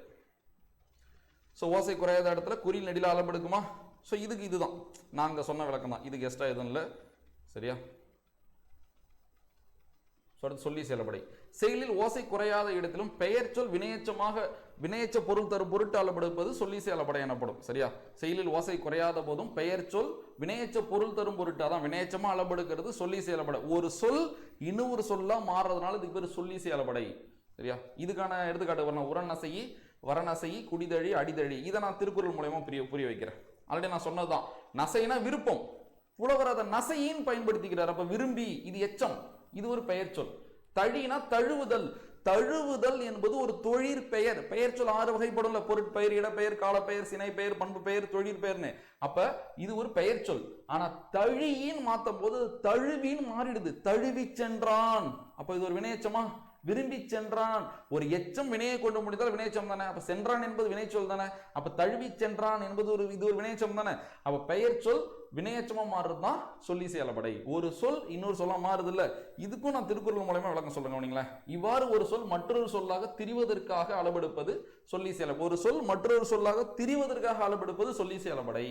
ஸோ ஓசை குறையாத இடத்துல குறில் நெடில அளபெடுக்குமா? ஸோ இதுக்கு இதுதான் நாங்கள் சொன்ன விளக்கம் தான், இதுக்கு எக்ஸ்ட்ரா எதுவும் இல்லை. சரியா? சொல்லி செயல்படை. செயலில் ஓசை குறையாத இடத்திலும் பெயர் சொல் வினையச்ச பொருள் தரும் பொருட்டு அளபெடுப்பது சொல்லி செயல்படை எனப்படும். சரியா? செயலில் ஓசை குறையாத போதும் பெயர் சொல் வினையச்ச பொருள் தரும் பொருட்டு, அதான் வினையச்சமா அளபெடுக்கிறது சொல்லி செயல்படை. ஒரு சொல் இன்னொரு சொல்லா மாறுறதுனால இதுக்கு பேர் சொல்லி செயல்படை. சரியா? இதுக்கான எடுத்துக்காட்டு வரணும். உரநசையி, வரநசையி, குடிதழி, அடிதழி. இதை நான் திருக்குறள் மூலமா புரிய வைக்கிறேன். ஆல்ரெடி நான் சொன்னதுதான். நசைனா விருப்பம், புலவர் அதை நசையின் பயன்படுத்திக்கிறார். அப்ப விரும்பி, இது எச்சம், இது ஒரு பெயர் சொல். தழினா தழுவுதல். தழுவுதல் என்பது ஒரு தொழிற்பெயர். பெயர் சொல் 6 வகைப்படும்ல, பொருட்பெயர், இடப்பெயர், காலப்பெயர், சினைப்பெயர், பண்பு பெயர், தொழிற்பெயர்னு. அப்ப இது ஒரு பெயர் சொல். ஆனா தழியின் மாத்தும் போது தழுவின் மாறிடுது. தழுவி சென்றான், அப்ப இது ஒரு வினையச்சமா? விரும்பி சென்றான். ஒரு எச்சம் வினையை கொண்டு முடிந்தால் வினைச்சம் தானே. அப்ப சென்றான் என்பது வினைச்சொல் தானே. அப்ப தழுவி சென்றான் என்பது இது ஒரு வினைச்சம் தானே. அப்ப பெயர் சொல் வினையச்சமா மாறுறதுதான் சொல்லி செயல்படை. ஒரு சொல் இன்னொரு சொல்லா மாறுது இல்ல. இதுக்கும் நான் திருக்குறள் மூலமா விளக்கம் சொல்லுங்க. இவ்வாறு ஒரு சொல் மற்றொரு சொல்லாக திரிவதற்காக அளபெடுப்பது சொல்லி செயல்படை. ஒரு சொல் மற்றொரு சொல்லாக திரிவதற்காக அளபெடுப்பது சொல்லி செயல்படை.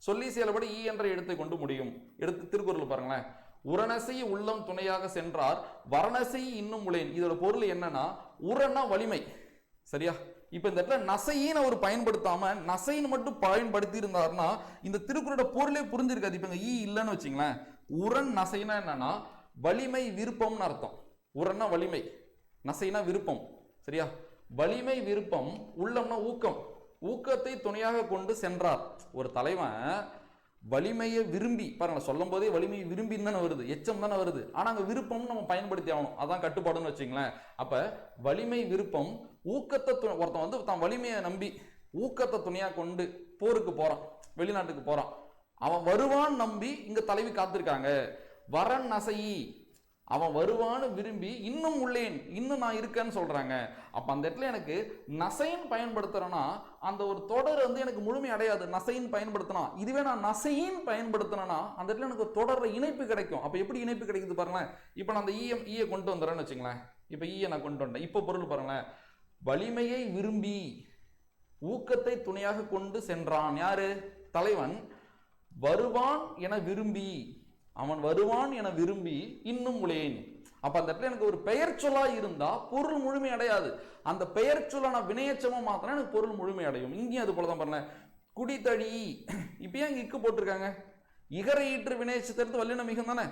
சொல்லி செயல்படை ஈ என்ற எழுத்தை கொண்டு முடியும். எடுத்து திருக்குறள் பாருங்களேன். உரநசை உள்ளம் துணையாக சென்றார், வரணசை இன்னும் உளேன். இதோட பொருள் என்னன்னா, உரனா வலிமை. சரியா? இப்ப இந்த இடத்துல நசைன்னு அவர் பயன்படுத்தாம நசைன்னு மட்டும் பயன்படுத்தி இருந்தாருன்னா இந்த திருக்குறளோட பொருளே புரிஞ்சிருக்காது. இப்ப ஈ இல்லைன்னு வச்சுங்களேன். உரன் நசைனா என்னன்னா வலிமை விருப்பம்னு அர்த்தம். உரன்னா வலிமை, நசைனா விருப்பம். சரியா? வலிமை விருப்பம், உள்ளம்னா ஊக்கம். ஊக்கத்தை துணையாக கொண்டு சென்றார். ஒரு தலைவன் வலிமையை விரும்பி, பாருங்க சொல்லும் போதே வலிமையை விரும்பி தானே வருது, எச்சம் தானே வருது. ஆனா அங்க விருப்பம் நம்ம பயன்படுத்தி ஆகணும், அதான் கட்டுப்பாடுன்னு வச்சுங்களேன். அப்ப வலிமை விருப்பம், ஊக்கத்தை ஒருத்தன் வந்து தான் வலிமையை நம்பி ஊக்கத்தை துணையா கொண்டு போருக்கு போறான், வெளிநாட்டுக்கு போறான். அவன் வருவான் நம்பி இங்க தலைவி காத்திருக்காங்க. வரன் நசையி, அவன் வருவான்னு விரும்பி இன்னும் உள்ளேன், இன்னும் நான் இருக்கேன்னு சொல்றாங்க. அப்ப அந்த இடத்துல எனக்கு நசைன் பயன்படுத்துறேன்னா அந்த ஒரு தொடர் வந்து எனக்கு முழுமை அடையாது. நசைன் பயன்படுத்தினா, இதுவே நான் நசையின் பயன்படுத்தினா அந்த இடத்துல எனக்கு தொடர்ற இணைப்பு கிடைக்கும். அப்ப எப்படி இணைப்பு கிடைக்குது பாருங்களேன். இப்ப நான் அந்த ஈயை கொண்டு வந்துறேன்னு வச்சுங்களேன். இப்ப ஈயை நான் கொண்டு வந்தேன். இப்ப பொருள் பாருங்களேன். வலிமையை விரும்பி ஊக்கத்தை துணையாக கொண்டு சென்றான். யாரு? தலைவன். வருவான் என விரும்பி, அவன் வருவான் என விரும்பி இன்னும் உளேன். அப்ப அந்த இடத்துல எனக்கு ஒரு பெயர் சொல்லா இருந்தா பொருள் முழுமை அடையாது. அந்த பெயர் சொல்ல நான் வினையச்சமா மாத்தினா எனக்கு பொருள் முழுமை அடையும். இங்கேயும் அது போலதான் பாருங்க. குடித்தடி, இப்ப ஏன் இக்கு போட்டிருக்காங்க? இகரை ஈற்று வினையச்சத்தை வல்லின மிகும் தானே.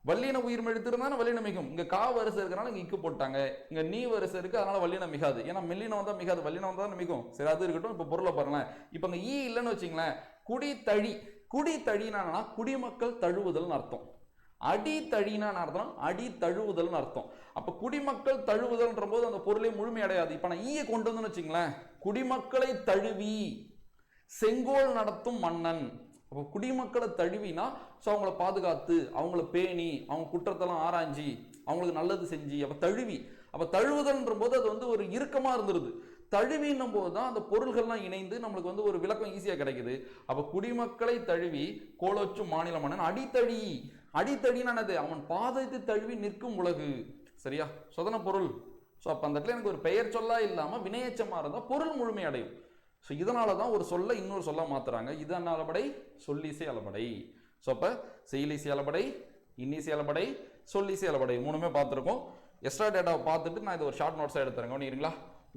வல்லின உயிர் எழுத்திருந்தானே வல்லின மிகும். இங்க கா வரிசை இருக்கிறனால இங்க இக்கு போட்டாங்க. இங்க நீ வரிசை இருக்கு, அதனால வல்லின மிகாது. ஏன்னா மெல்லினம் தான் மிகாது, வல்லினம் தான் மிகும். சரி, அது இருக்கட்டும். இப்ப பொருளை பாருங்களேன். இப்ப இங்க ஈ இல்லைன்னு வச்சுங்களேன். குடித்தழி, குடித்தழினா குடிமக்கள் தழுவுதல்னு அர்த்தம். அடி தழினா அர்த்தம் அடி தழுவுதல்னு அர்த்தம். அப்ப குடிமக்கள் தழுவுதல்ன்ற போது அந்த பொருளை முழுமை அடையாது. இப்ப நான் ஈயை கொண்டு வந்து வச்சுங்களேன். குடிமக்களை தழுவி செங்கோல் நடத்தும் மன்னன். அப்ப குடிமக்களை தழுவினா அவங்கள பாதுகாத்து, அவங்கள பேணி, அவங்க குற்றத்தெல்லாம் ஆராய்ஞ்சி, அவங்களுக்கு நல்லது செஞ்சு, அப்ப தழுவி. அப்ப தழுவுதல்ன்ற போது அது வந்து ஒரு இறுக்கமா இருந்துருது. தழுவின்னும் போதுதான் அந்த பொருள்கள்லாம் இணைந்து நம்மளுக்கு வந்து ஒரு விளக்கம் ஈஸியா கிடைக்குது. அப்ப குடிமக்களை தழுவி கோலோச்சும் மாநில மன்னன். அடித்தழி, அடித்தடினானது அவன் பாதத்தை தழுவி நிற்கும் உலகு. சரியா? சொதன பொருள். ஸோ அப்ப அந்த இடத்துல எனக்கு ஒரு பெயர் சொல்லா இல்லாம வினையச்சமா இருந்தா பொருள் முழுமை அடையும். ஸோ இதனாலதான் ஒரு சொல்ல இன்னொரு சொல்ல மாத்துறாங்க. இது என்ன அளபடை? சொல்லிசை அளபடை. ஸோ அப்ப செயலிசை அளபடை, இன்னிசை அளபடை, சொல்லிசை அளபடை மூணுமே பார்த்துருக்கோம். எக்ஸ்ட்ரா டேட்டாவை பார்த்துட்டு நான் இது ஒரு ஷார்ட் நோட்ஸா எடுத்துறேன். கவனிக்கிறீங்களா?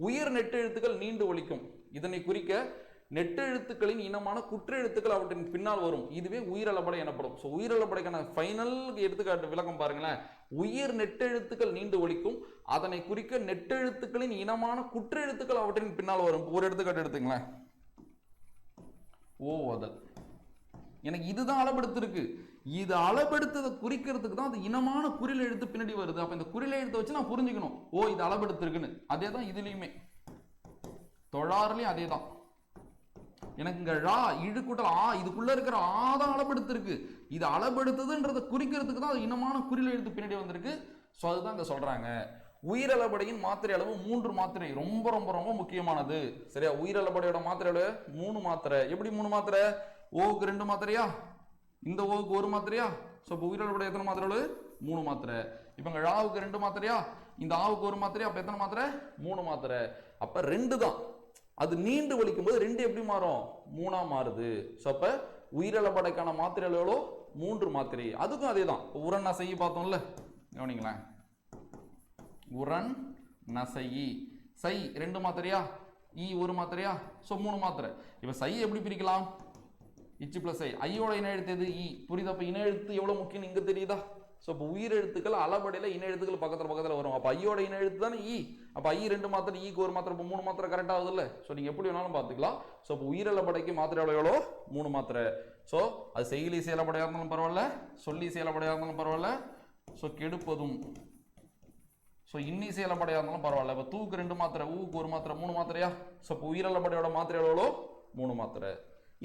உயிர் நெட்டெழுத்துக்கள் நீண்டு ஒலிக்கும். இதனை குறிக்க நெட்டெழுத்துக்களின் இனமான குற்றெழுத்துக்கள் அவற்றின் பின்னால் வரும். இதுவே உயிரளபடை எனப்படும். ஸோ உயிரளபடைக்கான ஃபைனல் எடுத்துக்காட்டு விளக்கம் பாருங்களேன். உயிர் நெட்டெழுத்துக்கள் நீண்டு ஒலிக்கும். அதனை குறிக்க நெட்டெழுத்துக்களின் இனமான குற்றெழுத்துக்கள் அவற்றின் பின்னால் வரும். ஒரு எடுத்துக்காட்டு எடுத்துங்களேன். ஓதல். எனக்கு இதுதான் அளபெடுத்திருக்கு. இது அளபெடுத்ததை குறிக்கிறதுக்கு தான் அது இனமான குறில் எழுத்து பின்னாடி வருது. அப்ப இந்த குறில் எழுத்தை வச்சு நான் புரிஞ்சுக்கணும், ஓ இது அளபெடுத்திருக்குன்னு. அதே தான் இதுலயுமே, தொழாறுலயும் அதே தான். எனக்கு இங்க ழா இழுக்கூட்டல் ஆ, இதுக்குள்ள இருக்கிற ஆதான் அளபெடுத்திருக்கு. இது அளபெடுத்ததுன்றதை குறிக்கிறதுக்கு தான் இனமான குறில் எழுத்து பின்னாடி வந்திருக்கு. ஸோ அதுதான் இங்க சொல்றாங்க. உயிரளபடையின் மாத்திரை அளவு 3 மாத்திரை ரொம்ப ரொம்ப ரொம்ப முக்கியமானது. சரியா? உயிரளபடையோட மாத்திரை அளவு 3 மாத்திரை. எப்படி 3 மாத்திரை? ஓக்கு 2 மாத்திரையா, இந்த ஓவுக்கு ஒரு மாத்திரையா, ஸோ இப்போ உயிரிழப்படை எத்தனை மாத்திரை? 3 மாத்திரை. இப்போ இங்கே ழாவுக்கு 2 மாத்திரையா, இந்த ஆவுக்கு ஒரு மாத்திரையா, அப்போ எத்தனை மாத்திரை? 3 மாத்திரை. அப்போ 2 தான். அது நீண்டு வலிக்கும் போது 2 எப்படி மாறும்? 3ஆ மாறுது. ஸோ அப்போ உயிரிழப்படைக்கான மாத்திரை எவ்வளோ? 3 மாத்திரை. அதுக்கும் அதே தான். உரன் நசையை பார்த்தோம்ல, கவனிங்களேன். உரன் நசையி சை 2 மாத்திரையா, ஈ 1 மாத்திரையா, ஸோ 3 மாத்திரை. இப்போ சை எப்படி பிரிக்கலாம்? இச்சு பிளஸ் ஐ. ஐயோட இன எழுத்து எது? ஈ. புரியுதா? அப்போ இன எழுத்து எவ்வளோ முக்கியம் இங்கே தெரியுதா? ஸோ இப்போ உயிர் எழுத்துக்கள் அளபடையில் இன எழுத்துக்கள் பக்கத்தில் வரும். அப்போ ஐயோட இன எழுத்து தானே ஈ. அப்போ ஐ 2 மாத்திரை, ஈக்கு 1 மாத்திரை, இப்போ 3 மாத்திரை கரெக்டாக ஆகுது இல்லை? ஸோ நீங்கள் எப்படி வேணாலும் பார்த்துக்கலாம். ஸோ இப்போ உயிரிழப்படைக்கு மாத்திரை எவ்வளோ? 3 மாத்திரை. ஸோ அது செய்லி செயலப்படையாக இருந்தாலும் பரவாயில்ல, சொல்லி செயலப்படையாக இருந்தாலும் பரவாயில்ல, ஸோ கெடுப்பதும், ஸோ இன்னி செயலப்படையாக இருந்தாலும் பரவாயில்ல. இப்போ தூக்கு 2 மாத்திரை, ஊக்கு 1 மாத்திரை, 3 மாத்திரையா? ஸோ இப்போ உயிரிழப்படையோட மாத்திரை எவ்வளோ? 3 மாத்திரை.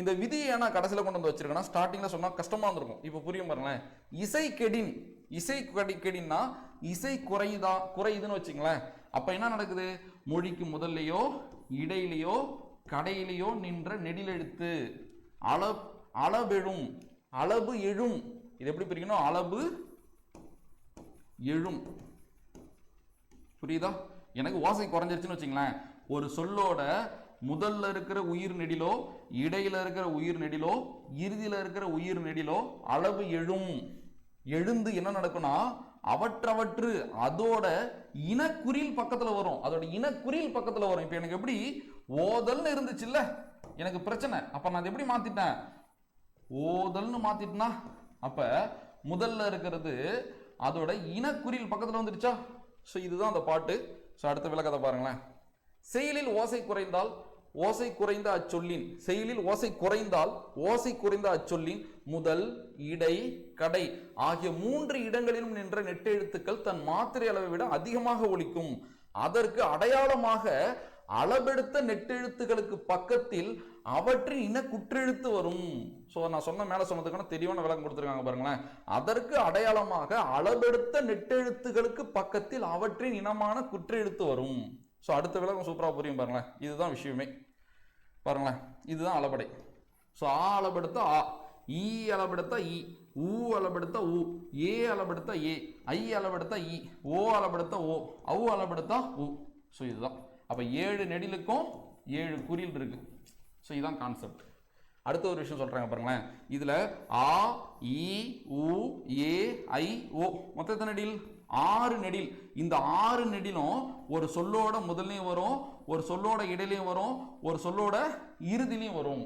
இந்த விதியை நான் கடைசியில் கொண்டு வந்து வச்சிருக்கேன்னா ஸ்டார்டிங்கில் சொன்னால் கஷ்டமாக இருந்திருக்கும். இப்போ புரியும் பாருங்களேன். இசை கெடின், இசை கெடின்னா இசை குறையுதுன்னு வச்சுங்களேன். அப்போ என்ன நடக்குது? மொழிக்கு முதல்லையோ இடையிலையோ கடையிலையோ நின்ற நெடிலெழுத்து அளபெழும், அளவு எழும். இது எப்படி பிரிக்கணும்? அளவு எழும். புரியுதா? எனக்கு ஓசை குறைஞ்சிருச்சுன்னு வச்சுங்களேன். ஒரு சொல்லோட முதல்ல இருக்கிற உயிர் நெடிலோ, இடையில இருக்கிற உயிர் நெடிலோ, இறுதியில இருக்கிற உயிர் நெடிலோ அளவு எழும். எழுந்து என்ன நடக்கும்னா அவற்றவற்று அதோட இனக்குறில் பக்கத்துல வரும். அதோட இனக்குறில் பக்கத்துல வரும். இப்ப எனக்கு எப்படி ஓதல்னு இருந்துச்சுல்ல, எனக்கு பிரச்சனை. அப்ப நான் எப்படி மாத்திட்டேன்? ஓதல்னு மாத்திட்டேன்னா அப்ப முதல்ல இருக்கிறது அதோட இனக்குறில் பக்கத்துல வந்துருச்சா? ஸோ இதுதான் அந்த பாட்டு. ஸோ அடுத்த விளக்கத்தை பாருங்களேன். செயலில் ஓசை குறைந்தால் ஓசை குறைந்த அச்சொல்லின், செயலில் ஓசை குறைந்தால் ஓசை குறைந்த அச்சொல்லின் முதல் இடை கடை ஆகிய 3 இடங்களிலும் நின்ற நெட்டெழுத்துக்கள் தன் மாத்திரை அளவை விட அதிகமாக ஒலிக்கும். அதற்கு அடையாளமாக அளவெடுத்த நெட்டெழுத்துக்களுக்கு பக்கத்தில் அவற்றின் இன குற்றெழுத்து வரும். ஸோ நான் மேல சொன்னதுக்கான தெளிவான விளக்கம் கொடுத்துருக்காங்க பாருங்களேன். அதற்கு அடையாளமாக அளவெடுத்த நெட்டெழுத்துகளுக்கு பக்கத்தில் அவற்றின் இனமான குற்றெழுத்து வரும். ஸோ அடுத்த விளக்கம் சூப்பராக புரியும் பாருங்களேன். இதுதான் விஷயமே பாருங்களேன். இதுதான் அளபடை. ஸோ ஆ அளபெடுத்த ஆ, ஈ அளபெடுத்த ஈ, ஊ அளபெடுத்த ஊ, ஏ அளபெடுத்த ஏ, ஐ அளபெடுத்த இ, ஓ அளபெடுத்த ஓ, அவு அளபெடுத்த உ. ஸோ இதுதான். அப்போ 7 நெடிலுக்கும் 7 குறில் இருக்கு. ஸோ இதுதான் கான்செப்ட். அடுத்த ஒரு விஷயம் சொல்றாங்க பாருங்களேன். இதுல ஆ, இ, உ, ஏ, ஐ, ஓ மொத்த எத்தனை நெடில்? 6 நெடில். இந்த 6 நெடிலும் ஒரு சொல்லோட முதல்லையும் வரும், ஒரு சொல்லோட இடையிலையும் வரும், ஒரு சொல்லோட இறுதிலையும் வரும்.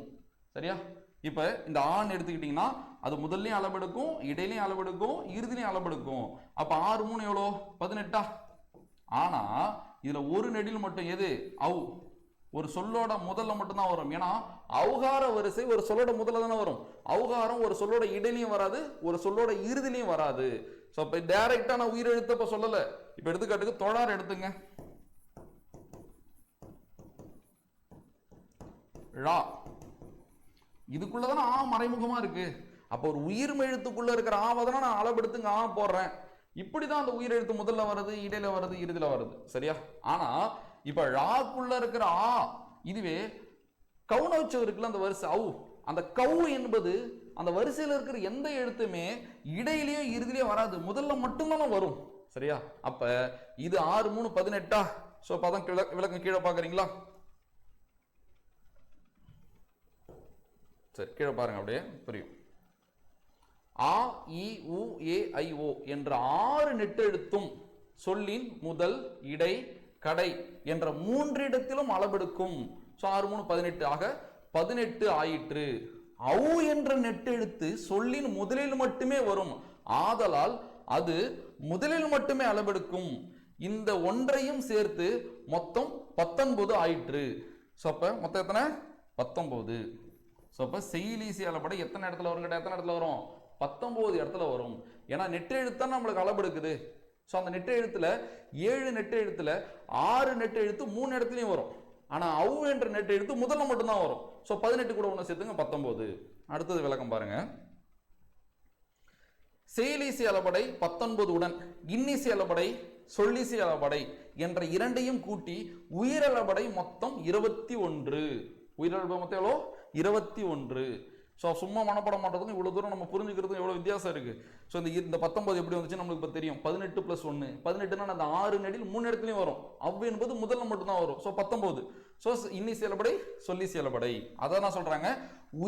சரியா? இப்ப இந்த ஆண் எடுத்துக்கிட்டீங்கன்னா அது முதல்லையும் அளவெடுக்கும், இடையிலையும் அளவெடுக்கும், இறுதிலையும் அளவெடுக்கும். அப்ப 6 3 எவ்வளோ? 18. ஆனா இதுல ஒரு நெடில் மட்டும் எது? அவு. ஒரு சொல்லோட முதல்ல மட்டும்தான் வரும். ஏன்னா அவுகார வரிசை ஒரு சொல்லோட முதல்ல தானே வரும். அவுகாரம் ஒரு சொல்லோட இடையிலையும் வராது, ஒரு சொல்லோட இறுதிலையும் வராது. ஸோ இப்போ டைரக்டா நான் உயிரெழுத்து இப்போ சொல்லல. இப்போ எடுத்துக்காட்டுக்கு தொழார் எடுத்துங்க. ழா இதுக்குள்ளதானே ஆ மறைமுகமா இருக்கு. அப்போ ஒரு உயிர்மை எழுத்துக்குள்ள இருக்கிற ஆவதனா நான் அளவெடுத்துங்க ஆ போடுறேன். இப்படிதான் அந்த உயிரெழுத்து முதல்ல வருது, இடையில வருது, இறுதியில வருது. சரியா? ஆனா இப்ப ழாக்குள்ள இருக்கிற ஆ, இதுவே கவுனவுச்சம் இருக்குல்ல அந்த வரிசை அவு, அந்த கவு என்பது அந்த வரிசையில் இருக்கிற எந்த எழுத்துமே இடையிலயோ இறுதியிலயோ வராது, முதல்ல மட்டும்தான் வரும். சரியா? அப்ப இது 6 3 18. சோ பதம் விளக்கம் கீழே பாக்குறீங்களா? சரி கீழே பாருங்க, அப்படியே புரியும். ஆ இ உ ஏ ஐ ஓ என்ற 6 நெட்டெழுத்தும் சொல்லின் முதல் இடை கடை என்ற 3 இடத்திலும் அளவெடுக்கும். 6 3 18 ஆக 18 ஆயிற்று. அவு என்ற நெட்டெழுத்து சொல்லின் முதலில் மட்டுமே வரும், ஆதலால் அது முதலில் மட்டுமே அளவெடுக்கும். இந்த ஒன்றையும் சேர்த்து மொத்தம் 19 ஆயிற்று. அப்ப மொத்தம் எத்தனை? 19. அப்ப செய்லீசி அளபடை எத்தனை இடத்துல வரும்? எத்தனை இடத்துல வரும்? 19 இடத்துல வரும். ஏன்னா நெட்டு எழுத்து தான் நம்மளுக்கு அளவெடுக்குது. ஸோ அந்த நெட்டு எழுத்துல 7 நெட்டு எழுத்துல 6 நெட்டு எழுத்து 3 இடத்துலையும் வரும். ஆனா அவு என்ற நெட்டு எழுத்து முதல்ல மட்டும்தான் வரும். ஸோ 18 கூட ஒன்று சேர்த்துங்க 19. அடுத்தது விளக்கம் பாருங்க. செயலீசி அளபடை 19 உடன் இன்னிசி அளபடை சொல்லீசி அளபடை என்ற இரண்டையும் கூட்டி உயிரளபடை மொத்தம் 21. உயிரளபடை மொத்தம் எவ்வளோ? 21. ஸோ சும்மா மனப்படம் பண்ணுறதுக்கும் இவ்வளோ தூரம் நம்ம புரிஞ்சுக்கிறதுக்கும் எவ்வளோ வித்தியாசம் இருக்குது. ஸோ இந்த 19 எப்படி வந்துச்சு நம்மளுக்கு இப்போ தெரியும். 18 + 1 18னா அந்த 6 நெடில் 3 இடத்துலையும் வரும். அவ் என்பது முதல்ல மட்டும்தான் வரும். ஸோ 19. ஸோ இன்னி செயல்படை சொல்லி செயல்படை. அதான் நான் சொல்கிறாங்க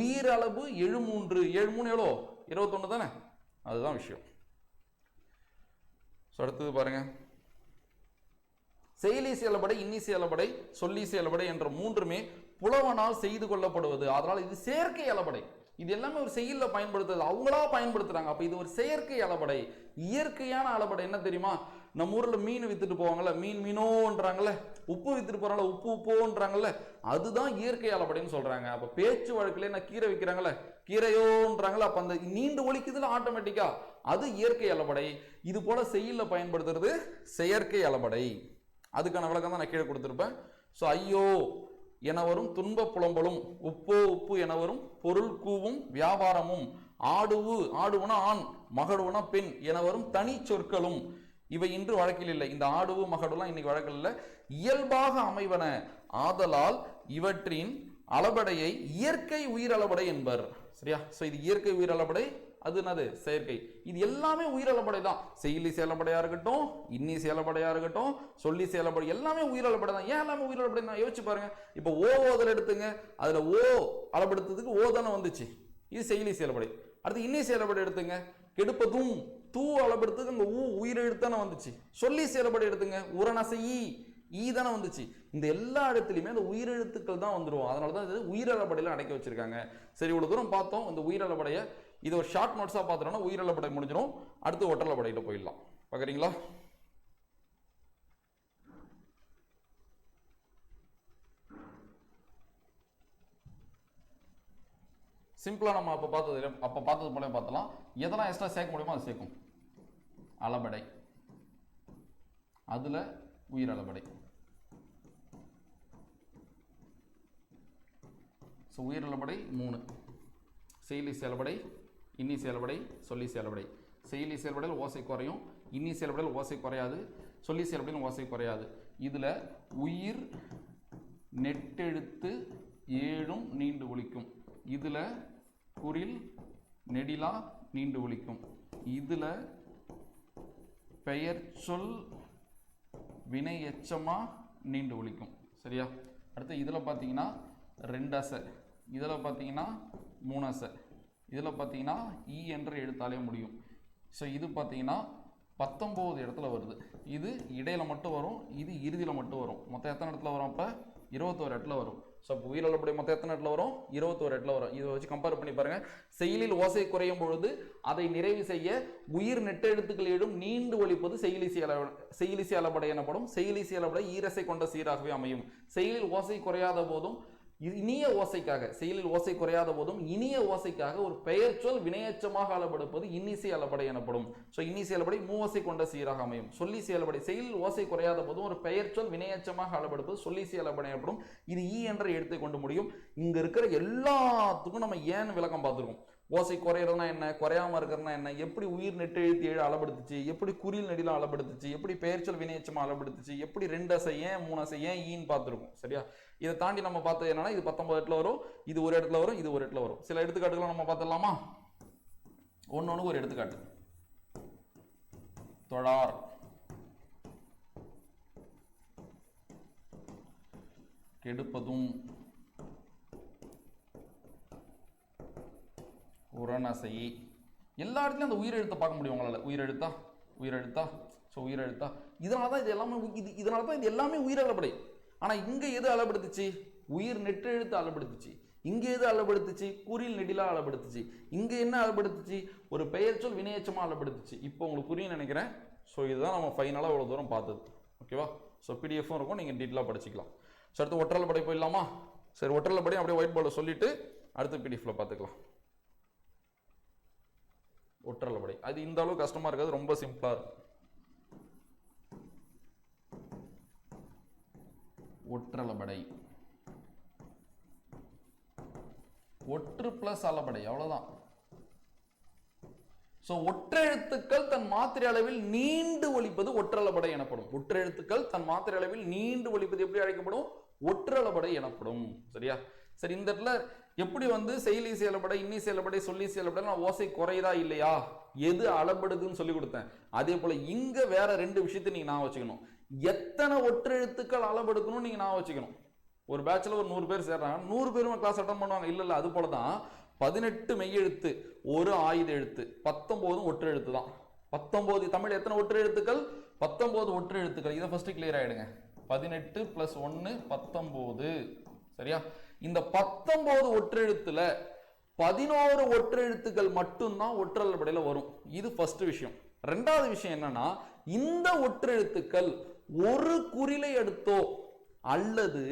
உயிரளவு 73 73 எவ்வளோ 21 தானே, அதுதான் விஷயம். ஸோ அடுத்தது பாருங்க, செயலி செயல்படை இன்னி செயல்படை சொல்லி செயல்படை என்ற மூன்றுமே புலவனால் செய்து கொள்ளப்படுவது. அதனால் இது செயற்கை அளபடை. இது எல்லாமே ஒரு செயல்ல பயன்படுத்துறது, அவங்களா பயன்படுத்துறாங்க. அப்ப இது ஒரு செயற்கை அளபடை. இயற்கையான அளபடை என்ன தெரியுமா? நம்ம ஊர்ல மீன் வித்துட்டு போவாங்கல்ல, மீனோன்றாங்கல்ல, உப்பு வித்துட்டு போறாங்கல்ல, உப்போன்றாங்கல்ல, அதுதான் இயற்கை அளபடைன்னு சொல்றாங்க. அப்ப பேச்சு வழக்குல நான் கீரை விற்கிறாங்கல்ல, கீரையோன்றாங்கல்ல, அப்ப அந்த நீண்டு ஒலிக்குதுல ஆட்டோமேட்டிக்கா அது இயற்கை அளபடை. இது போல செயல்ல பயன்படுத்துறது செயற்கை அளபடை. அதுக்கான விளக்கம் தான் நான் கீழே கொடுத்திருப்பேன். ஸோ ஐயோ என வரும் துன்ப புலம்பலும், உப்போ உப்பு என வரும் பொருள் கூவும் வியாபாரமும், ஆடுவு ஆடுவனா ஆண் மகடுவனா பெண் என வரும் தனி சொற்களும் இவை இன்று வழக்கில் இல்லை. இந்த ஆடுவு மகடுலாம் இன்னைக்கு வழக்கில் இல்லை. இயல்பாக அமைவன ஆதலால் இவற்றின் அளபடையை இயற்கை உயிரளபடை என்பர். சரியா? ஸோ இது இயற்கை உயிரளபடை, அது என்னது செயற்கை. இது எல்லாமே உயிரளபடை தான். செயலி செயல்படையா இருக்கட்டும், இன்னி செயல்படையா இருக்கட்டும், சொல்லி செயல்படை, எல்லாமே உயிரளபடை தான். ஏன் எல்லாமே உயிரளபடை தான் யோசிச்சு பாருங்க. இப்போ ஓதுல எடுத்துங்க, அதுல ஓ அளபடுத்துறதுக்கு ஓ தானே வந்துச்சு, இது செயலி செயல்படை. அடுத்து இன்னி செயல்படை எடுத்துங்க, கெடுப்பதும் தூ அளபடுத்துக்கு அங்க ஊ உயிரெழுத்தானே வந்துச்சு. சொல்லி செயல்படை எடுத்துங்க, உரணசை ஈ தானே வந்துச்சு. இந்த எல்லா இடத்துலையுமே அந்த உயிரெழுத்துக்கள் தான் வந்துடும். அதனாலதான் இது உயிரளபடையில அடக்கி வச்சிருக்காங்க. சரி, இவ்வளவு தூரம் பார்த்தோம். இந்த உயிரளபடைய இது ஒரு ஷார்ட் நோட்ஸா பார்த்துட்டோம்னா உயிரளபடை முடிஞ்சிடும். அடுத்து ஒற்றளபடையில போயிடலாம். பார்க்குறீங்களா? சிம்பிளா நம்ம அப்ப பார்த்தது போல பார்த்தலாம். எதெல்லாம் எக்ஸ்ட்ரா சேர்க்க முடியுமோ அது சேர்க்கும். அளபடை, அதுல உயிரளபடை. உயிரளபடை 3: செயலி செயல்படை, இன்னி செயல்படை, சொல்லி செயல்படை. செயலி செயல்படையில் ஓசை குறையும், இன்னி செயல்படையில் ஓசை குறையாது, சொல்லி செயல்படையில் ஓசை குறையாது. இதுல உயிர் நெட்டெழுத்து 7ம் நீண்டு ஒலிக்கும். இதுல குறில் நெடிலா நீண்டு ஒலிக்கும். இதுல பெயர் சொல் வினை எச்சமா நீண்டு ஒலிக்கும். சரியா? அடுத்து இதுல பார்த்தீங்கன்னா 2 அசை, இதுல பார்த்தீங்கன்னா 3 அசை, இதுல பார்த்தீங்கன்னா ஈ என்ற எழுத்தாலே முடியும். ஸோ இது பார்த்தீங்கன்னா 19 இடத்துல வருது. இது இடையில மட்டும் வரும், இது இறுதியில் மட்டும் வரும். மொத்தம் எத்தனை இடத்துல வரும்? அப்போ 21 இடத்துல வரும். ஸோ இப்போ உயிரளபடை மொத்தம் எத்தனை இடத்துல வரும்? 21 இடத்துல வரும். இதை வச்சு கம்பேர் பண்ணி பாருங்க. செயலில் ஓசை குறையும் பொழுது அதை நிறைவு செய்ய உயிர் நெட்டெழுத்துக்கள் 7ம் நீண்டு ஒலிப்பது செயலி செயல்படை எனப்படும். செயலி செயல்படை ஈரசை கொண்ட சீராகவே அமையும். செயலில் ஓசை குறையாத போதும் இனிய ஓசைக்காக, செயலில் ஓசை குறையாத போதும் இனிய ஓசைக்காக ஒரு பெயர் சொல் வினையச்சமாக அளபடுப்பது இன்னிசை அளபடை எனப்படும். ஸோ இன்னிசை அளபடை மூவசை கொண்ட சீராக அமையும். சொல்லி செயல்படை செயலில் ஓசை குறையாத போதும் ஒரு பெயர் சொல் வினையச்சமாக அளபடுப்பது சொல்லிசை அளபடை எனப்படும். இது ஈ என்ற எழுத்தை கொண்டு முடியும். இங்க இருக்கிற எல்லாத்துக்கும் நம்ம ஏன் விளக்கம் பார்த்துருக்கோம். ஓசை குறையிறதுனா என்ன, குறையாம இருக்கிறதுனா என்ன, எப்படி உயிர் நெட்டு எழுத்து 7 அளபடுத்துச்சு, எப்படி குறில் நெடில அளபடுத்துச்சு, எப்படி பெயர்ச்சொல் வினையச்சமா அளபடுத்துச்சு, எப்படி 2 அசை ஏன் 3 அசை ஏன் ஈன்னு பார்த்துருக்கோம். சரியா? இதை தாண்டி நம்ம பார்த்தது என்னன்னா, இது 19 இடத்துல வரும், இது ஒரு இடத்துல வரும், இது ஒரு இடத்துல வரும். சில எடுத்துக்காட்டுகளை நம்ம பார்த்துடலாமா? ஒன்னொன்னு ஒரு எடுத்துக்காட்டு. தொழார், கெடுப்பதும், உரணசை. எல்லா இடத்துலையும் அந்த உயிரெழுத்தை பார்க்க முடியும் உங்களால. உயிரெழுத்தா உயிரெழுத்தா ஸோ உயிரெழுத்தா. இதனாலதான் இது எல்லாமே இதனாலதான் இது எல்லாமே உயிரளபடை. ஆனா இங்க எது அளபடுத்துச்சு? உயிர் நெட்டெழுத்து அளபடுத்துச்சு. இங்க எது அளபடுத்துச்சு? குறில் நெடிலா அளபடுத்துச்சு. இங்க என்ன அளபடுத்துச்சு? ஒரு பெயர் சொல் வினையச்சமா அளபடுத்துச்சு. இப்போ உங்களுக்கு புரியும் நினைக்கிறேன். ஸோ இதுதான் நம்ம ஃபைனலா இவ்வளவு தூரம் பார்த்தது. ஓகேவா? ஸோ பிடிஎஃப்பும் இருக்கும், நீங்க டீட்டெயிலாக படிச்சுக்கலாம். ஸோ அடுத்து ஒற்றளபடை போயிடலாமா? சரி, ஒற்றளபடை அப்படியே ஒயிட் போர்டில் சொல்லிட்டு அடுத்து பிடிஎஃப்ல பார்த்துக்கலாம். ஒற்றளபடை அது இந்த அளவு கஷ்டமா இருக்காது, ரொம்ப சிம்பிளா இருக்கும். ஒற்றளபடை ஒற்று பிளஸ் அளபடை, அவ்வளவுதான். சோ ஒற்றெழுத்துக்கள் தன் மாத்திரை அளவில் நீண்டு ஒலிப்பது ஒற்றளபடை எனப்படும். ஒற்றெழுத்துக்கள் தன் மாத்திரை அளவில் நீண்டு ஒலிப்பது எப்படி அழைக்கப்படும்? ஒற்றளபடை எனப்படும். சரியா? சரி, இந்த இடத்துல எப்படி வந்து செயலி செயல்பட, இன்னி செயல்பட, சொல்லி செயல்பட நான் ஓசை குறையுதா இல்லையா, எது அளபெடுக்குன்னு சொல்லி கொடுத்தேன். அதே போல இங்க வேற ரெண்டு விஷயத்தை நீங்க நான் வச்சுக்கணும். எத்தனை ஒற்றெழுத்துக்கள் அளபெடுக்கணும் நீங்க நான் வச்சுக்கணும். ஒரு பேட்ச்ல ஒரு 100 பேர் சேர்றாங்க, 100 பேரும் கிளாஸ் அட்டன் பண்ணுவாங்க இல்ல. அது போலதான் 18 மெய்யெழுத்து, ஒரு ஆயுத எழுத்து, 19 ஒற்று எழுத்து தான். 19 தமிழ் எத்தனை ஒற்று எழுத்துக்கள்? 19 ஒற்று எழுத்துக்கள். இதை ஃபர்ஸ்ட் கிளியர் ஆயிடுங்க. 18 + 1 19. சரியா? இந்த 19 ஒற்றெழுத்துல 11 ஒற்றெழுத்துக்கள் மட்டும்தான் ஒற்றளபடையில வரும். இது ஃபர்ஸ்ட் விஷயம். ரெண்டாவது விஷயம் என்னன்னா, இந்த ஒற்றெழுத்துக்கள் ஒரு குறிலை எடுத்தோ அல்லது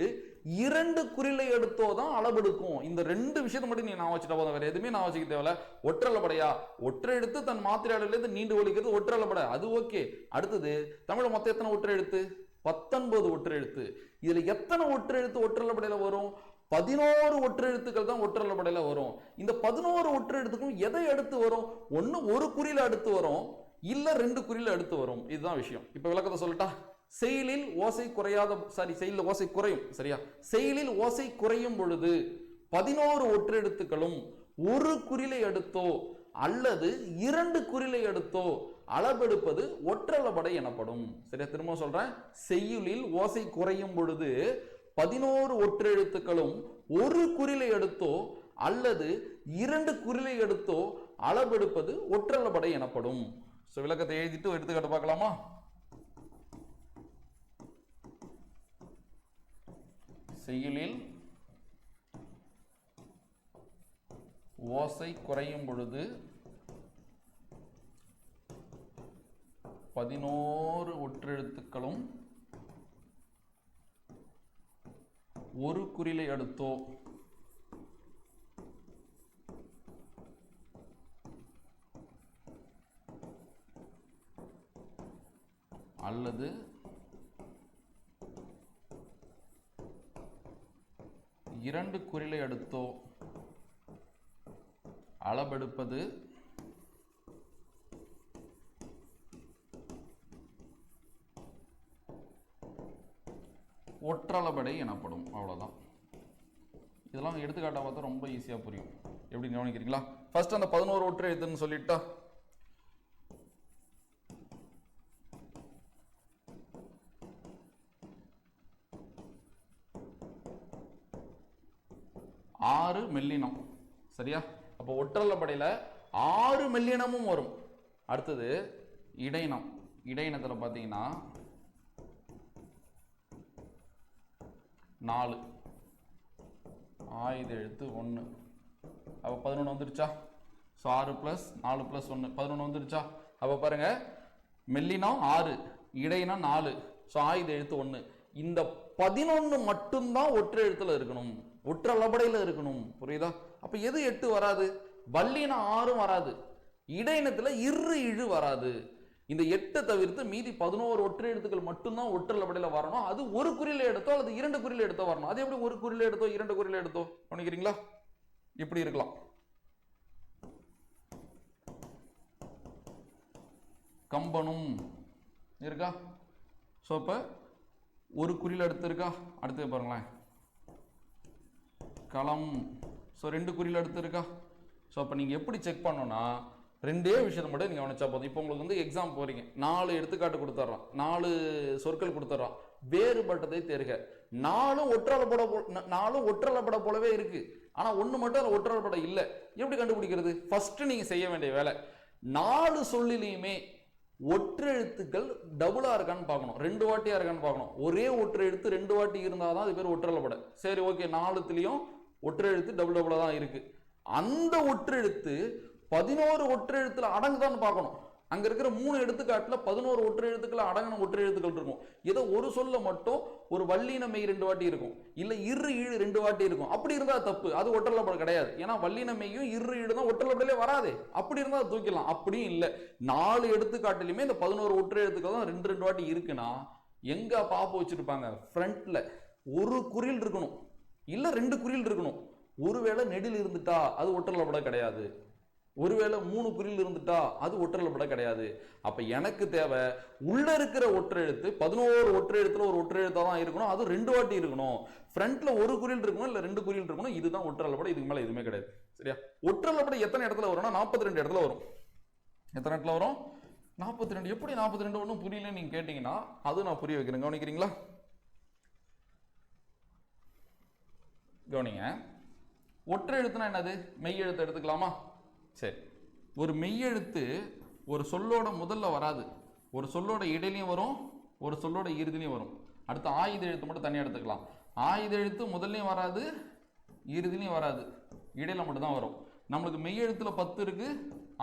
2 குறிலை எடுத்தோ தான் அளவெடுக்கும். இந்த ரெண்டு விஷயத்தை மட்டும் நீ நான் வச்சுட்டா போதும், வேற எதுவுமே நான் வச்சுக்க தேவையில்ல. ஒற்றளபடையா, ஒற்றெழுத்து தன் மாத்திரையாளர்லேருந்து நீண்டு ஒலிக்கிறது ஒற்றளபடை, அது ஓகே. அடுத்தது தமிழ் மொத்தம் எத்தனை ஒற்றெழுத்து? 19 ஒற்றெழுத்து. இதுல எத்தனை ஒற்றெழுத்து ஒற்றளபடையில வரும்? 11 ஒற்றெழுத்துக்கள் தான் ஒற்றளபடையில வரும். இந்த 11 ஒற்றெழுத்துக்கும் எதை அடுத்து வரும்? ஒன்னு ஒரு குறியில அடுத்து வரும், இல்ல 2 குறியில அடுத்து வரும். இதுதான் விஷயம். இப்ப விளக்கத்தை சொல்லட்டா? செயலில் ஓசை குறையாத, செயலில் ஓசை குறையும். சரியா? செயலில் ஓசை குறையும் பொழுது 11 ஒற்றெழுத்துக்களும் ஒரு குறிலை எடுத்தோ அல்லது 2 குறிலை எடுத்தோ அளபெடுப்பது ஒற்றளபடை எனப்படும். சரியா? திரும்ப சொல்றேன். செய்யுளில் ஓசை குறையும் பொழுது 11 ஒற்றெழுத்துக்களும் ஒரு குறிலை எடுத்தோ அல்லது 2 குறிலை எடுத்தோ அளபெடுப்பது ஒற்றளபடை எனப்படும். விளக்கத்தை எழுதிட்டு எடுத்துக்காட்டு பார்க்கலாமா? செய்யுளில் ஓசை குறையும் பொழுது 11 ஒற்றெழுத்துக்களும் ஒரு குறிலை அடுத்தோ அல்லது 2 குறிலை அடுத்தோ அளபெடுப்பது ஒற்றளபடை எனப்படும். அவ்வளவுதான். இதெல்லாம் எடுத்துக்காட்டா பார்த்தா ரொம்ப ஈஸியா புரியும். எப்படி கவனிக்கிறீங்களா? ஃபர்ஸ்ட் அந்த 11 ஒற்றை எழுத்துன்னு சொல்லிட்டா, ஆறு மெல்லினம். சரியா? அப்போ ஒற்றளபடையில 6 மெல்லினமும் வரும். அடுத்தது இடையினம். இடையினத்துல பாத்தீங்கன்னா 4 ஆயுத எழுத்து 1. அப்போ 11 வந்துருச்சா? 6 + 4 + 1 11 வந்துருச்சா? அப்போ பாருங்க, மெல்லினம் 6, இடையினம் 4, ஆயுத எழுத்து 1. இந்த 11 மட்டும்தான் ஒற்றை எழுத்துல இருக்கணும், ஒற்றளபடையில இருக்கணும். புரியுதா? அப்ப எது 8 வராது? வல்லினம் 6 வராது, இடையினத்துல இரு இழு வராது. இந்த 8 தவிர்த்து மீதி 11 ஒற்றை எழுத்துக்கள் மட்டும்தான் ஒற்றளபடையில வரணும். அது ஒரு குறியில எடுத்தோ அல்லது 2 குறியில எடுத்தோ வரணும். அது எப்படி ஒரு குறியில எடுத்தோ 2 குறியில எடுத்தோ நினைக்கிறீங்களா? இப்படி இருக்கலாம். கம்பனும் இருக்கா? சோ இப்ப ஒரு குறியில எடுத்து இருக்கா? அடுத்து பாருங்களேன், களம். ஸோ 2 குறியில எடுத்து இருக்கா? ஸோ அப்போ நீங்கள் எப்படி செக் பண்ணணும்னா, ரெண்டே விஷயத்தை மட்டும் நீங்கள் கவனிச்சா போதும். இப்போ உங்களுக்கு வந்து எக்ஸாம் போறீங்க, 4 எடுத்துக்காட்டு கொடுத்துட்றான், 4 சொற்கள் கொடுத்துட்றான், வேறுபட்டதை தேர்க. 4 ஒற்றளபட போலவே இருக்கு, ஆனால் ஒன்று மட்டும் அதில் ஒற்றளபட இல்லை. எப்படி கண்டுபிடிக்கிறது? ஃபர்ஸ்ட் நீங்கள் செய்ய வேண்டிய வேலை, 4 சொல்லிலையுமே ஒற்றெழுத்துக்கள் டபுளா இருக்கான்னு பார்க்கணும், 2 வாட்டியா இருக்கான்னு பார்க்கணும். ஒரே ஒற்றை எழுத்து 2 வாட்டி இருந்தாதான் அது பேர் ஒற்றளபடை. சரி, ஓகே, 4த்துலயும் ஒற்றை எழுத்து டபுளா தான் இருக்கு. அந்த ஒற்றெழுத்து 11 ஒற்றை எழுத்துல அடங்குதான்னு பார்க்கணும். அங்க இருக்கிற 3 எடுத்துக்காட்டுல 11 ஒற்றை எழுத்துக்கள் அடங்கின ஒற்றை எழுத்துக்கள் இருக்கும். ஏதோ ஒரு சொல்ல மட்டும் ஒரு வல்லின மெய் 2 வாட்டி இருக்கும், இல்ல இரு ஈழு 2 வாட்டி இருக்கும். அப்படி இருந்தா தப்பு, அது ஒற்றளபடை கிடையாது. ஏன்னா வல்லின மெய்யும் இரு ஈழு தான் ஒற்றளபடையிலே வராது. அப்படி இருந்தா தூக்கிடலாம். அப்படியும் இல்ல, 4 எடுத்துக்காட்டிலுமே இந்த 11 ஒற்றை எழுத்துக்கள் தான் 2 வாட்டி இருக்குன்னா எங்க பாப்பு வச்சிருப்பாங்க? ஃப்ரண்ட்ல ஒரு குறியில் இருக்கணும், இல்ல 2 குறியில் இருக்கணும். ஒருவேளை நெடில் இருந்துட்டா அது ஒற்றளபடை கிடையாது. ஒருவேளை 3 குறில் இருந்துட்டா அது ஒற்றெழுப்படை கிடையாது. அப்ப எனக்கு தேவை உள்ள இருக்கிற ஒற்றெழுத்து 11 ஒற்றெழுத்துல ஒரு ஒற்றெழுத்தா தான் இருக்கணும், அது 2 வாட்டி இருக்கணும், ஃப்ரண்ட்ல ஒரு குறில் இருக்கணும் இல்ல 2 குறில் இருக்கணும். இதுதான் ஒற்றெழுப்படை, இதுக்கு மேல எதுவுமே கிடையாது. சரியா? ஒற்றெழுப்படை எத்தனை இடத்துல வரும்னா 42 இடத்துல வரும். எத்தனை இடத்துல வரும்? 42. எப்படி 42 ஒன்றும் புரியலன்னு நீங்க கேட்டீங்கன்னா அது நான் புரிய வைக்கிறேன். கவனிக்கிறீங்களா? கவனிங்க. ஒற்றெழுத்துனா என்னது? மெய்யெழுத்து எடுத்துக்கலாமா? சரி, ஒரு மெய்யெழுத்து ஒரு சொல்லோட முதல்ல வராது, ஒரு சொல்லோட இடையிலையும் வரும், ஒரு சொல்லோட இறுதிலையும் வரும். அடுத்து ஆயுத எழுத்து மட்டும் தனியாக எடுத்துக்கலாம். ஆயுத எழுத்து முதல்லையும் வராது, இறுதிலையும் வராது, இடையில மட்டும் தான் வரும். நம்மளுக்கு மெய்யெழுத்துல 10 இருக்கு,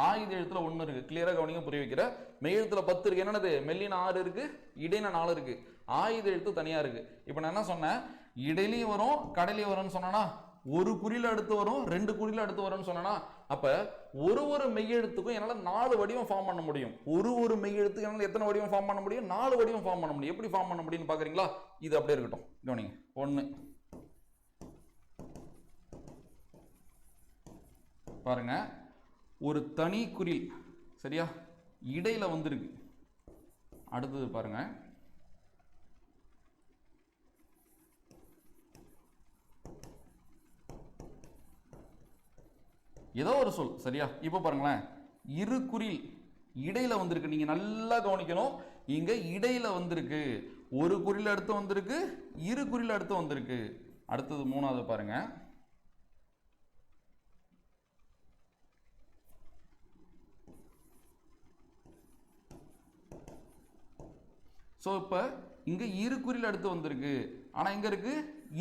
ஆயுத எழுத்துல 1 இருக்கு. கிளியரா கவனிங்க, புரிய வைக்கிற. மெய்யெழுத்துல 10 இருக்கு, என்னது? மெல்லின 6 இருக்கு, இடையின 4 இருக்கு, ஆயுத எழுத்து தனியா இருக்கு. இப்ப நான் என்ன சொன்னேன்? இடையிலையும் வரும் கடையிலையும் வரும்னு சொன்னா, ஒரு குறியில அடுத்து வரும் 2 குறியில அடுத்து வரும்னு சொன்னா, அப்ப ஒரு மெய்யெழுத்துக்கும் என்னால 4 வடிவம் ஃபார்ம் பண்ண முடியும். ஒரு மெய்யெழுத்துக்கு என்னால எத்தனை வடிவம் ஃபார்ம் பண்ண முடியும்? 4 வடிவம் ஃபார்ம் பண்ண முடியும். எப்படி ஃபார்ம் பண்ண முடியும்னு பாக்குறீங்களா? இது அப்படியே இருக்கட்டும். கவனிங்க. 1 பாருங்க, ஒரு தனி குறில் சரியா இடையில வந்திருக்கு. அடுத்தது பாருங்க, ஏதோ ஒரு சொல் சரியா. இப்ப பாருங்களேன், இரு குறில் இடையில வந்திருக்கு. நீங்க நல்லா கவனிக்கணும், இங்க இடையில வந்திருக்கு, ஒரு குறில் அடுத்து வந்திருக்கு, இரு குறில் அடுத்து வந்திருக்கு. அடுத்தது 3வது பாருங்க, சோ இப்ப இங்க இரு குறில் அடுத்து வந்திருக்கு, ஆனா எங்க இருக்கு?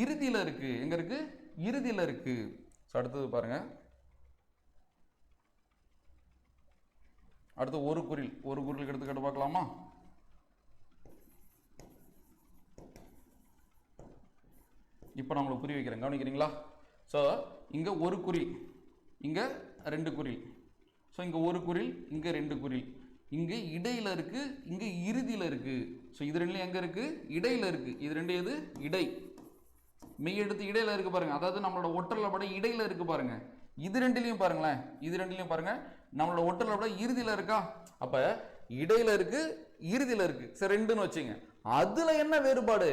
இறுதியில இருக்கு. எங்க இருக்கு? இறுதியில இருக்கு. அடுத்தது பாருங்க, அடுத்து ஒரு குறிலுக்கு எடுத்துக்கிட்டு பார்க்கலாமா? இப்போ நான் உங்களுக்கு புரிய வைக்கிறேன். கவனிக்கிறீங்களா? ஸோ இங்க ஒரு குறில், இங்க 2 குறில். ஸோ இங்க ஒரு குறில், இங்க 2 குறில், இங்க இடையில இருக்கு, இங்க இறுதியில இருக்கு. ஸோ இது ரெண்டுலையும் எங்க இருக்கு? இடையில இருக்கு. இது ரெண்டு எது? இடை. மெய் எடுத்து இடையில இருக்கு பாருங்க, அதாவது நம்மளோட ஒற்றலபடை இடையில இருக்கு பாருங்க. இது ரெண்டுலையும் பாருங்களேன், இது ரெண்டுலையும் பாருங்க, நம்மளோட ஒற்றலபடை இறுதியில இருக்கா? அப்ப இடையில இருக்கு, இறுதியில இருக்கு. சரி, ரெண்டுன்னு வச்சுங்க. அதுல என்ன வேறுபாடு?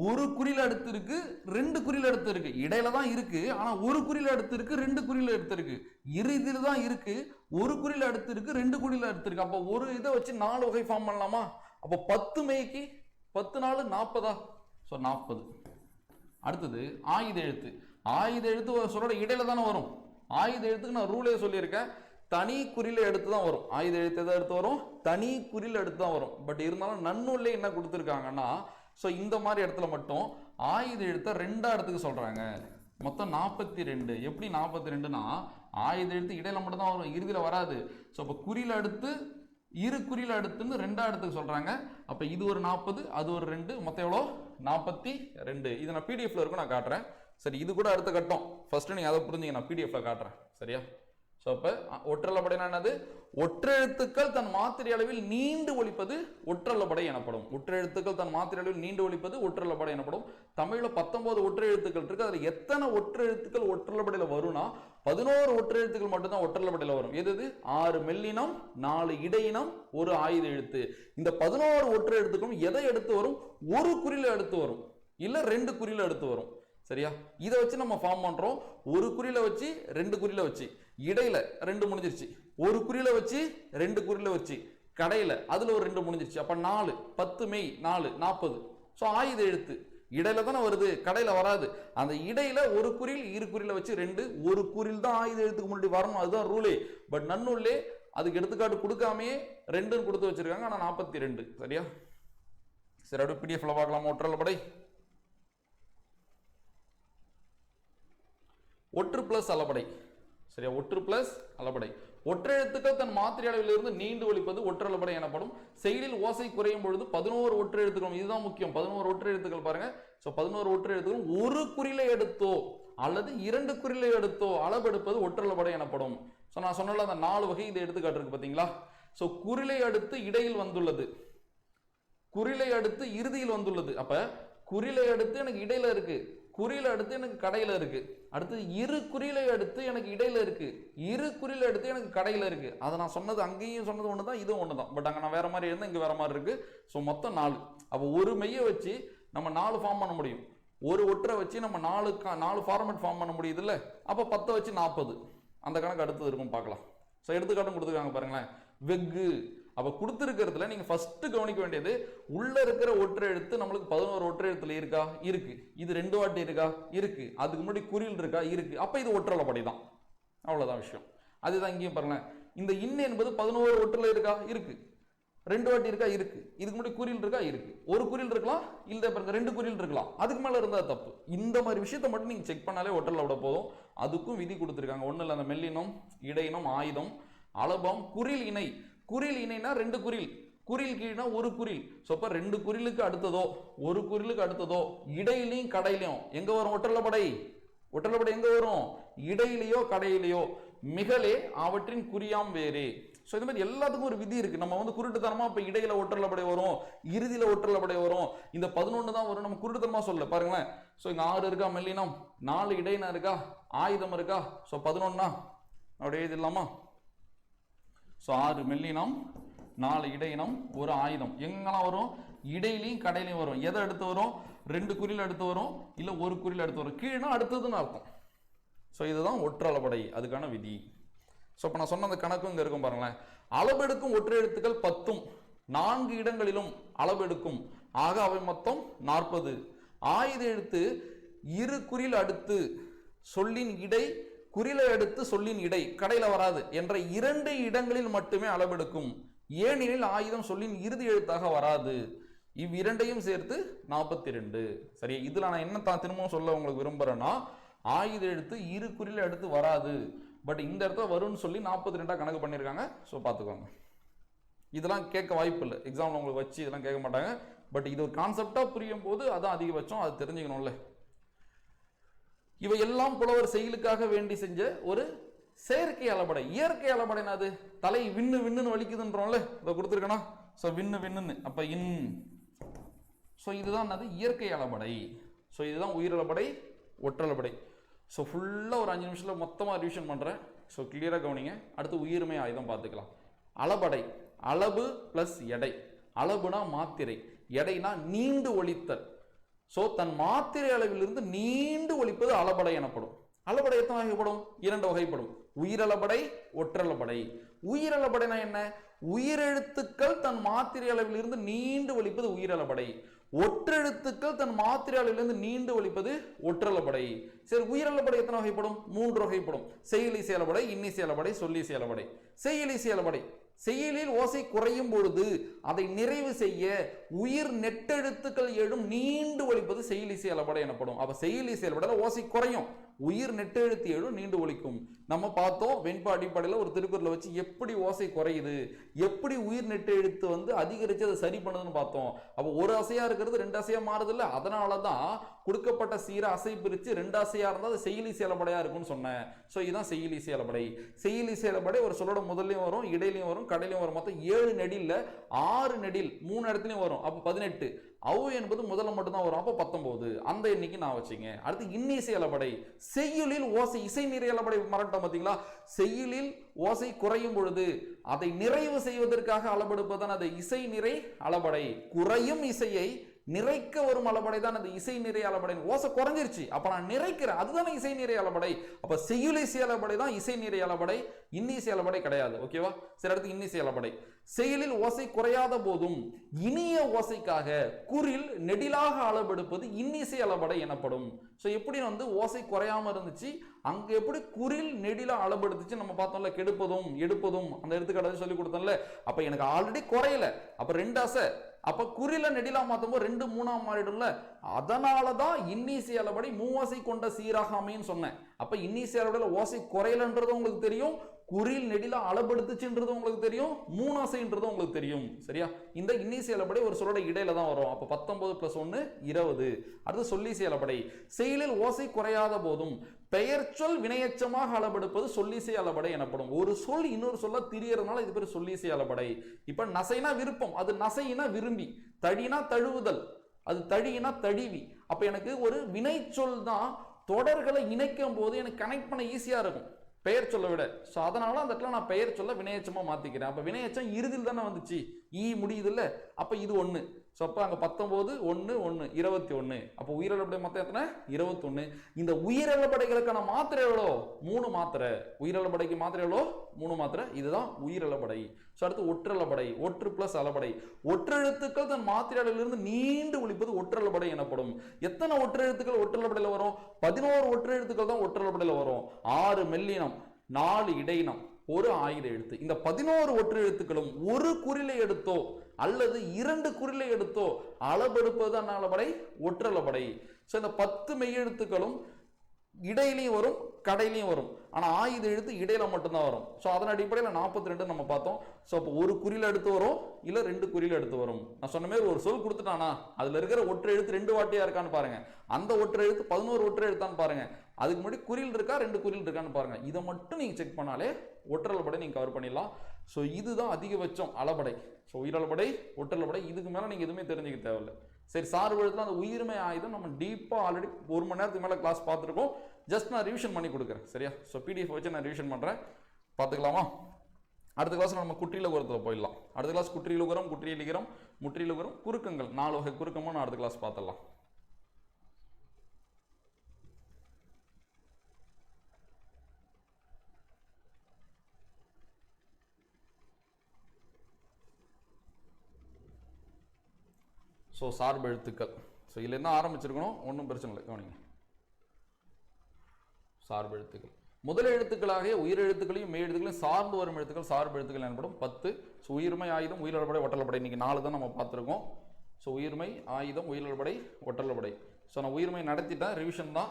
ஒரு குறியில அடுத்து இருக்கு, 2 குறியில அடுத்து இருக்கு. இடையில தான் இருக்கு, ஆனா ஒரு குறியில அடுத்து இருக்கு, 2 குறியில அடுத்து இருக்கு. இறுதியில தான் இருக்கு, ஒரு குறியில அடுத்து இருக்கு, 2 குறியில அடுத்து இருக்கு. அப்ப ஒரு இதை வச்சு 4 வகை ஃபார்ம் பண்ணலாமா? அப்ப 10 மெய்க்கு 10 4 40. ஸோ 40. அடுத்தது ஆயுத எழுத்து. ஆயுத எழுத்து ஒரு சொல்லோட இடையில தானே வரும். ஆயுத எழுத்துக்கு நான் ரூலே சொல்லியிருக்கேன், தனி குறியில எடுத்து தான் வரும். ஆயுத எழுத்து எதை எடுத்து வரும்? தனி குறியில எடுத்து தான் வரும். பட் இருந்தாலும் நன்னூல்ல என்ன கொடுத்துருக்காங்கன்னா, ஸோ இந்த மாதிரி இடத்துல மட்டும் ஆயுத எழுத்தை 2ஆ இடத்துக்கு சொல்றாங்க. மொத்தம் 42. எப்படி 42னா, ஆயுத எழுத்து இடையில மட்டும் தான் வரும், இறுதியில வராது. ஸோ அப்போ குறியில அடுத்து இரு குறியில அடுத்துன்னு 2ஆ இடத்துக்கு சொல்றாங்க. அப்ப இது ஒரு 40, அது ஒரு 2, மொத்தம் எவ்வளோ? 42. இது நான் பிடிஎஃப்ல இருக்கும், நான் காட்டுறேன். சரி, இது கூட அடுத்த கட்டம். ஃபர்ஸ்ட் நீங்க அதை புரிஞ்சுங்க, நான் பிடிஎஃப்ல காட்டுறேன். சரியா? ஸோ அப்போ ஒற்றலபடைனா என்னது? ஒற்றெழுத்துக்கள் தன் மாத்திரை அளவில் நீண்டு ஒலிப்பது ஒற்றலபடை எனப்படும். ஒற்றெழுத்துக்கள் தன் மாத்திரை அளவில் நீண்டு ஒலிப்பது ஒற்றலபடை எனப்படும். தமிழ்ல 19 ஒற்றெழுத்துக்கள் இருக்கு. அதுல எத்தனை ஒற்றெழுத்துக்கள் ஒற்றலபடையில வரும்னா 11 ஒற்றெழுத்துக்கள் மட்டும்தான் ஒற்றலபடையில வரும். எது? 6 மெல்லினம், 4 இடையினம், ஒரு ஆயுத எழுத்து. இந்த 11 ஒற்றெழுத்துக்களும் எதை எடுத்து வரும்? ஒரு குறியில எடுத்து வரும், இல்ல 2 குறியில எடுத்து வரும். சரியா? இதை வச்சு நம்ம ஃபார்ம் பண்றோம். ஒரு குறியில வச்சு, 2 குறியில வச்சு, இடையில 2 முடிஞ்சிருச்சு. ஒரு குறியில வச்சு, 2 குறியில வச்சு, கடையில அதுல ஒரு 2 முடிஞ்சிருச்சு. அப்ப 4, 10 மெய் 4 40. ஸோ ஆயுத எழுத்து இடையில தானே வருது, கடையில வராது. அந்த இடையில ஒரு குறில், இரு குறியில வச்சு 2, ஒரு குறில் தான் ஆயுத எழுத்துக்கு முன்னாடி வரணும், அதுதான் ரூலே. பட் நன்னூல்லே அதுக்கு எடுத்துக்காட்டு கொடுக்காமே 2ன்னு கொடுத்து வச்சிருக்காங்க, ஆனா 42. சரியா? சரி, அப்படியே பிடிஎஃப்ல பார்க்கலாமா? ஒற்றலபடை ஒற்று பிளஸ் அளபடை. சரியா? ஒற்று பிளஸ் அளபடை. ஒற்றெழுத்துக்கள் தன் மாத்திரை அளவிலிருந்து நீண்டு ஒலிப்பது ஒற்றலபடை எனப்படும். செயலில் ஓசை குறையும் பொழுது 11 ஒற்றெழுத்துக்களும், இதுதான் முக்கியம், 11 ஒற்றெழுத்துக்கள் பாருங்க. ஸோ 11 ஒற்றெழுத்துக்களும் ஒரு குறிலை எடுத்தோ அல்லது 2 குறிலை எடுத்தோ அளவெடுப்பது ஒற்றலபடை எனப்படும். ஸோ நான் சொன்னல அந்த 4 வகை இதை எடுத்துக்காட்டு இருக்கு பாத்தீங்களா? ஸோ குறிலை அடுத்து இடையில் வந்துள்ளது, குறிலை அடுத்து இறுதியில் வந்துள்ளது. அப்ப குறிலை அடுத்து எனக்கு இடையில இருக்கு, குறியில அடுத்து எனக்கு கடையில இருக்கு, அடுத்து இரு குறியில அடுத்து எனக்கு இடையில இருக்கு, இரு குறியில அடுத்து எனக்கு கடையில இருக்கு. அதை நான் சொன்னது அங்கேயும் சொன்னது ஒண்ணுதான், இதுவும் ஒண்ணுதான். பட் அங்க நான் வேற மாதிரி இருந்தா இங்க வேற மாதிரி இருக்கு. ஸோ மொத்தம் 4. அப்போ ஒரு மெய்யை வச்சு நம்ம 4 ஃபார்ம் பண்ண முடியும், ஒரு ஒற்றை வச்சு நம்ம 4 ஃபார்மேட் ஃபார்ம் பண்ண முடியுது இல்ல. அப்போ 10 வச்சு 40, அந்த கணக்கு அடுத்தது இருக்கும் பார்க்கலாம். ஸோ எடுத்துக்காட்டும் கொடுத்துருக்காங்க பாருங்களேன், வெகு. அப்போ கொடுத்துருக்கிறதுல நீங்க ஃபர்ஸ்ட் கவனிக்க வேண்டியது, உள்ள இருக்கிற ஒற்றை எழுத்து நம்மளுக்கு 11 ஒற்றை எழுத்துல இருக்கா, இருக்கு. இது 2 வாட்டி இருக்கா, இருக்கு. அதுக்கு முன்னாடி குறில் இருக்கா, இருக்கு. அப்ப இது ஒற்றளபடை தான், அவ்வளவுதான் விஷயம். அதுதான் இங்கேயும் பாருங்களேன், இந்த இன் என்பது 11 ஒற்றுல இருக்கா, இருக்கு. 2 வாட்டி இருக்கா, இருக்கு. இதுக்கு முன்னாடி குறில் இருக்கா, இருக்கு. ஒரு குறில் இருக்கலாம், இல்ல பாருங்க 2 குறில் இருக்கலாம். அதுக்கு மேல இருந்தா தப்பு. இந்த மாதிரி விஷயத்தை மட்டும் நீங்க செக் பண்ணாலே ஒற்றளபடை போதும். அதுக்கும் விதி கொடுத்துருக்காங்க. ஒண்ணு இல்ல, அந்த மெல்லினம், இடையினம், ஆயுதம், அளபம், குறில் இணை. குறில் இணைனா 2 குறில், குறில் கீழ்னா ஒரு குறில். ஸோ அப்போ 2 குறிலுக்கு அடுத்ததோ ஒரு குறிலுக்கு அடுத்ததோ இடையிலையும் கடையிலையும் எங்க வரும் ஒற்றளபடை? ஒற்றளபடை எங்க வரும்? இடையிலையோ கடையிலையோ. மிகலே அவற்றின் குறியாம் வேறு. ஸோ இந்த மாதிரி எல்லாத்துக்கும் ஒரு விதி இருக்கு. நம்ம வந்து குருட்டுத்தனமா இப்போ இடையில ஒற்றளபடை வரும், இறுதியில ஒற்றளபடை வரும், இந்த 11 தான் வரும், நம்ம குருட்டுத்தனமா சொல்ல பாருங்களேன். ஸோ இங்க 6 இருக்கா மெல்லினம், 4 இடையினம் இருக்கா, ஆயுதம் இருக்கா. ஸோ 11 அப்படியே இது இல்லாமா. ஸோ 6 மெல்லினம், 4 இடையினம், ஒரு ஆயுதம். எங்கெல்லாம் வரும்? இடையிலையும் கடையிலையும் வரும். எதை அடுத்து வரும்? 2 குறில் அடுத்து வரும், இல்ல ஒரு குறில் அடுத்து வரும். கீழ்னா அடுத்ததுன்னு அர்த்தம். ஸோ இதுதான் ஒற்றளபடை, அதுக்கான விதி. ஸோ இப்போ நான் சொன்ன அந்த கணக்கும் இங்க இருக்கும் பாருங்களேன். அளவெடுக்கும் ஒற்றை எழுத்துக்கள் 10 4 இடங்களிலும் அளவெடுக்கும். ஆக அவை மொத்தம் 40. ஆயுத எழுத்து இரு குறில் அடுத்து சொல்லின் இடை, குறிலை அடுத்து சொல்லின் இடை, கடையில வராது என்ற 2 இடங்களில் மட்டுமே அளவெடுக்கும். ஏனெனில் ஆயுதம் சொல்லின் இறுதி எழுத்தாக வராது. இவ்விரண்டையும் சேர்த்து 42. சரி, இதுல நான் என்ன திரும்பவும் சொல்ல உங்களுக்கு விரும்புறேன்னா, ஆயுத எழுத்து இரு குறிலை அடுத்து வராது, பட் இந்த இடத்துல வரும்னு சொல்லி 42 கணக்கு பண்ணியிருக்காங்க. ஸோ பார்த்துக்கோங்க. இதெல்லாம் கேட்க வாய்ப்பு இல்லை, எக்ஸாம்ல உங்களுக்கு வச்சு இதெல்லாம் கேட்க மாட்டாங்க. பட் இது ஒரு கான்செப்டா புரியும் போது அதான் அதிகபட்சம், அது தெரிஞ்சுக்கணும்ல. இவை எல்லாம் புலவர் செயலுக்காக வேண்டி செஞ்ச ஒரு செயற்கை அளபடை. இயற்கை அளபடைனா அது தலை விண்ணு விண்ணுன்னு வலிக்குதுன்றோம்ல, இதை கொடுத்துருக்கனா. ஸோ விண்ணு விண்ணுன்னு, அப்ப இன். ஸோ இதுதான் அது இயற்கை அளபடை. ஸோ இதுதான் உயிரளபடை, ஒற்றளபடை. ஸோ ஃபுல்லாக ஒரு 5 நிமிஷத்தில் மொத்தமாக ரிவிஷன் பண்ணுறேன். ஸோ கிளியராக கவனிங்க. அடுத்து உயிர்மை ஆயுதம் பார்த்துக்கலாம். அளபடை, அளவு பிளஸ் எடை. அளவுனா மாத்திரை, எடைனா நீண்டு ஒலித்தல். ஸோ தன் மாத்திரை அளவிலிருந்து நீண்டு ஒலிப்பது அளபடை எனப்படும். அளபடை எத்தனை வகைப்படும்? 2 வகைப்படும், உயிரளபடை, ஒற்றளபடை. உயிரளபடைனா என்ன? உயிரெழுத்துக்கள் தன் மாத்திரை அளவிலிருந்து நீண்டு ஒலிப்பது உயிரளபடை. ஒற்றெழுத்துக்கள் தன் மாத்திரை அளவிலிருந்து நீண்டு ஒலிப்பது ஒற்றளபடை. சரி, உயிரளபடை எத்தனை வகைப்படும்? 3 வகைப்படும். செய்யுளிசை அளபடை, இன்னிசை அளபடை, சொல்லிசை அளபடை. செய்யுளிசை அளபடை, செய்யுளில் ஓசை குறையும் பொழுது அதை நிறைவு செய்ய உயிர் நெட்டெழுத்துக்கள் எழும் நீண்டு ஒலிப்பது செய்யுளிசை அளபடை எனப்படும். அப்ப செய்யுளிசை அளபடை ஓசை குறையும், உயிர் நெட்டெழுத்து எழும் நீண்டு ஒலிக்கும். நம்ம பார்த்தோம் வெண்பா அடிப்படையில் ஒரு திருக்குறளை வச்சு எப்படி ஓசை குறையுது, எப்படி உயிர் நெட்டு எழுத்து வந்து அதிகரிச்சு அதை சரி பண்ணுதுன்னு பார்த்தோம். அப்போ ஒரு அசையா இருக்கிறது 2 அசையா மாறுது இல்லை. அதனாலதான் கொடுக்கப்பட்ட சீர அசை பிரிச்சு 2 அசையா இருந்தால் அது செய்யுளிசை அளபடையா இருக்கும்னு சொன்னேன். ஸோ இதுதான் செய்யுளிசை அளபடை. செய்யுளிசை அளபடை ஒரு சொல்லோட முதல்லையும் வரும், இடையிலையும் வரும், கடையிலையும் வரும். மொத்தம் 7 நெடில் 6 நெடில் 3 இடத்துலையும் வரும். அப்போ 18. அவு என்பது முதல்ல மட்டும்தான் வரும், அப்போ 19. அந்த எண்ணிக்கை நான் வச்சுங்க. அடுத்து இன்னிசை அளபடை. செய்யுளில் ஓசை, இசை நிறை அளபடை மறட்டோம் பார்த்தீங்களா. செய்யுளில் ஓசை குறையும் பொழுது அதை நிறைவு செய்வதற்காக அளபெடுப்பதுதான் அது இசை நிறை அளபடை. குறையும் இசையை நிறைக்க வரும் அளபடை தான் அந்த இசை நிறை அளபடை. ஓசை குறைஞ்சிருச்சு, அப்ப நான் நிறைக்கிறேன், அதுதானே இசை நிறை அளபடை. அப்ப செய்யுளிசை அளபடை தான் இசை நிறை அளபடை, இன்னிசை அளபடை கிடையாது. ஓகேவா? சரி, அடுத்து இன்னிசை அளபடை. செயலில் ஓசை குறையாத போதும் இனிய ஓசைக்காக குறில் நெடிலாக அளபெடுப்பது இன்னிசை அளபடை எனப்படும். ஸோ எப்படி வந்து ஓசை குறையாம இருந்துச்சு, அங்க எப்படி குறில் நெடிலா அளபெடுத்துச்சு நம்ம பார்த்தோம்ல. கெடுப்பதும் எடுப்பதும் அந்த எடுத்துக்காட்டு சொல்லி கொடுத்தோம்ல. அப்ப எனக்கு ஆல்ரெடி குறையல, அப்ப 2 அசை, அப்ப குறில நெடிலா மாத்தும் போது 2 3 மாறிடும்ல. அதனாலதான் இன்னிசை அளபடை 3 ஓசை கொண்ட சீராக அமைன்னு சொன்னேன். அப்ப இன்னிசை அளபடையில ஓசை குறையலன்றது உங்களுக்கு தெரியும், குறில் நெடிலா அளபெடுத்துச்சுன்றது உங்களுக்கு தெரியும், 3 அசைன்றது உங்களுக்கு தெரியும். சரியா? இந்த இன்னிசை அளபடை ஒரு சொல்லோட இடையில தான் வரும். அப்ப 19 + 1 20. அடுத்து சொல்லிசை அளபடை. செயலில் ஓசை குறையாத போதும் பெயர் சொல் வினையச்சமாக அளபெடுப்பது சொல்லிசை அளபடை எனப்படும். ஒரு சொல் இன்னொரு சொல்ல திரியறதுனால இது பேர் சொல்லிசை அளபடை. இப்ப நசைனா விருப்பம், அது நசைனா விரும்பி, தடினா தழுவுதல், அது தழினா தழிவி. அப்ப எனக்கு ஒரு வினைச்சொல் தான் தொடர்களை இணைக்கும் போது எனக்கு கனெக்ட் பண்ண ஈஸியா இருக்கும் பெயர் சொல்ல விட. ஸோ அதனால அந்த இடத்துல நான் பெயர் சொல்ல வினையச்சமா மாத்திக்கிறேன். அப்ப வினையச்சம் இறுதியில் தானே வந்துச்சு, ஈ முடியுது இல்ல, அப்ப இது 1. ஸோ அப்போ அங்கே 19 1 1 21. அப்போ உயிரிழப்படை மொத்தம் எத்தனை? 21. இந்த உயிரிழப்படைகளுக்கான மாத்திரை எவ்வளோ? 3 மாத்திரை. உயிரிழப்படைக்கு மாத்திரை எவ்வளோ? 3 மாத்திரை. இதுதான் உயிரிழப்படை. ஸோ அடுத்து ஒற்றளபடை, ஒற்று பிளஸ் அளபடை. ஒற்றெழுத்துக்கள் தன் மாத்திரையிலிருந்து நீண்டு ஒழிப்பது ஒற்றளபடை எனப்படும். எத்தனை ஒற்றெழுத்துக்கள் ஒற்றளபடையில் வரும்? 11 ஒற்றெழுத்துக்கள் தான் ஒற்றளபடையில் வரும். 6 மெல்லினம், 4 இடையினம், ஒரு ஆயுத எழுத்து. இந்த 11 ஒற்றெழுத்துக்களும் ஒரு குறிலை எடுத்தோ அல்லது 2 குறிலை எடுத்தோ அளபெடுப்பது அளபடை, ஒற்றளபடை. ஸோ இந்த 10 மெய்யெழுத்துக்களும் இடையிலையும் வரும், கடையிலையும் வரும். ஆனால் ஆயுத எழுத்து இடையில மட்டும்தான் வரும். ஸோ அதன் அடிப்படையில் 42 நம்ம பார்த்தோம். ஸோ அப்போ ஒரு குறியில் எடுத்து வரும், இல்லை 2 குறியில் எடுத்து வரும். நான் சொன்ன மாதிரி ஒரு சொல் கொடுத்துட்டானா அதில் இருக்கிற ஒற்றை எழுத்து 2 வாட்டியா இருக்கான்னு பாருங்க. அந்த ஒற்றை எழுத்து 11 ஒற்றை எழுத்தான்னு பாருங்க. அதுக்கு முன்னாடி குறியில் இருக்கா, 2 குறியில் இருக்கான்னு பாருங்க. இதை மட்டும் நீங்க செக் பண்ணாலே ஒற்றளபடை நீங்க கவர் பண்ணிடலாம். ஸோ இதுதான் அதிகபட்சம் அளபடை. ஸோ உயிரளபடை, ஒற்றளபடை. இதுக்கு மேலே நீங்க எதுவுமே தெரிஞ்சுக்க தேவையில்லை. சரி, சார்பு எழுத்துல அந்த உயிர்மை ஆயுதம் நம்ம டீப்பாக ஆல்ரெடி 1 மணி நேரத்துக்கு மேலே கிளாஸ் பார்த்துருக்கோம். ஜஸ்ட் நான் ரிவிஷன் பண்ணி கொடுக்குறேன். சரியா? ஸோ பிடிஎஃப் வச்சு நான் ரிவிஷன் பண்ணுறேன், பார்த்துக்கலாமா? அடுத்த கிளாஸ் நம்ம குற்றியலுகரத்தில் போயிடலாம். அடுத்த கிளாஸ் குற்றியலுகரம், குற்றியலிகரம், முற்றியலுகரம், குறுக்கங்கள், 4 வகை குறுக்கமும் நான் அடுத்த கிளாஸ் பார்த்துடலாம். ஸோ சார்பு எழுத்துக்கள். ஸோ இதுல என்ன ஆரம்பிச்சிருக்கணும், ஒன்றும் பிரச்சனை இல்லை, கவனிங்க. சார்பு எழுத்துக்கள் முதல் எழுத்துக்களாக உயிர் எழுத்துக்களையும் மெய் எழுத்துக்களையும் சார்ந்து வரும் எழுத்துக்கள் சார்பு எழுத்துக்கள் எனப்படும். 10. ஸோ உயிர்மை, ஆயுதம், உயிரிழப்படை, ஒற்றளபடை. இன்னைக்கு 4 தான் நம்ம பார்த்துருக்கோம். ஸோ உயிர்மை, ஆயுதம், உயிரிழப்படை, ஒற்றளபடை. ஸோ நான் உயிர்மை நடத்திட்டேன், ரிவிஷன் தான்.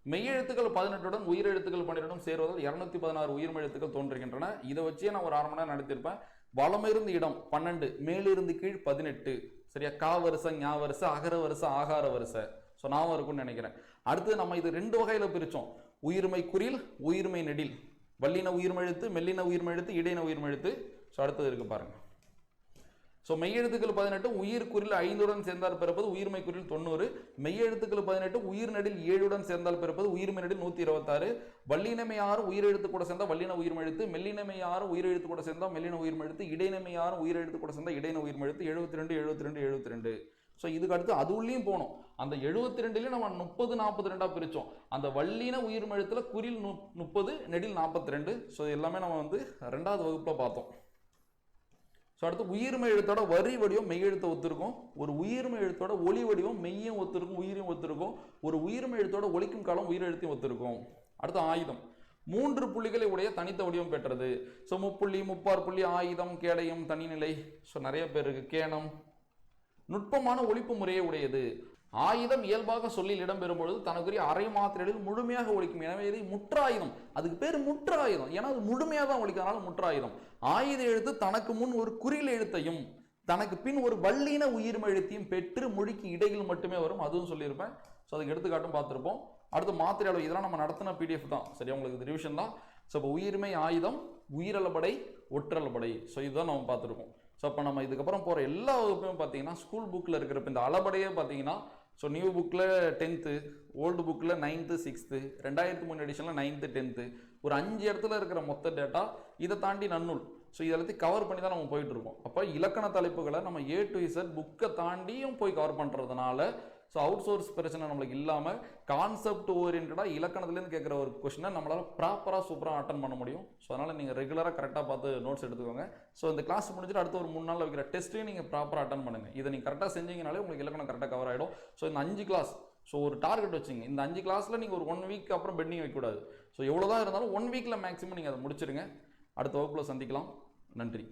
மெய்யெழுத்துக்கள் 18 உயிரெழுத்துக்கள் 12 சேர்வதால் 216 உயிர்மை எழுத்துக்கள் தோன்றுகின்றன. இதை வச்சே நான் ஒரு 1/2 மணி நேரம் நடத்திருப்பேன். வலமிருந்து இடம் 12, மேலிருந்து கீழ் 18. சரியா? கா வரிசை, ஞா வரிசை, அகர வரிசை, ஆகார வரிசை. ஸோ நான் இருக்கும்னு நினைக்கிறேன். அடுத்து நம்ம இது 2 வகையில பிரிச்சோம். உயிர்மை குறில், உயிர்மை நெடில். வல்லின உயிர்மை எழுத்து, மெல்லின உயிர்மை எழுத்து, இடையின உயிர்மை எழுத்து. ஸோ அடுத்தது இருக்கு பாருங்க. ஸோ மெய்யெழுத்துக்கள் 18 உயிர் குறில் 5 சேர்ந்தால் பிறப்பது உயிர்மை குறில் 90. மெய்யெழுத்துக்கள் 18 உயிர் நெடில் 7 சேர்ந்தால் பிறப்பது உயிர்மை நெடில் 126. வல்லினமை 6 உயிரெழுத்து கூட சேர்ந்தால் வல்லின உயிர்மை எழுத்து, மெல்லினமை 6 உயிரெழுத்து கூட சேர்ந்தால் மெல்லின உயிர்மை எழுத்து, இடையினமை 6 உயிரெழுத்து கூட சேர்ந்தால் இடையின உயிர்மை எழுத்து. 72 72 72. ஸோ இதுக்கு அடுத்து அதுலேயும் போனோம். அந்த 72லேயும் நம்ம 30 42 பிரித்தோம். அந்த வல்லின உயிர்மை எழுத்துல குறில் 30, நெடில் 42. ஸோ எல்லாமே நம்ம வந்து 2வது வகுப்புல பார்த்தோம். ஸோ அடுத்து உயிர்மை எழுத்தோட வரி வடிவம் மெய்யெழுத்தை ஒத்துருக்கும். ஒரு உயிர்மை எழுத்தோட ஒளி வடிவம் மெய்யும் ஒத்துருக்கும், உயிரையும் ஒத்துருக்கும். ஒரு உயிர்மை எழுத்தோட ஒலிக்கும் காலம் உயிரெழுத்தையும் ஒத்துருக்கும். அடுத்து ஆயுதம் 3 புள்ளிகளை உடைய தனித்த வடிவம் பெற்றது. ஸோ முப்புள்ளி, முப்பார் புள்ளி, ஆயுதம், கேடயம், தனிநிலை. ஸோ நிறைய பேர் இருக்கு. கேனம் நுட்பமான ஒலிப்பு முறையை உடையது. ஆயுதம் இயல்பாக சொல்லில் இடம்பெறும் பொழுது தனக்குரிய அரை மாத்திரையில் முழுமையாக ஒழிக்கும். எனவே இது முற்றாயுதம். அதுக்கு பேர் முற்றாயுதம், ஏன்னா அது முழுமையாக தான் ஒழிக்கிறதுனால முற்றாயுதம். ஆயுத எழுத்து தனக்கு முன் ஒரு குறில் எழுத்தையும் தனக்கு பின் ஒரு வல்லின உயிர்மை எழுத்தையும் பெற்று மொழிக்கு இடையில் மட்டுமே வரும். அதுவும் சொல்லியிருப்பேன். ஸோ அதுக்கு எடுத்துக்காட்டும் பார்த்துருப்போம். அடுத்து மாத்திரை அளவு, இதெல்லாம் நம்ம நடத்தின பிடிஎஃப் தான். சரி, உங்களுக்கு ரிவிஷன் தான். ஸோ இப்போ உயிர்மை, ஆயுதம், உயிரளபடை, ஒற்றளபடை. ஸோ இதுதான் நம்ம பார்த்துருக்கோம். ஸோ அப்போ நம்ம இதுக்கப்புறம் போகிற எல்லா வகுப்பையும் பார்த்தீங்கன்னா ஸ்கூல் புக்கில் இருக்கிறப்ப இந்த அளபடையே பார்த்தீங்கன்னா, ஸோ நியூ புக்கில் 10th, ஓல்டு புக்கில் 9th 6th, 2003 எடிஷனில் 9th 10th, ஒரு 5 இடத்துல இருக்கிற மொத்த டேட்டா. இதை தாண்டி நன்னூல். ஸோ இதெல்லாத்தையும் கவர் பண்ணி தான் நம்ம போயிட்டு இருக்கோம். அப்போ இலக்கண தலைப்புகளை நம்ம A to Z புக்கை தாண்டியும் போய் கவர் பண்ணுறதுனால ஸோ அவுட் சோர்ஸ் பிரச்சனை நம்மளுக்கு இல்லாமல் கான்செப்ட் ஓரியன்டாக இலக்கணத்துலேருந்து கேட்குற ஒரு கொஸ்டினை நம்மளால் ப்ராப்பராக சூப்பராக அட்டன் பண்ண முடியும். ஸோ அதனால் நீங்கள் ரெகுலராக கரெக்டாக பார்த்து நோட்ஸ் எடுத்துக்கோங்க. ஸோ இந்த கிளாஸ் முடிஞ்சுட்டு அடுத்த ஒரு 3 நாளில் வைக்கிற டெஸ்ட்டையும் நீங்கள் ப்ராப்பராக அட்டன் பண்ணுங்கள். இதை நீங்கள் கரெக்டாக செஞ்சீங்கனாலே உங்களுக்கு இலக்கணம் கரெக்டாக கவர் ஆகிடும். ஸோ இந்த 5 கிளாஸ், ஸோ ஒரு டார்கெட் வச்சுங்க. இந்த 5 கிளாஸில் நீங்கள் ஒரு 1 வீக் அப்புறம் பெண்டிங் வைக்கக்கூடாது. ஸோ எவ்வளோ தான் இருந்தாலும் 1 வீக்கில் மேக்ஸிமம் நீங்கள் அதை முடிச்சிருங்க. அடுத்த வகுப்பில் சந்திக்கலாம். நன்றி.